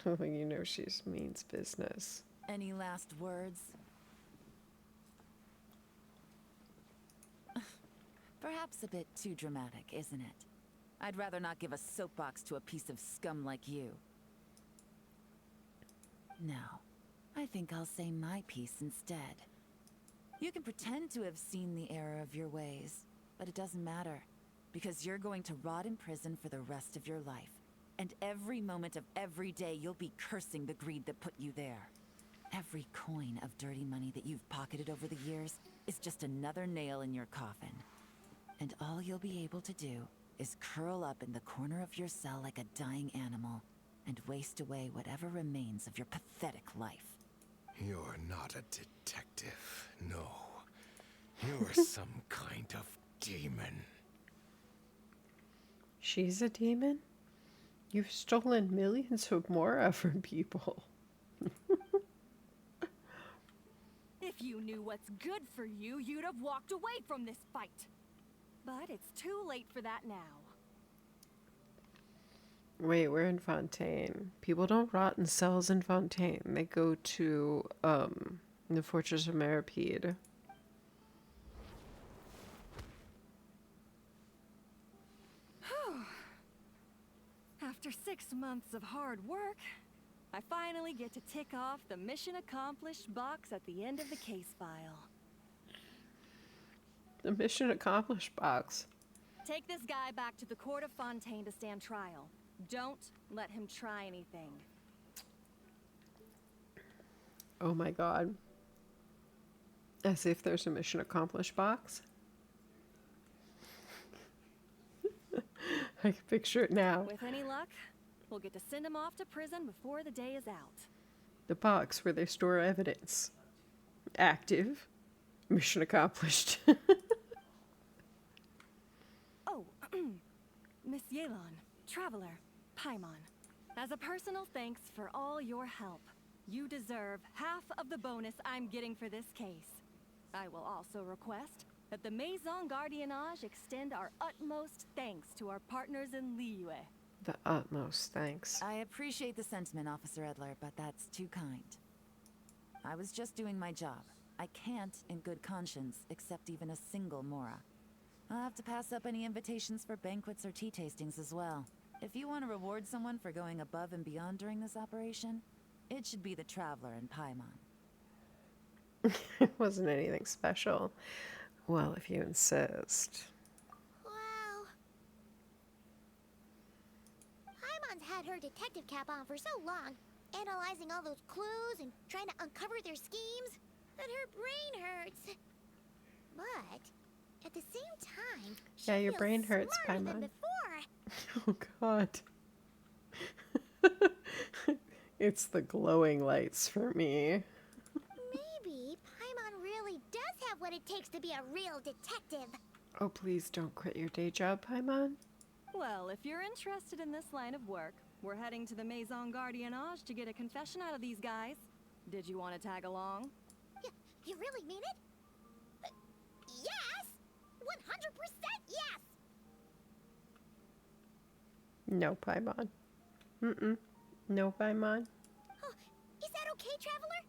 Oh, you know she means business. Any last words? Perhaps a bit too dramatic, isn't it? I'd rather not give a soapbox to a piece of scum like you. No, I think I'll say my piece instead. You can pretend to have seen the error of your ways, but it doesn't matter, because you're going to rot in prison for the rest of your life. And every moment of every day you'll be cursing the greed that put you there. Every coin of dirty money that you've pocketed over the years is just another nail in your coffin. And all you'll be able to do is curl up in the corner of your cell like a dying animal and waste away whatever remains of your pathetic life. You're not a detective, no. You're some kind of demon. She's a demon? You've stolen millions of Mora from people. If you knew what's good for you, you'd have walked away from this fight. But it's too late for that now. Wait, we're in Fontaine. People don't rot in cells in Fontaine. They go to, the Fortress of Meripede. After 6 months of hard work, I finally get to tick off the mission accomplished box at the end of the case file. The mission accomplished box. Take this guy back to the court of Fontaine to stand trial. Don't let him try anything. Oh my god. As if there's a mission accomplished box. I can picture it now. With any luck, we'll get to send him off to prison before the day is out. The box where they store evidence. Active. Mission accomplished. Oh, Miss Yelan, Traveler, Paimon. As a personal thanks for all your help, you deserve half of the bonus I'm getting for this case. I will also request that the Maison Gardiennage extend our utmost thanks to our partners in Liyue. The utmost thanks. I appreciate the sentiment, Officer Edler, but that's too kind. I was just doing my job. I can't, in good conscience, accept even a single Mora. I'll have to pass up any invitations for banquets or tea tastings as well. If you want to reward someone for going above and beyond during this operation, it should be the Traveler and Paimon. It wasn't anything special. Well, if you insist. Wow. Paimon's had her detective cap on for so long, analyzing all those clues and trying to uncover their schemes, that her brain hurts. But at the same time, Yeah, she your feels brain hurts, smarter than Paimon. before. Oh, God. It's the glowing lights for me. Maybe Paimon really does have what it takes to be a real detective. Oh, please don't quit your day job, Paimon. Well, if you're interested in this line of work, we're heading to the Maison Gardiennage to get a confession out of these guys. Did you want to tag along? You really mean it? Yes! 100% yes! No, Paimon. No, Paimon. Oh, is that okay, Traveler?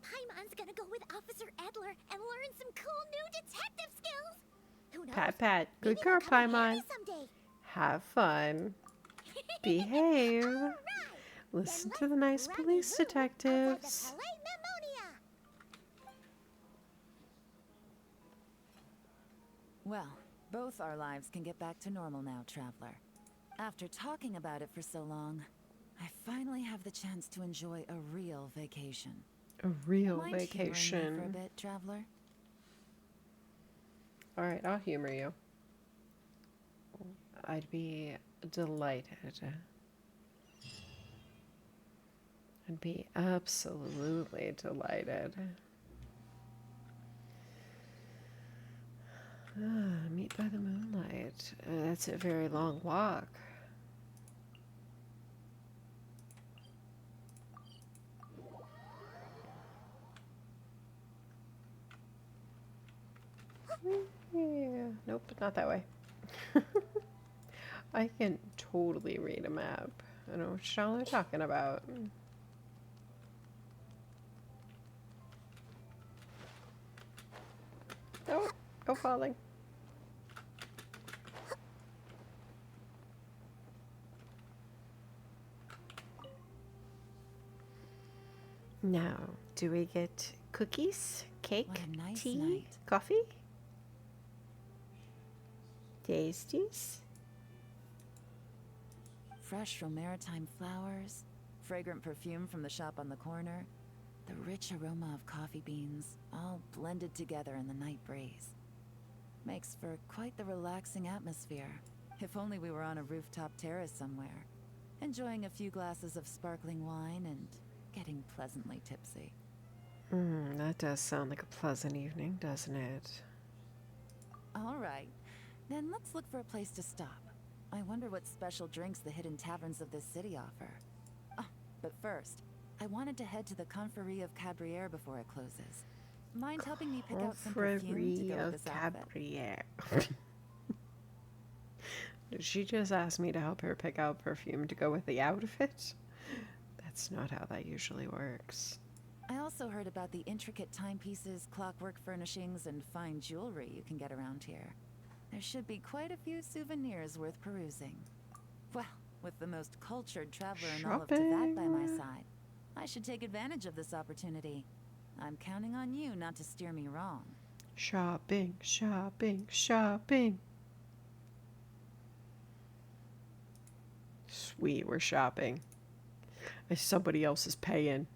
Paimon's gonna go with Officer Adler and learn some cool new detective skills. Who knows? Pat. Good Maybe girl, they'll come in Paimon. handy someday. Have fun. Behave. All right. Listen Then to the nice let's police rendezvous outside the detectives. Palais Memmonia. Well, both our lives can get back to normal now, Traveler. After talking about it for so long, I finally have the chance to enjoy a real vacation. A real Mind humoring me vacation. for a bit, Traveler? All right, I'll humor you. I'd be delighted. I'd be absolutely delighted. Meet by the moonlight. That's a very long walk. Yeah. Nope, not that way. I can totally read a map. I know what y'all are talking about. Oh, go falling. Now, do we get cookies, cake, What a nice tea, night. coffee? Tasties? Fresh from maritime flowers, fragrant perfume from the shop on the corner, the rich aroma of coffee beans, all blended together in the night breeze. Makes for quite the relaxing atmosphere. If only we were on a rooftop terrace somewhere, enjoying a few glasses of sparkling wine and getting pleasantly tipsy. That does sound like a pleasant evening, doesn't it? All right, then let's look for a place to stop. I wonder what special drinks the hidden taverns of this city offer. Oh, but first, I wanted to head to the Confrérie of Cabrières before it closes. Mind helping me pick out some perfume to go with this outfit? Cabrières. Did she just ask me to help her pick out perfume to go with the outfit? That's not how that usually works. I also heard about the intricate timepieces, clockwork furnishings, and fine jewelry you can get around here. There should be quite a few souvenirs worth perusing. Well, with the most cultured traveler in all of Teyvat by my side, I should take advantage of this opportunity. I'm counting on you not to steer me wrong. Shopping, shopping, shopping. Sweet, we're shopping. Somebody else is paying.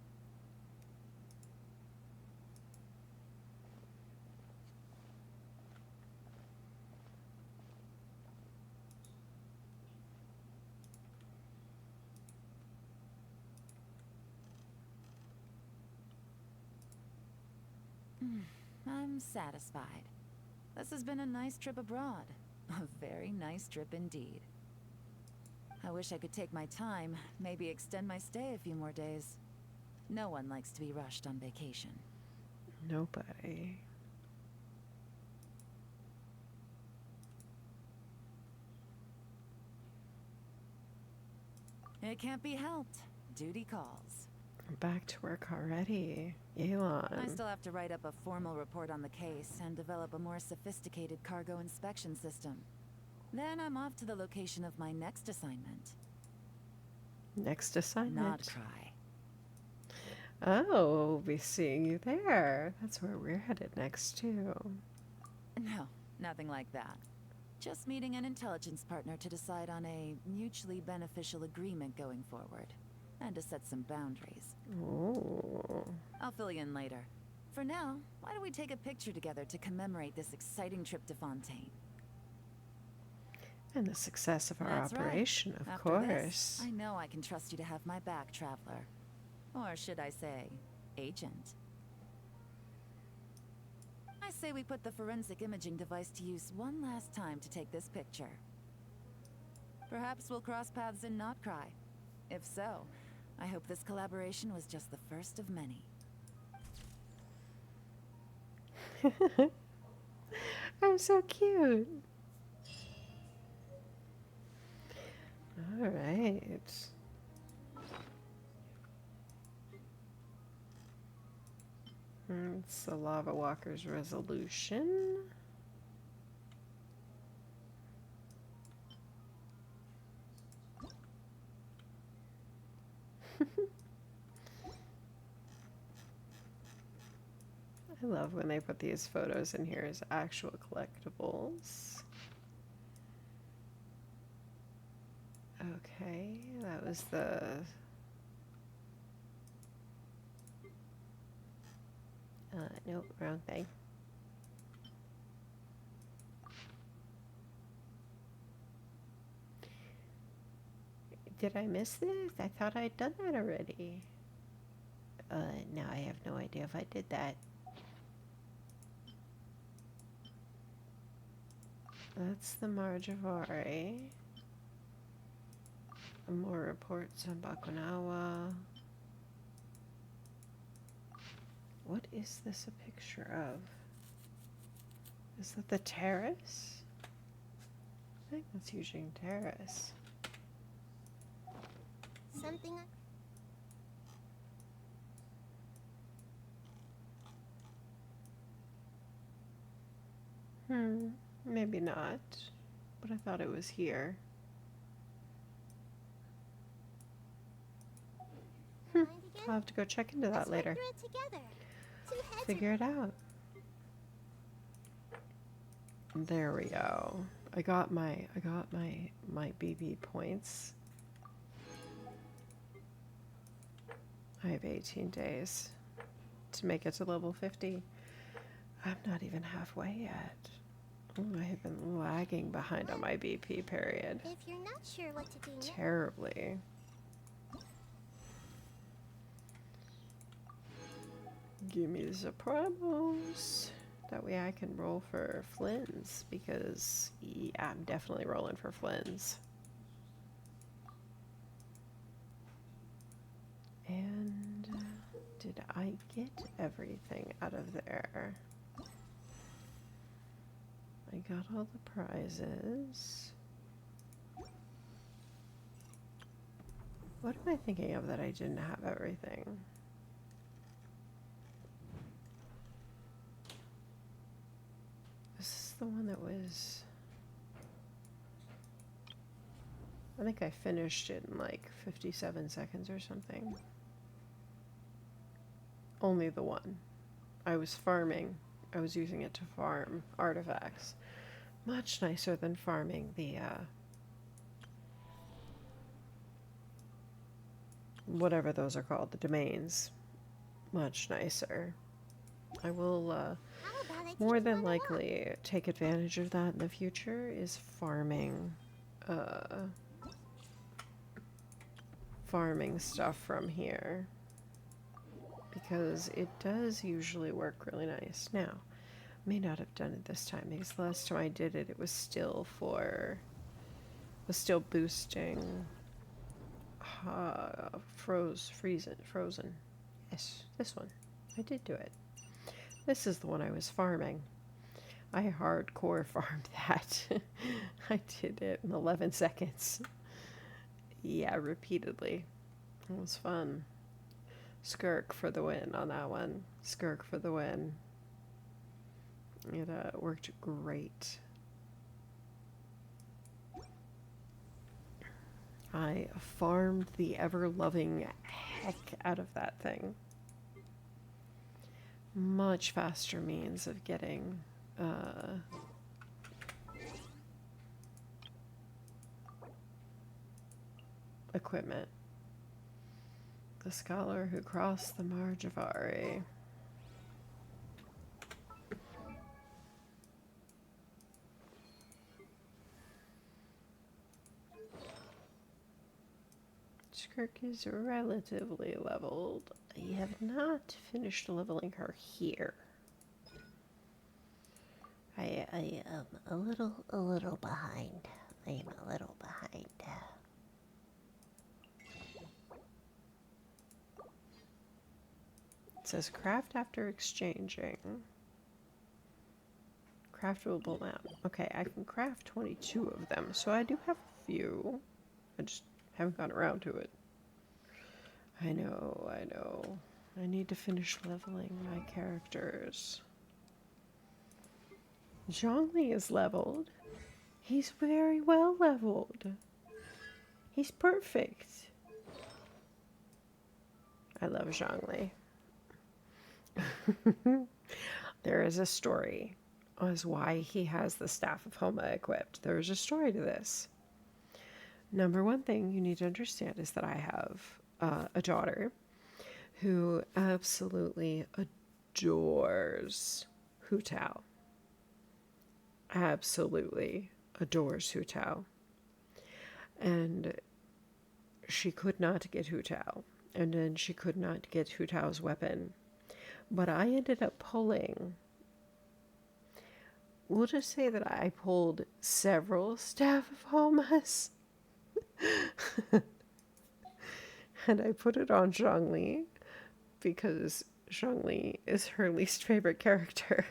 I'm satisfied. This has been a nice trip abroad. A very nice trip indeed. I wish I could take my time, maybe extend my stay a few more days. No one likes to be rushed on vacation. Nobody. It can't be helped. Duty calls. Back to work already. Elon. I still have to write up a formal report on the case and develop a more sophisticated cargo inspection system. Then I'm off to the location of my next assignment. Next assignment. Not cry. Oh, we'll be seeing you there. That's where we're headed next, too. No, nothing like that. Just meeting an intelligence partner to decide on a mutually beneficial agreement going forward. And to set some boundaries. Oh. I'll fill you in later. For now, why don't we take a picture together to commemorate this exciting trip to Fontaine? And the success of our That's right. operation, of After course. this, I know I can trust you to have my back, Traveler. Or should I say, Agent. I say we put the forensic imaging device to use one last time to take this picture. Perhaps we'll cross paths and not cry. If so, I hope this collaboration was just the first of many. I'm so cute. All right. It's the Lava Walker's resolution. I love when they put these photos in here as actual collectibles. Okay, that was the... nope, wrong thing. Did I miss this? I thought I'd done that already. Now I have no idea if I did that. That's the Marjavari. More reports on Bakunawa. What is this a picture of? Is that the terrace? I think that's Eugene Terrace. Something Maybe not. But I thought it was here. I'll have to go check into that later. Figure it out. There we go. I got my BB points. I have 18 days to make it to level 50. I'm not even halfway yet. I have been lagging behind on my BP period. If you're not sure what to do next. Terribly. Give me the promos. That way I can roll for Flynn's, because yeah, I'm definitely rolling for Flynn's. And did I get everything out of there? I got all the prizes. What am I thinking of that I didn't have everything? This is the one that was... I think I finished it in like 57 seconds or something. Only the one. I was farming. I was using it to farm artifacts. Much nicer than farming the, whatever those are called, the domains. Much nicer. I will, more than likely take advantage of that in the future, is farming, farming stuff from here. Because it does usually work really nice. Now, may not have done it this time, because the last time I did it, it was still boosting frozen. Yes, this one. I did do it. This is the one I was farming. I hardcore farmed that. I did it in 11 seconds. Yeah, repeatedly. It was fun. Skirk for the win on that one. Skirk for the win. It worked great. I farmed the ever-loving heck out of that thing. Much faster means of getting equipment. The scholar who crossed the Marjavari. Skirk is relatively leveled. I have not finished leveling her here. I am a little behind. I am a little behind. It says craft after exchanging. Craftable map. Okay, I can craft 22 of them, so I do have a few. I just haven't gone around to it. I know. I need to finish leveling my characters. Zhongli is leveled. He's very well leveled. He's perfect. I love Zhongli. There is a story as why he has the Staff of Homa equipped. There is a story to this. Number one thing you need to understand is that I have a daughter who absolutely adores Hu Tao. Absolutely adores Hu Tao. And she could not get Hu Tao. And then she could not get Hu Tao's weapon. But I ended up pulling, we'll just say that I pulled several Staff of Homas. And I put it on Zhongli because Zhongli is her least favorite character.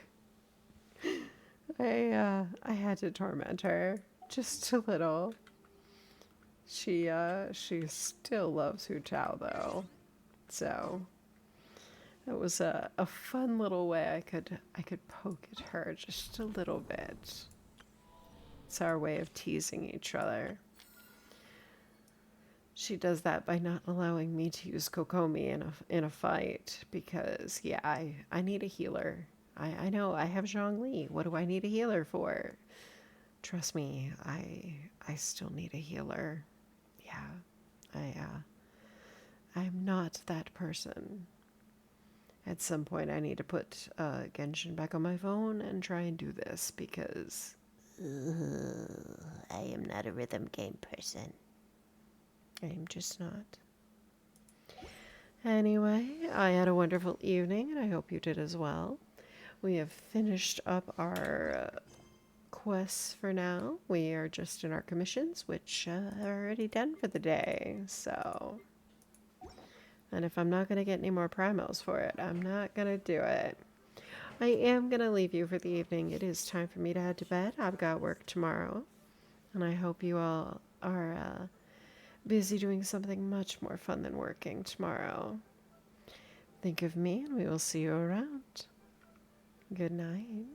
I had to torment her just a little. She still loves Hu Tao though, so it was a fun little way I could poke at her just a little bit. It's our way of teasing each other. She does that by not allowing me to use Kokomi in a fight because yeah, I need a healer. I know I have Zhongli. What do I need a healer for? Trust me, I still need a healer. Yeah, I'm not that person. At some point, I need to put Genshin back on my phone and try and do this because I am not a rhythm game person. I am just not. Anyway, I had a wonderful evening, and I hope you did as well. We have finished up our quests for now. We are just in our commissions, which are already done for the day. So, and if I'm not going to get any more primals for it, I'm not going to do it. I am going to leave you for the evening. It is time for me to head to bed. I've got work tomorrow, and I hope you all are busy doing something much more fun than working tomorrow. Think of me, and we will see you around. Good night.